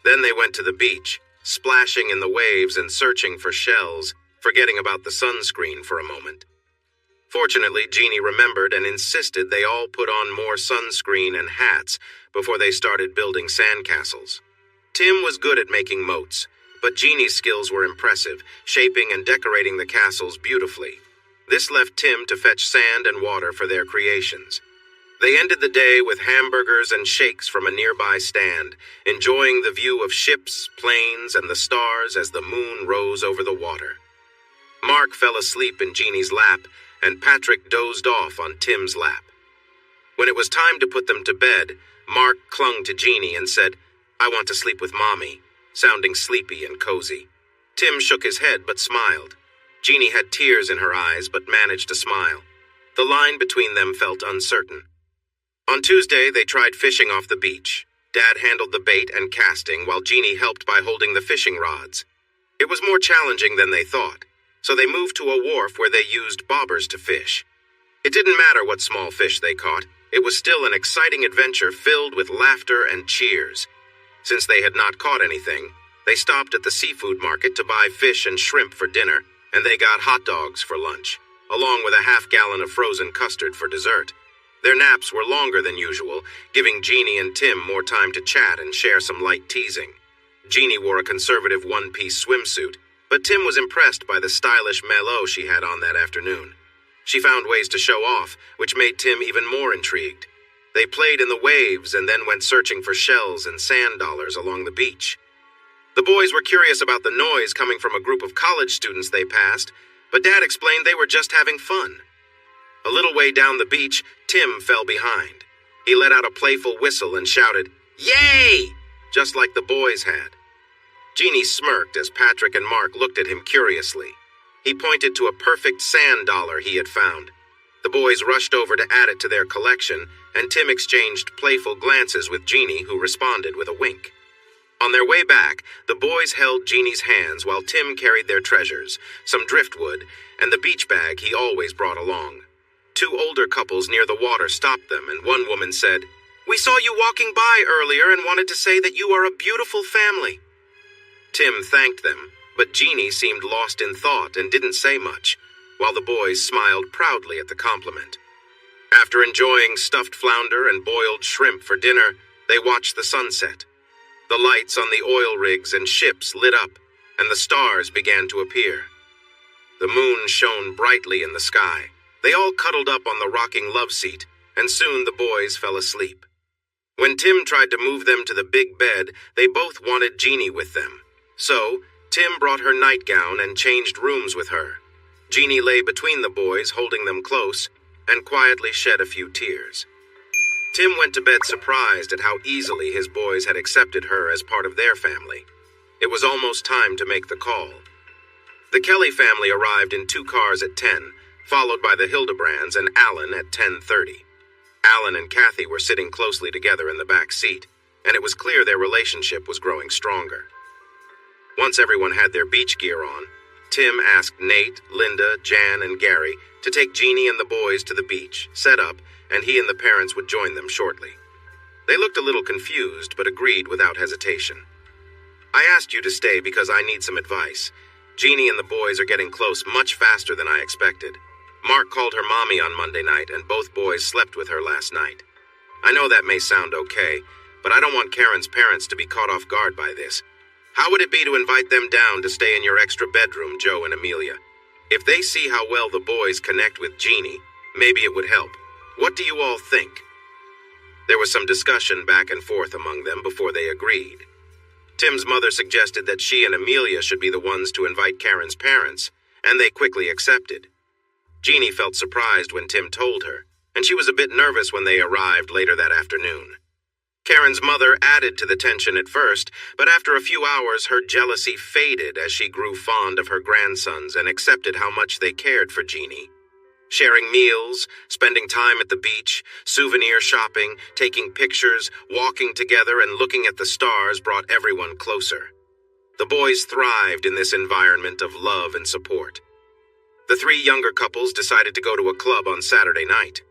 Then they went to the beach, splashing in the waves and searching for shells, forgetting about the sunscreen for a moment. Fortunately, Jeannie remembered and insisted they all put on more sunscreen and hats before they started building sandcastles. Tim was good at making moats, but Jeannie's skills were impressive, shaping and decorating the castles beautifully. This left Tim to fetch sand and water for their creations. They ended the day with hamburgers and shakes from a nearby stand, enjoying the view of ships, planes, and the stars as the moon rose over the water. Mark fell asleep in Jeannie's lap, and Patrick dozed off on Tim's lap. When it was time to put them to bed, Mark clung to Jeannie and said, "I want to sleep with Mommy," sounding sleepy and cozy. Tim shook his head but smiled. Jeannie had tears in her eyes but managed to smile. The line between them felt uncertain. On Tuesday, they tried fishing off the beach. Dad handled the bait and casting, while Jeannie helped by holding the fishing rods. It was more challenging than they thought, so they moved to a wharf where they used bobbers to fish. It didn't matter what small fish they caught. It was still an exciting adventure filled with laughter and cheers. Since they had not caught anything, they stopped at the seafood market to buy fish and shrimp for dinner, and they got hot dogs for lunch, along with a half-gallon of frozen custard for dessert. Their naps were longer than usual, giving Jeannie and Tim more time to chat and share some light teasing. Jeannie wore a conservative one-piece swimsuit, but Tim was impressed by the stylish maillot she had on that afternoon. She found ways to show off, which made Tim even more intrigued. They played in the waves and then went searching for shells and sand dollars along the beach. The boys were curious about the noise coming from a group of college students they passed, but Dad explained they were just having fun. A little way down the beach, Tim fell behind. He let out a playful whistle and shouted, "Yay!" just like the boys had. Jeannie smirked as Patrick and Mark looked at him curiously. He pointed to a perfect sand dollar he had found. The boys rushed over to add it to their collection, and Tim exchanged playful glances with Jeannie, who responded with a wink. On their way back, the boys held Jeannie's hands while Tim carried their treasures, some driftwood, and the beach bag he always brought along. 2 older couples near the water stopped them, and one woman said, "We saw you walking by earlier and wanted to say that you are a beautiful family." Tim thanked them, but Jeannie seemed lost in thought and didn't say much, while the boys smiled proudly at the compliment. After enjoying stuffed flounder and boiled shrimp for dinner, they watched the sunset. The lights on the oil rigs and ships lit up, and the stars began to appear. The moon shone brightly in the sky. They all cuddled up on the rocking love seat, and soon the boys fell asleep. When Tim tried to move them to the big bed, they both wanted Jeannie with them. So, Tim brought her nightgown and changed rooms with her. Jeannie lay between the boys, holding them close, and quietly shed a few tears. Tim went to bed surprised at how easily his boys had accepted her as part of their family. It was almost time to make the call. The Kelly family arrived in 2 cars at 10, followed by the Hildebrands and Alan at 10:30. Alan and Kathy were sitting closely together in the back seat, and it was clear their relationship was growing stronger. Once everyone had their beach gear on, Tim asked Nate, Linda, Jan, and Gary to take Jeannie and the boys to the beach, set up, and he and the parents would join them shortly. They looked a little confused, but agreed without hesitation. "I asked you to stay because I need some advice. Jeannie and the boys are getting close much faster than I expected. Mark called her mommy on Monday night, and both boys slept with her last night. I know that may sound okay, but I don't want Karen's parents to be caught off guard by this. How would it be to invite them down to stay in your extra bedroom, Joe and Amelia? If they see how well the boys connect with Jeannie, maybe it would help. What do you all think?" There was some discussion back and forth among them before they agreed. Tim's mother suggested that she and Amelia should be the ones to invite Karen's parents, and they quickly accepted. Jeannie felt surprised when Tim told her, and she was a bit nervous when they arrived later that afternoon. Karen's mother added to the tension at first, but after a few hours her jealousy faded as she grew fond of her grandsons and accepted how much they cared for Jeannie. Sharing meals, spending time at the beach, souvenir shopping, taking pictures, walking together and looking at the stars brought everyone closer. The boys thrived in this environment of love and support. The 3 younger couples decided to go to a club on Saturday night.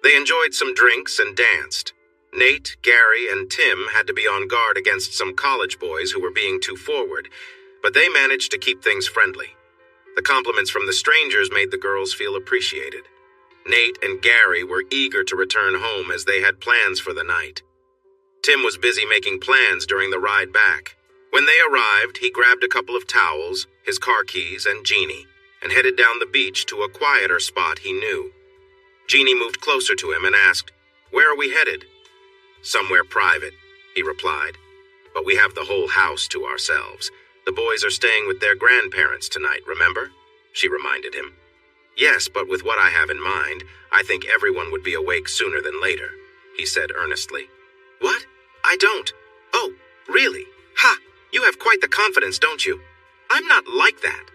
They enjoyed some drinks and danced. Nate, Gary, and Tim had to be on guard against some college boys who were being too forward, but they managed to keep things friendly. The compliments from the strangers made the girls feel appreciated. Nate and Gary were eager to return home as they had plans for the night. Tim was busy making plans during the ride back. When they arrived, he grabbed a couple of towels, his car keys, and Jeannie, and headed down the beach to a quieter spot he knew. Jeannie moved closer to him and asked, "Where are we headed?" "Somewhere private," he replied. "But we have the whole house to ourselves. The boys are staying with their grandparents tonight, remember?" she reminded him. "Yes, but with what I have in mind, I think everyone would be awake sooner than later," he said earnestly. "What? I don't. Oh, really? Ha! You have quite the confidence, don't you? I'm not like that."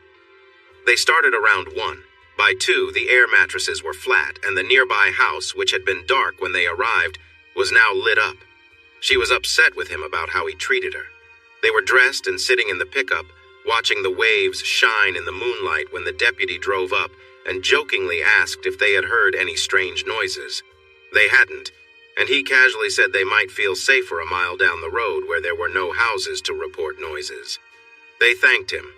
They started around 1. By 2, the air mattresses were flat, and the nearby house, which had been dark when they arrived, was now lit up. She was upset with him about how he treated her. They were dressed and sitting in the pickup, watching the waves shine in the moonlight when the deputy drove up and jokingly asked if they had heard any strange noises. They hadn't, and he casually said they might feel safer a mile down the road where there were no houses to report noises. They thanked him.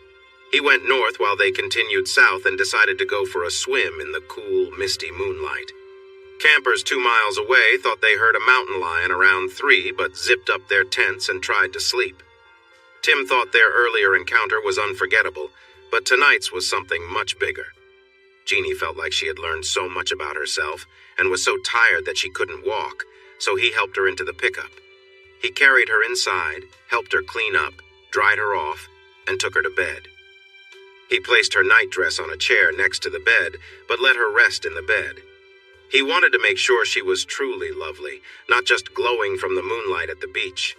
He went north while they continued south and decided to go for a swim in the cool, misty moonlight. Campers 2 miles away thought they heard a mountain lion around 3, but zipped up their tents and tried to sleep. Tim thought their earlier encounter was unforgettable, but tonight's was something much bigger. Jeannie felt like she had learned so much about herself and was so tired that she couldn't walk, so he helped her into the pickup. He carried her inside, helped her clean up, dried her off, and took her to bed. He placed her nightdress on a chair next to the bed, but let her rest in the bed. He wanted to make sure she was truly lovely, not just glowing from the moonlight at the beach.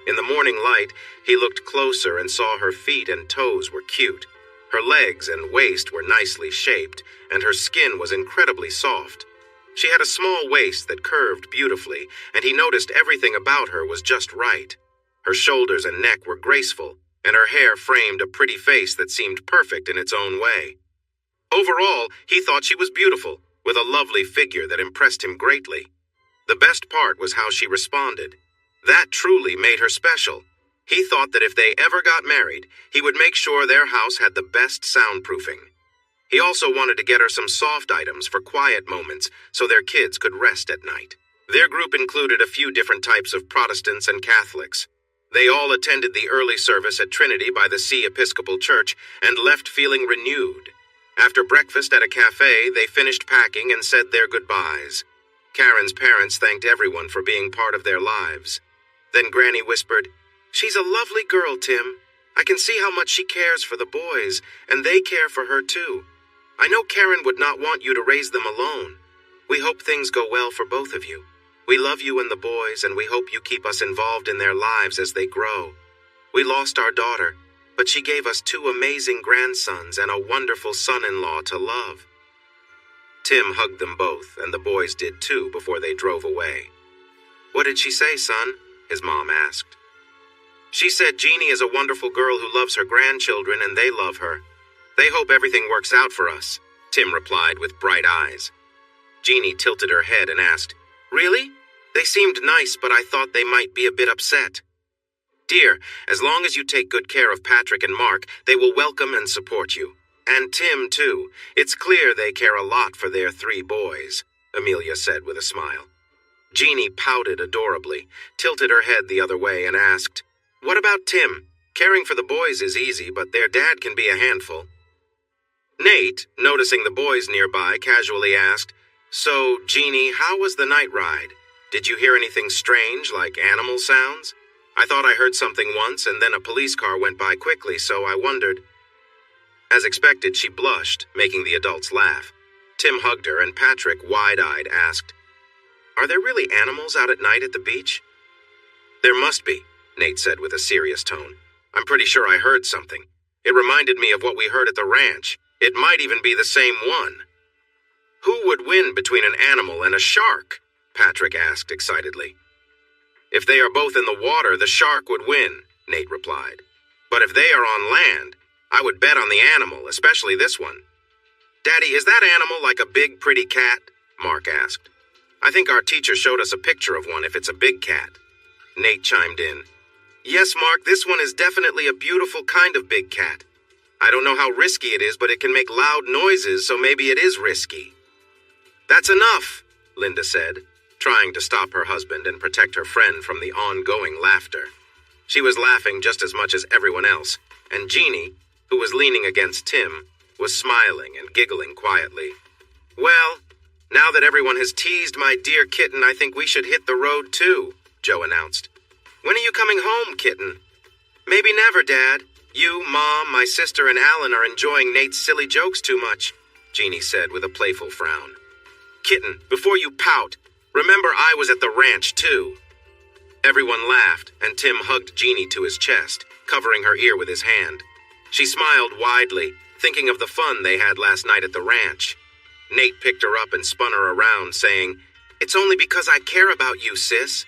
In the morning light, he looked closer and saw her feet and toes were cute. Her legs and waist were nicely shaped, and her skin was incredibly soft. She had a small waist that curved beautifully, and he noticed everything about her was just right. Her shoulders and neck were graceful, and her hair framed a pretty face that seemed perfect in its own way. Overall, he thought she was beautiful, with a lovely figure that impressed him greatly. The best part was how she responded. That truly made her special. He thought that if they ever got married, he would make sure their house had the best soundproofing. He also wanted to get her some soft items for quiet moments so their kids could rest at night. Their group included a few different types of Protestants and Catholics. They all attended the early service at Trinity by the Sea Episcopal Church and left feeling renewed. After breakfast at a cafe, they finished packing and said their goodbyes. Karen's parents thanked everyone for being part of their lives. Then Granny whispered, "She's a lovely girl, Tim. I can see how much she cares for the boys, and they care for her too. I know Karen would not want you to raise them alone. We hope things go well for both of you. We love you and the boys, and we hope you keep us involved in their lives as they grow. We lost our daughter, but she gave us 2 amazing grandsons and a wonderful son-in-law to love." Tim hugged them both, and the boys did too before they drove away. "What did she say, son?" his mom asked. "She said Jeannie is a wonderful girl who loves her grandchildren and they love her. They hope everything works out for us," Tim replied with bright eyes. Jeannie tilted her head and asked, "Really? They seemed nice, but I thought they might be a bit upset." "Dear, as long as you take good care of Patrick and Mark, they will welcome and support you. And Tim, too. It's clear they care a lot for their 3 boys," Amelia said with a smile. Jeannie pouted adorably, tilted her head the other way, and asked, "What about Tim? Caring for the boys is easy, but their dad can be a handful." Nate, noticing the boys nearby, casually asked, "So, Jeannie, how was the night ride? Did you hear anything strange, like animal sounds? I thought I heard something once, and then a police car went by quickly, so I wondered." As expected, she blushed, making the adults laugh. Tim hugged her, and Patrick, wide-eyed, asked, "Are there really animals out at night at the beach?" "There must be," Nate said with a serious tone. "I'm pretty sure I heard something. It reminded me of what we heard at the ranch. It might even be the same one." "Who would win between an animal and a shark?" Patrick asked excitedly. "If they are both in the water, the shark would win," Nate replied. "But if they are on land, I would bet on the animal, especially this one." "Daddy, is that animal like a big, pretty cat?" Mark asked. "I think our teacher showed us a picture of one if it's a big cat." Nate chimed in. "Yes, Mark, this one is definitely a beautiful kind of big cat. I don't know how risky it is, but it can make loud noises, so maybe it is risky." "That's enough," Linda said, trying to stop her husband and protect her friend from the ongoing laughter. She was laughing just as much as everyone else, and Jeannie, who was leaning against Tim, was smiling and giggling quietly. "Well, now that everyone has teased my dear kitten, I think we should hit the road too," Joe announced. "When are you coming home, kitten?" "Maybe never, Dad. You, Mom, my sister, and Alan are enjoying Nate's silly jokes too much," Jeannie said with a playful frown. "Kitten, before you pout, remember I was at the ranch too." Everyone laughed, and Tim hugged Jeannie to his chest, covering her ear with his hand. She smiled widely, thinking of the fun they had last night at the ranch. Nate picked her up and spun her around, saying, "It's only because I care about you, sis."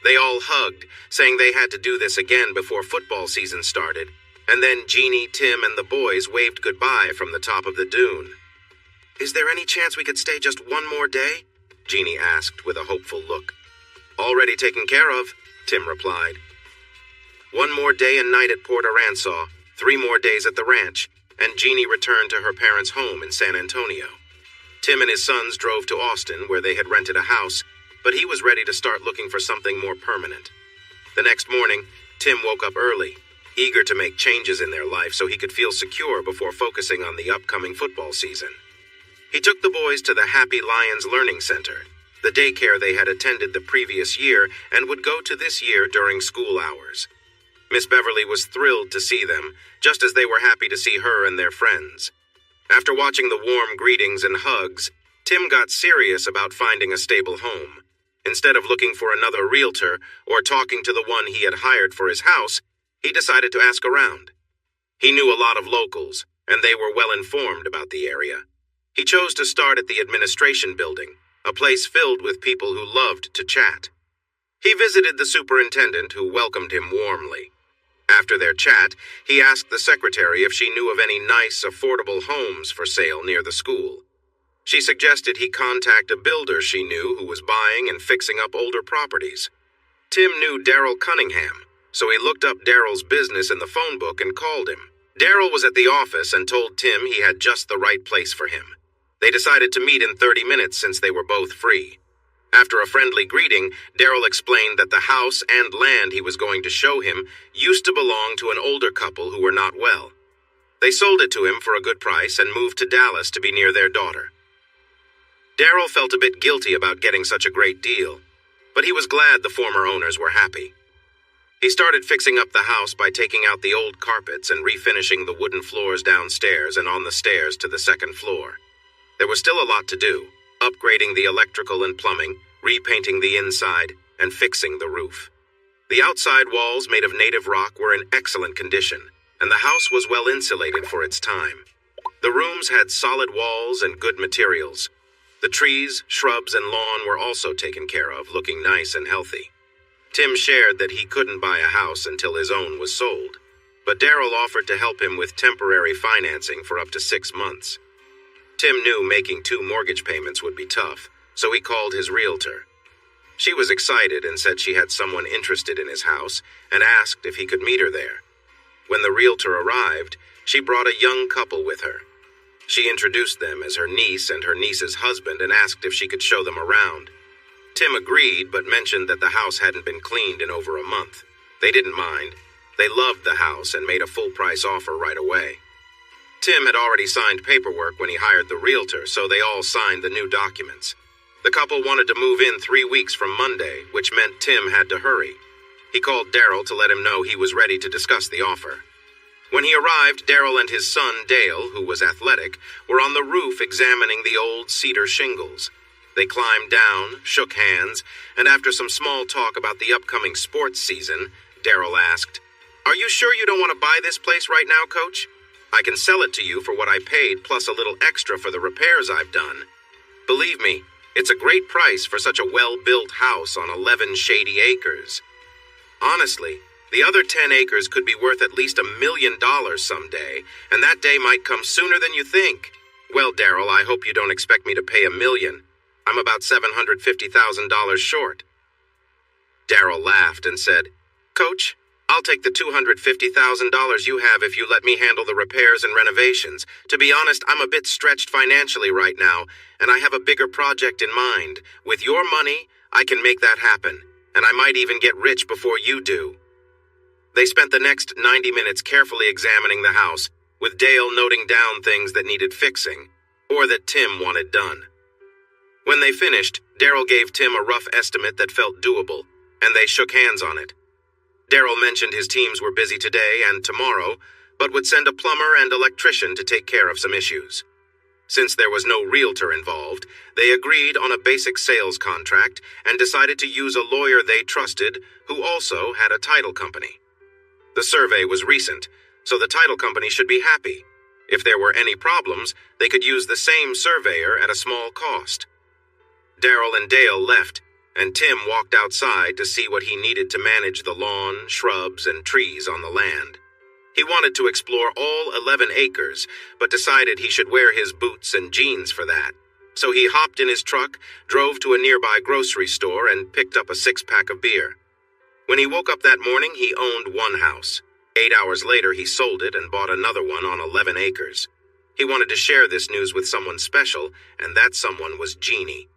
They all hugged, saying they had to do this again before football season started, and then Jeannie, Tim, and the boys waved goodbye from the top of the dune. "Is there any chance we could stay just one more day?" Jeannie asked with a hopeful look. "Already taken care of," Tim replied. 1 more day and night at Port Aransas, 3 more days at the ranch, and Jeannie returned to her parents' home in San Antonio. Tim and his sons drove to Austin, where they had rented a house, but he was ready to start looking for something more permanent. The next morning, Tim woke up early, eager to make changes in their life so he could feel secure before focusing on the upcoming football season. He took the boys to the Happy Lions Learning Center, the daycare they had attended the previous year and would go to this year during school hours. Miss Beverly was thrilled to see them, just as they were happy to see her and their friends. After watching the warm greetings and hugs, Tim got serious about finding a stable home. Instead of looking for another realtor or talking to the one he had hired for his house, he decided to ask around. He knew a lot of locals, and they were well informed about the area. He chose to start at the administration building, a place filled with people who loved to chat. He visited the superintendent, who welcomed him warmly. After their chat, he asked the secretary if she knew of any nice, affordable homes for sale near the school. She suggested he contact a builder she knew who was buying and fixing up older properties. Tim knew Daryl Cunningham, so he looked up Daryl's business in the phone book and called him. Daryl was at the office and told Tim he had just the right place for him. They decided to meet in 30 minutes since they were both free. After a friendly greeting, Daryl explained that the house and land he was going to show him used to belong to an older couple who were not well. They sold it to him for a good price and moved to Dallas to be near their daughter. Daryl felt a bit guilty about getting such a great deal, but he was glad the former owners were happy. He started fixing up the house by taking out the old carpets and refinishing the wooden floors downstairs and on the stairs to the second floor. There was still a lot to do, upgrading the electrical and plumbing, repainting the inside, and fixing the roof. The outside walls made of native rock were in excellent condition, and the house was well insulated for its time. The rooms had solid walls and good materials. The trees, shrubs, and lawn were also taken care of, looking nice and healthy. Tim shared that he couldn't buy a house until his own was sold, but Daryl offered to help him with temporary financing for up to 6 months. Tim knew making 2 mortgage payments would be tough, so he called his realtor. She was excited and said she had someone interested in his house and asked if he could meet her there. When the realtor arrived, she brought a young couple with her. She introduced them as her niece and her niece's husband and asked if she could show them around. Tim agreed, but mentioned that the house hadn't been cleaned in over a month. They didn't mind. They loved the house and made a full-price offer right away. Tim had already signed paperwork when he hired the realtor, so they all signed the new documents. The couple wanted to move in 3 weeks from Monday, which meant Tim had to hurry. He called Daryl to let him know he was ready to discuss the offer. When he arrived, Daryl and his son, Dale, who was athletic, were on the roof examining the old cedar shingles. They climbed down, shook hands, and after some small talk about the upcoming sports season, Daryl asked, "Are you sure you don't want to buy this place right now, Coach? I can sell it to you for what I paid plus a little extra for the repairs I've done. Believe me, it's a great price for such a well-built house on 11 shady acres. Honestly, the other 10 acres could be worth at least $1 million someday, and that day might come sooner than you think. Well, Daryl, I hope you don't expect me to pay $1 million. I'm about $750,000 short." Daryl laughed and said, "Coach, I'll take the $250,000 you have if you let me handle the repairs and renovations. To be honest, I'm a bit stretched financially right now, and I have a bigger project in mind. With your money, I can make that happen, and I might even get rich before you do." They spent the next 90 minutes carefully examining the house, with Dale noting down things that needed fixing, or that Tim wanted done. When they finished, Daryl gave Tim a rough estimate that felt doable, and they shook hands on it. Daryl mentioned his teams were busy today and tomorrow, but would send a plumber and electrician to take care of some issues. Since there was no realtor involved, they agreed on a basic sales contract and decided to use a lawyer they trusted who also had a title company. The survey was recent, so the title company should be happy. If there were any problems, they could use the same surveyor at a small cost. Daryl and Dale left, and Tim walked outside to see what he needed to manage the lawn, shrubs, and trees on the land. He wanted to explore all 11 acres, but decided he should wear his boots and jeans for that. So he hopped in his truck, drove to a nearby grocery store, and picked up a 6-pack of beer. When he woke up that morning, he owned one house. 8 hours later, he sold it and bought another one on 11 acres. He wanted to share this news with someone special, and that someone was Jeannie.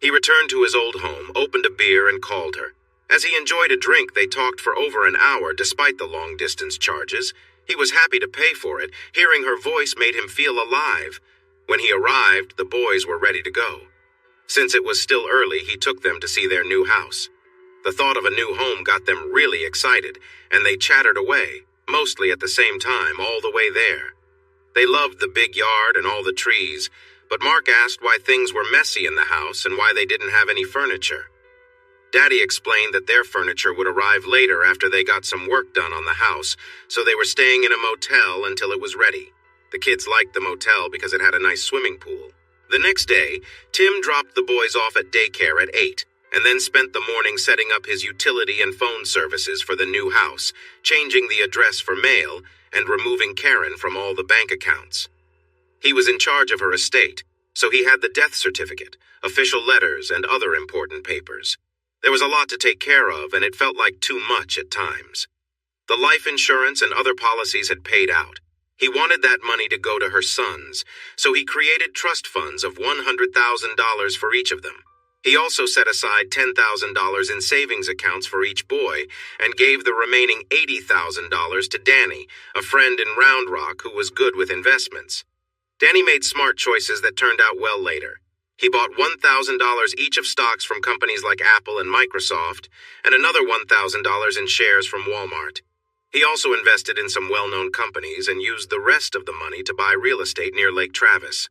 He returned to his old home, opened a beer, and called her. As he enjoyed a drink, they talked for over an hour despite the long-distance charges. He was happy to pay for it. Hearing her voice made him feel alive. When he arrived, the boys were ready to go. Since it was still early, he took them to see their new house. The thought of a new home got them really excited, and they chattered away, mostly at the same time, all the way there. They loved the big yard and all the trees, but Mark asked why things were messy in the house and why they didn't have any furniture. Daddy explained that their furniture would arrive later after they got some work done on the house, so they were staying in a motel until it was ready. The kids liked the motel because it had a nice swimming pool. The next day, Tim dropped the boys off at daycare at 8, and then spent the morning setting up his utility and phone services for the new house, changing the address for mail, and removing Karen from all the bank accounts. He was in charge of her estate, so he had the death certificate, official letters, and other important papers. There was a lot to take care of, and it felt like too much at times. The life insurance and other policies had paid out. He wanted that money to go to her sons, so he created trust funds of $100,000 for each of them. He also set aside $10,000 in savings accounts for each boy and gave the remaining $80,000 to Danny, a friend in Round Rock who was good with investments. Danny made smart choices that turned out well later. He bought $1,000 each of stocks from companies like Apple and Microsoft, and another $1,000 in shares from Walmart. He also invested in some well-known companies and used the rest of the money to buy real estate near Lake Travis.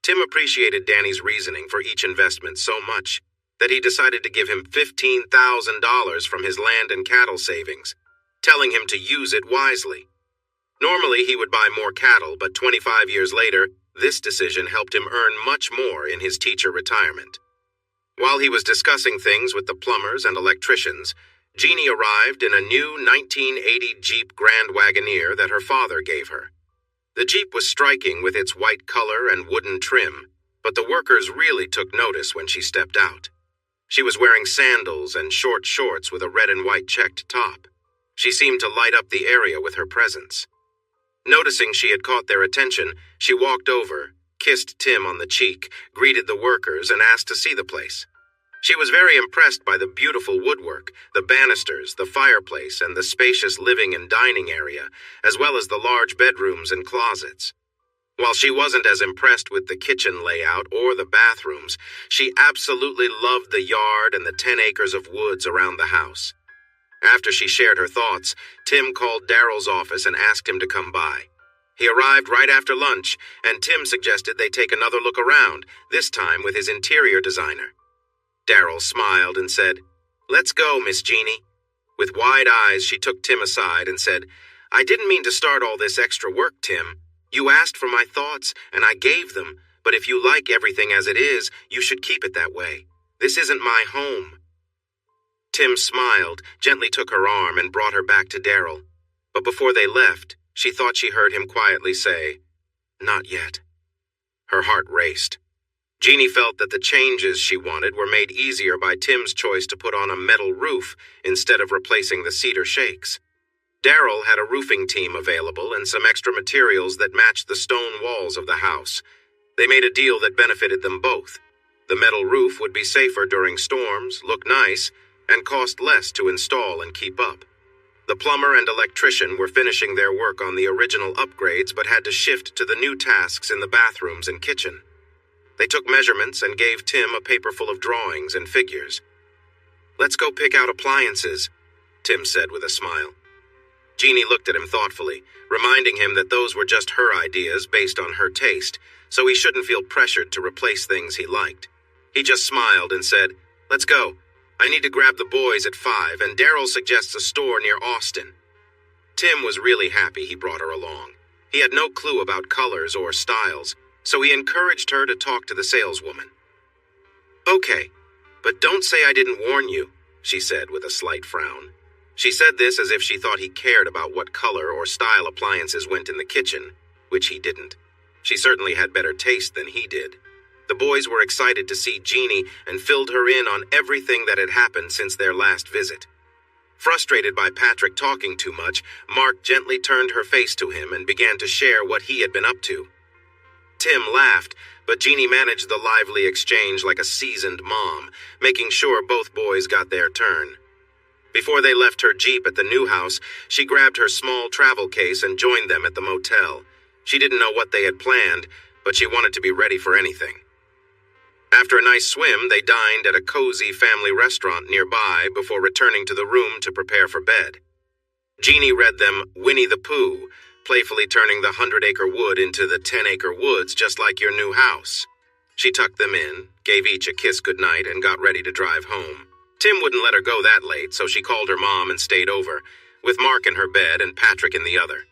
Tim appreciated Danny's reasoning for each investment so much that he decided to give him $15,000 from his land and cattle savings, telling him to use it wisely. Normally, he would buy more cattle, but 25 years later, this decision helped him earn much more in his teacher retirement. While he was discussing things with the plumbers and electricians, Jeannie arrived in a new 1980 Jeep Grand Wagoneer that her father gave her. The Jeep was striking with its white color and wooden trim, but the workers really took notice when she stepped out. She was wearing sandals and short shorts with a red and white checked top. She seemed to light up the area with her presence. Noticing she had caught their attention, she walked over, kissed Tim on the cheek, greeted the workers, and asked to see the place. She was very impressed by the beautiful woodwork, the banisters, the fireplace, and the spacious living and dining area, as well as the large bedrooms and closets. While she wasn't as impressed with the kitchen layout or the bathrooms, she absolutely loved the yard and the 10 acres of woods around the house. After she shared her thoughts, Tim called Daryl's office and asked him to come by. He arrived right after lunch, and Tim suggested they take another look around, this time with his interior designer. Daryl smiled and said, "Let's go, Miss Jeannie." With wide eyes, she took Tim aside and said, "I didn't mean to start all this extra work, Tim. You asked for my thoughts, and I gave them, but if you like everything as it is, you should keep it that way. This isn't my home." Tim smiled, gently took her arm, and brought her back to Daryl. But before they left, she thought she heard him quietly say, "Not yet." Her heart raced. Jeannie felt that the changes she wanted were made easier by Tim's choice to put on a metal roof instead of replacing the cedar shakes. Daryl had a roofing team available and some extra materials that matched the stone walls of the house. They made a deal that benefited them both. The metal roof would be safer during storms, look nice, and cost less to install and keep up. The plumber and electrician were finishing their work on the original upgrades but had to shift to the new tasks in the bathrooms and kitchen. They took measurements and gave Tim a paper full of drawings and figures. "Let's go pick out appliances," Tim said with a smile. Jeannie looked at him thoughtfully, reminding him that those were just her ideas based on her taste, so he shouldn't feel pressured to replace things he liked. He just smiled and said, "Let's go. I need to grab the boys at 5, and Daryl suggests a store near Austin." Tim was really happy he brought her along. He had no clue about colors or styles, so he encouraged her to talk to the saleswoman. "Okay, but don't say I didn't warn you," she said with a slight frown. She said this as if she thought he cared about what color or style appliances went in the kitchen, which he didn't. She certainly had better taste than he did. The boys were excited to see Jeannie and filled her in on everything that had happened since their last visit. Frustrated by Patrick talking too much, Mark gently turned her face to him and began to share what he had been up to. Tim laughed, but Jeannie managed the lively exchange like a seasoned mom, making sure both boys got their turn. Before they left her Jeep at the new house, she grabbed her small travel case and joined them at the motel. She didn't know what they had planned, but she wanted to be ready for anything. After a nice swim, they dined at a cozy family restaurant nearby before returning to the room to prepare for bed. Jeannie read them Winnie the Pooh, playfully turning the 100-acre wood into the 10-acre woods just like your new house. She tucked them in, gave each a kiss goodnight, and got ready to drive home. Tim wouldn't let her go that late, so she called her mom and stayed over, with Mark in her bed and Patrick in the other.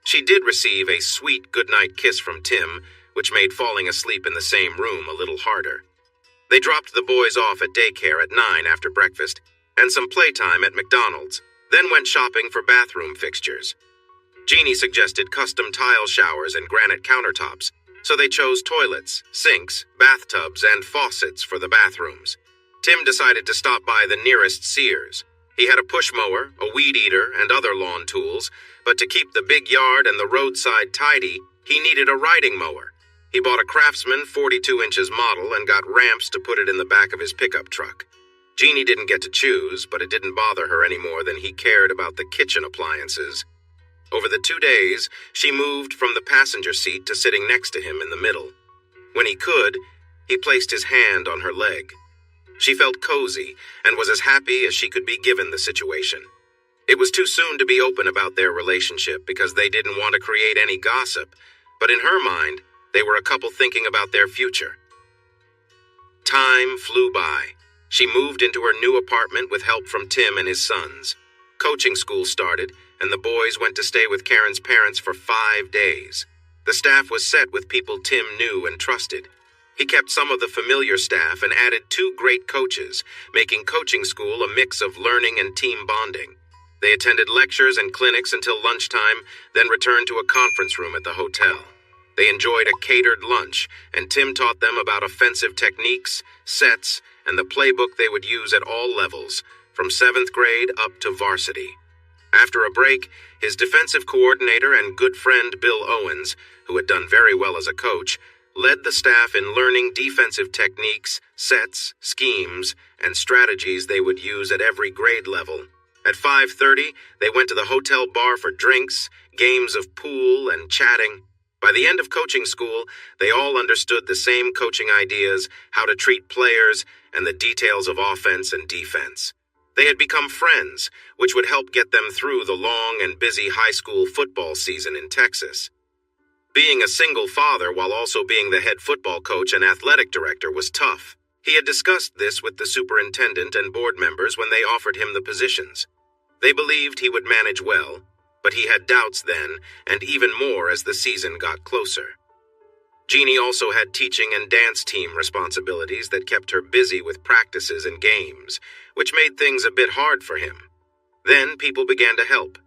She did receive a sweet goodnight kiss from Tim, which made falling asleep in the same room a little harder. They dropped the boys off at daycare at 9 after breakfast, and some playtime at McDonald's, then went shopping for bathroom fixtures. Jeannie suggested custom tile showers and granite countertops, so they chose toilets, sinks, bathtubs, and faucets for the bathrooms. Tim decided to stop by the nearest Sears. He had a push mower, a weed eater, and other lawn tools, but to keep the big yard and the roadside tidy, he needed a riding mower. He bought a Craftsman 42 inches model and got ramps to put it in the back of his pickup truck. Jeannie didn't get to choose, but it didn't bother her any more than he cared about the kitchen appliances. Over the 2 days, she moved from the passenger seat to sitting next to him in the middle. When he could, He placed his hand on her leg. She felt cozy and was as happy as she could be given the situation. It was too soon to be open about their relationship because they didn't want to create any gossip, but in her mind, they were a couple thinking about their future. Time flew by. She moved into her new apartment with help from Tim and his sons. Coaching school started, and the boys went to stay with Karen's parents for 5 days. The staff was set with people Tim knew and trusted. He kept some of the familiar staff and added 2 great coaches, making coaching school a mix of learning and team bonding. They attended lectures and clinics until lunchtime, then returned to a conference room at the hotel. They enjoyed a catered lunch, and Tim taught them about offensive techniques, sets, and the playbook they would use at all levels, from 7th grade up to varsity. After a break, his defensive coordinator and good friend Bill Owens, who had done very well as a coach, led the staff in learning defensive techniques, sets, schemes, and strategies they would use at every grade level. At 5:30, they went to the hotel bar for drinks, games of pool, and chatting. By the end of coaching school, they all understood the same coaching ideas, how to treat players, and the details of offense and defense. They had become friends, which would help get them through the long and busy high school football season in Texas. Being a single father while also being the head football coach and athletic director was tough. He had discussed this with the superintendent and board members when they offered him the positions. They believed he would manage well, but he had doubts then, and even more as the season got closer. Jeannie also had teaching and dance team responsibilities that kept her busy with practices and games, which made things a bit hard for him. Then people began to help.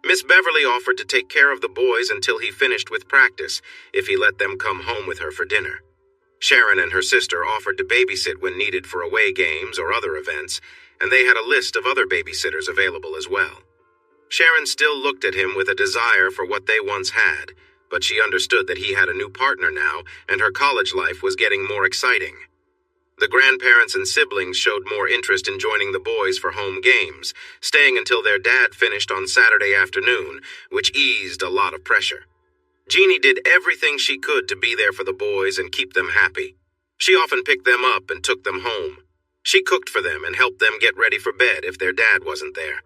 Miss Beverly offered to take care of the boys until he finished with practice, if he let them come home with her for dinner. Sharon and her sister offered to babysit when needed for away games or other events, and they had a list of other babysitters available as well. Sharon still looked at him with a desire for what they once had, but she understood that he had a new partner now, and her college life was getting more exciting. The grandparents and siblings showed more interest in joining the boys for home games, staying until their dad finished on Saturday afternoon, which eased a lot of pressure. Jeannie did everything she could to be there for the boys and keep them happy. She often picked them up and took them home. She cooked for them and helped them get ready for bed if their dad wasn't there.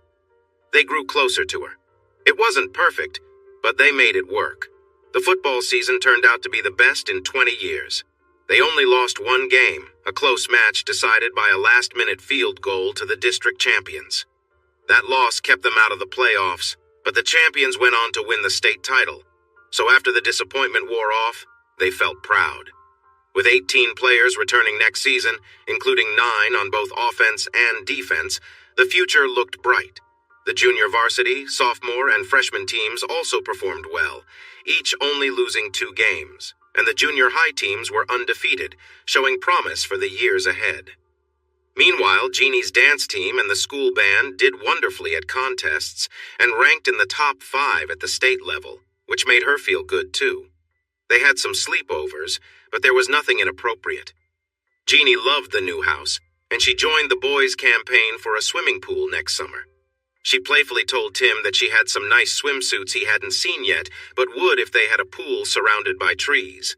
They grew closer to her. It wasn't perfect, but they made it work. The football season turned out to be the best in 20 years. They only lost 1 game, a close match decided by a last-minute field goal to the district champions. That loss kept them out of the playoffs, but the champions went on to win the state title. So after the disappointment wore off, they felt proud. With 18 players returning next season, including 9 on both offense and defense, the future looked bright. The junior varsity, sophomore, and freshman teams also performed well, each only losing 2 games, and the junior high teams were undefeated, showing promise for the years ahead. Meanwhile, Jeannie's dance team and the school band did wonderfully at contests and ranked in the top 5 at the state level, which made her feel good too. They had some sleepovers, but there was nothing inappropriate. Jeannie loved the new house, and she joined the boys' campaign for a swimming pool next summer. She playfully told Tim that she had some nice swimsuits he hadn't seen yet, but would if they had a pool surrounded by trees.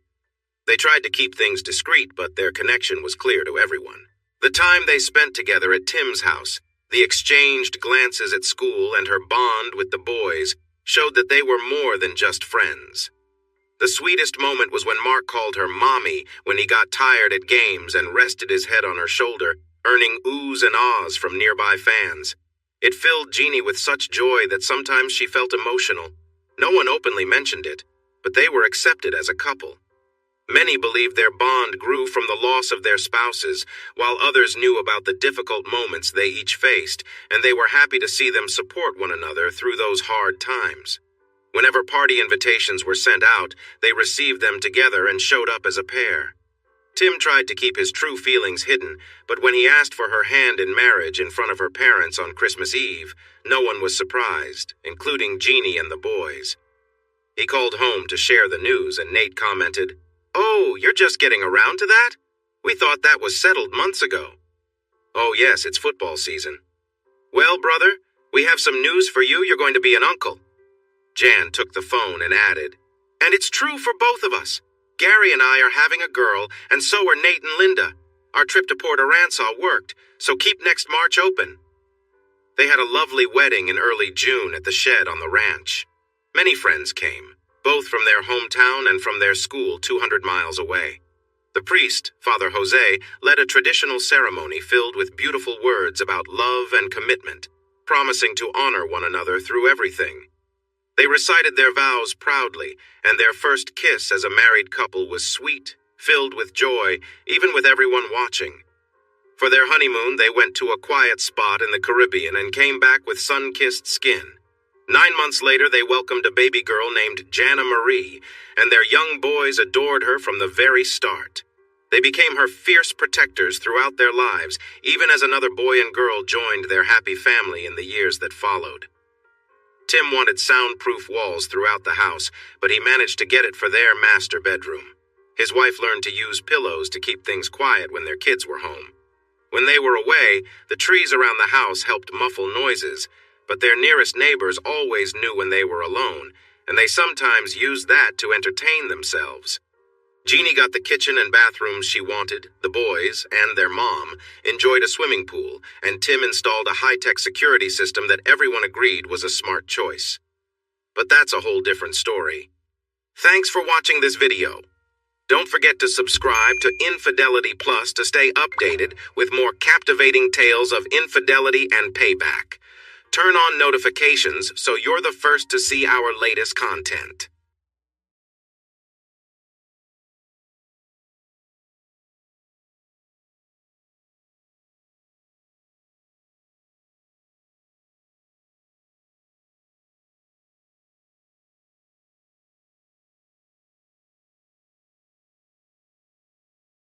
They tried to keep things discreet, but their connection was clear to everyone. The time they spent together at Tim's house, the exchanged glances at school, and her bond with the boys showed that they were more than just friends. The sweetest moment was when Mark called her Mommy when he got tired at games and rested his head on her shoulder, earning oohs and ahs from nearby fans. It filled Jeannie with such joy that sometimes she felt emotional. No one openly mentioned it, but they were accepted as a couple. Many believed their bond grew from the loss of their spouses, while others knew about the difficult moments they each faced, and they were happy to see them support one another through those hard times. Whenever party invitations were sent out, they received them together and showed up as a pair. Tim tried to keep his true feelings hidden, but when he asked for her hand in marriage in front of her parents on Christmas Eve, no one was surprised, including Jeannie and the boys. He called home to share the news, and Nate commented, "Oh, you're just getting around to that? We thought that was settled months ago." "Oh yes, it's football season." "Well, brother, we have some news for you. You're going to be an uncle." Jan took the phone and added, "And it's true for both of us. Gary and I are having a girl, and so are Nate and Linda. Our trip to Port Aransas worked, so keep next March open." They had a lovely wedding in early June at the shed on the ranch. Many friends came, both from their hometown and from their school 200 miles away. The priest, Father Jose, led a traditional ceremony filled with beautiful words about love and commitment, promising to honor one another through everything. They recited their vows proudly, and their first kiss as a married couple was sweet, filled with joy, even with everyone watching. For their honeymoon, they went to a quiet spot in the Caribbean and came back with sun-kissed skin. 9 months later, they welcomed a baby girl named Jana Marie, and their young boys adored her from the very start. They became her fierce protectors throughout their lives, even as another boy and girl joined their happy family in the years that followed. Tim wanted soundproof walls throughout the house, but he managed to get it for their master bedroom. His wife learned to use pillows to keep things quiet when their kids were home. When they were away, the trees around the house helped muffle noises, but their nearest neighbors always knew when they were alone, and they sometimes used that to entertain themselves. Jeannie got the kitchen and bathrooms she wanted, the boys, and their mom, enjoyed a swimming pool, and Tim installed a high-tech security system that everyone agreed was a smart choice. But that's a whole different story. Thanks for watching this video. Don't forget to subscribe to Infidelity Plus to stay updated with more captivating tales of infidelity and payback. Turn on notifications so you're the first to see our latest content.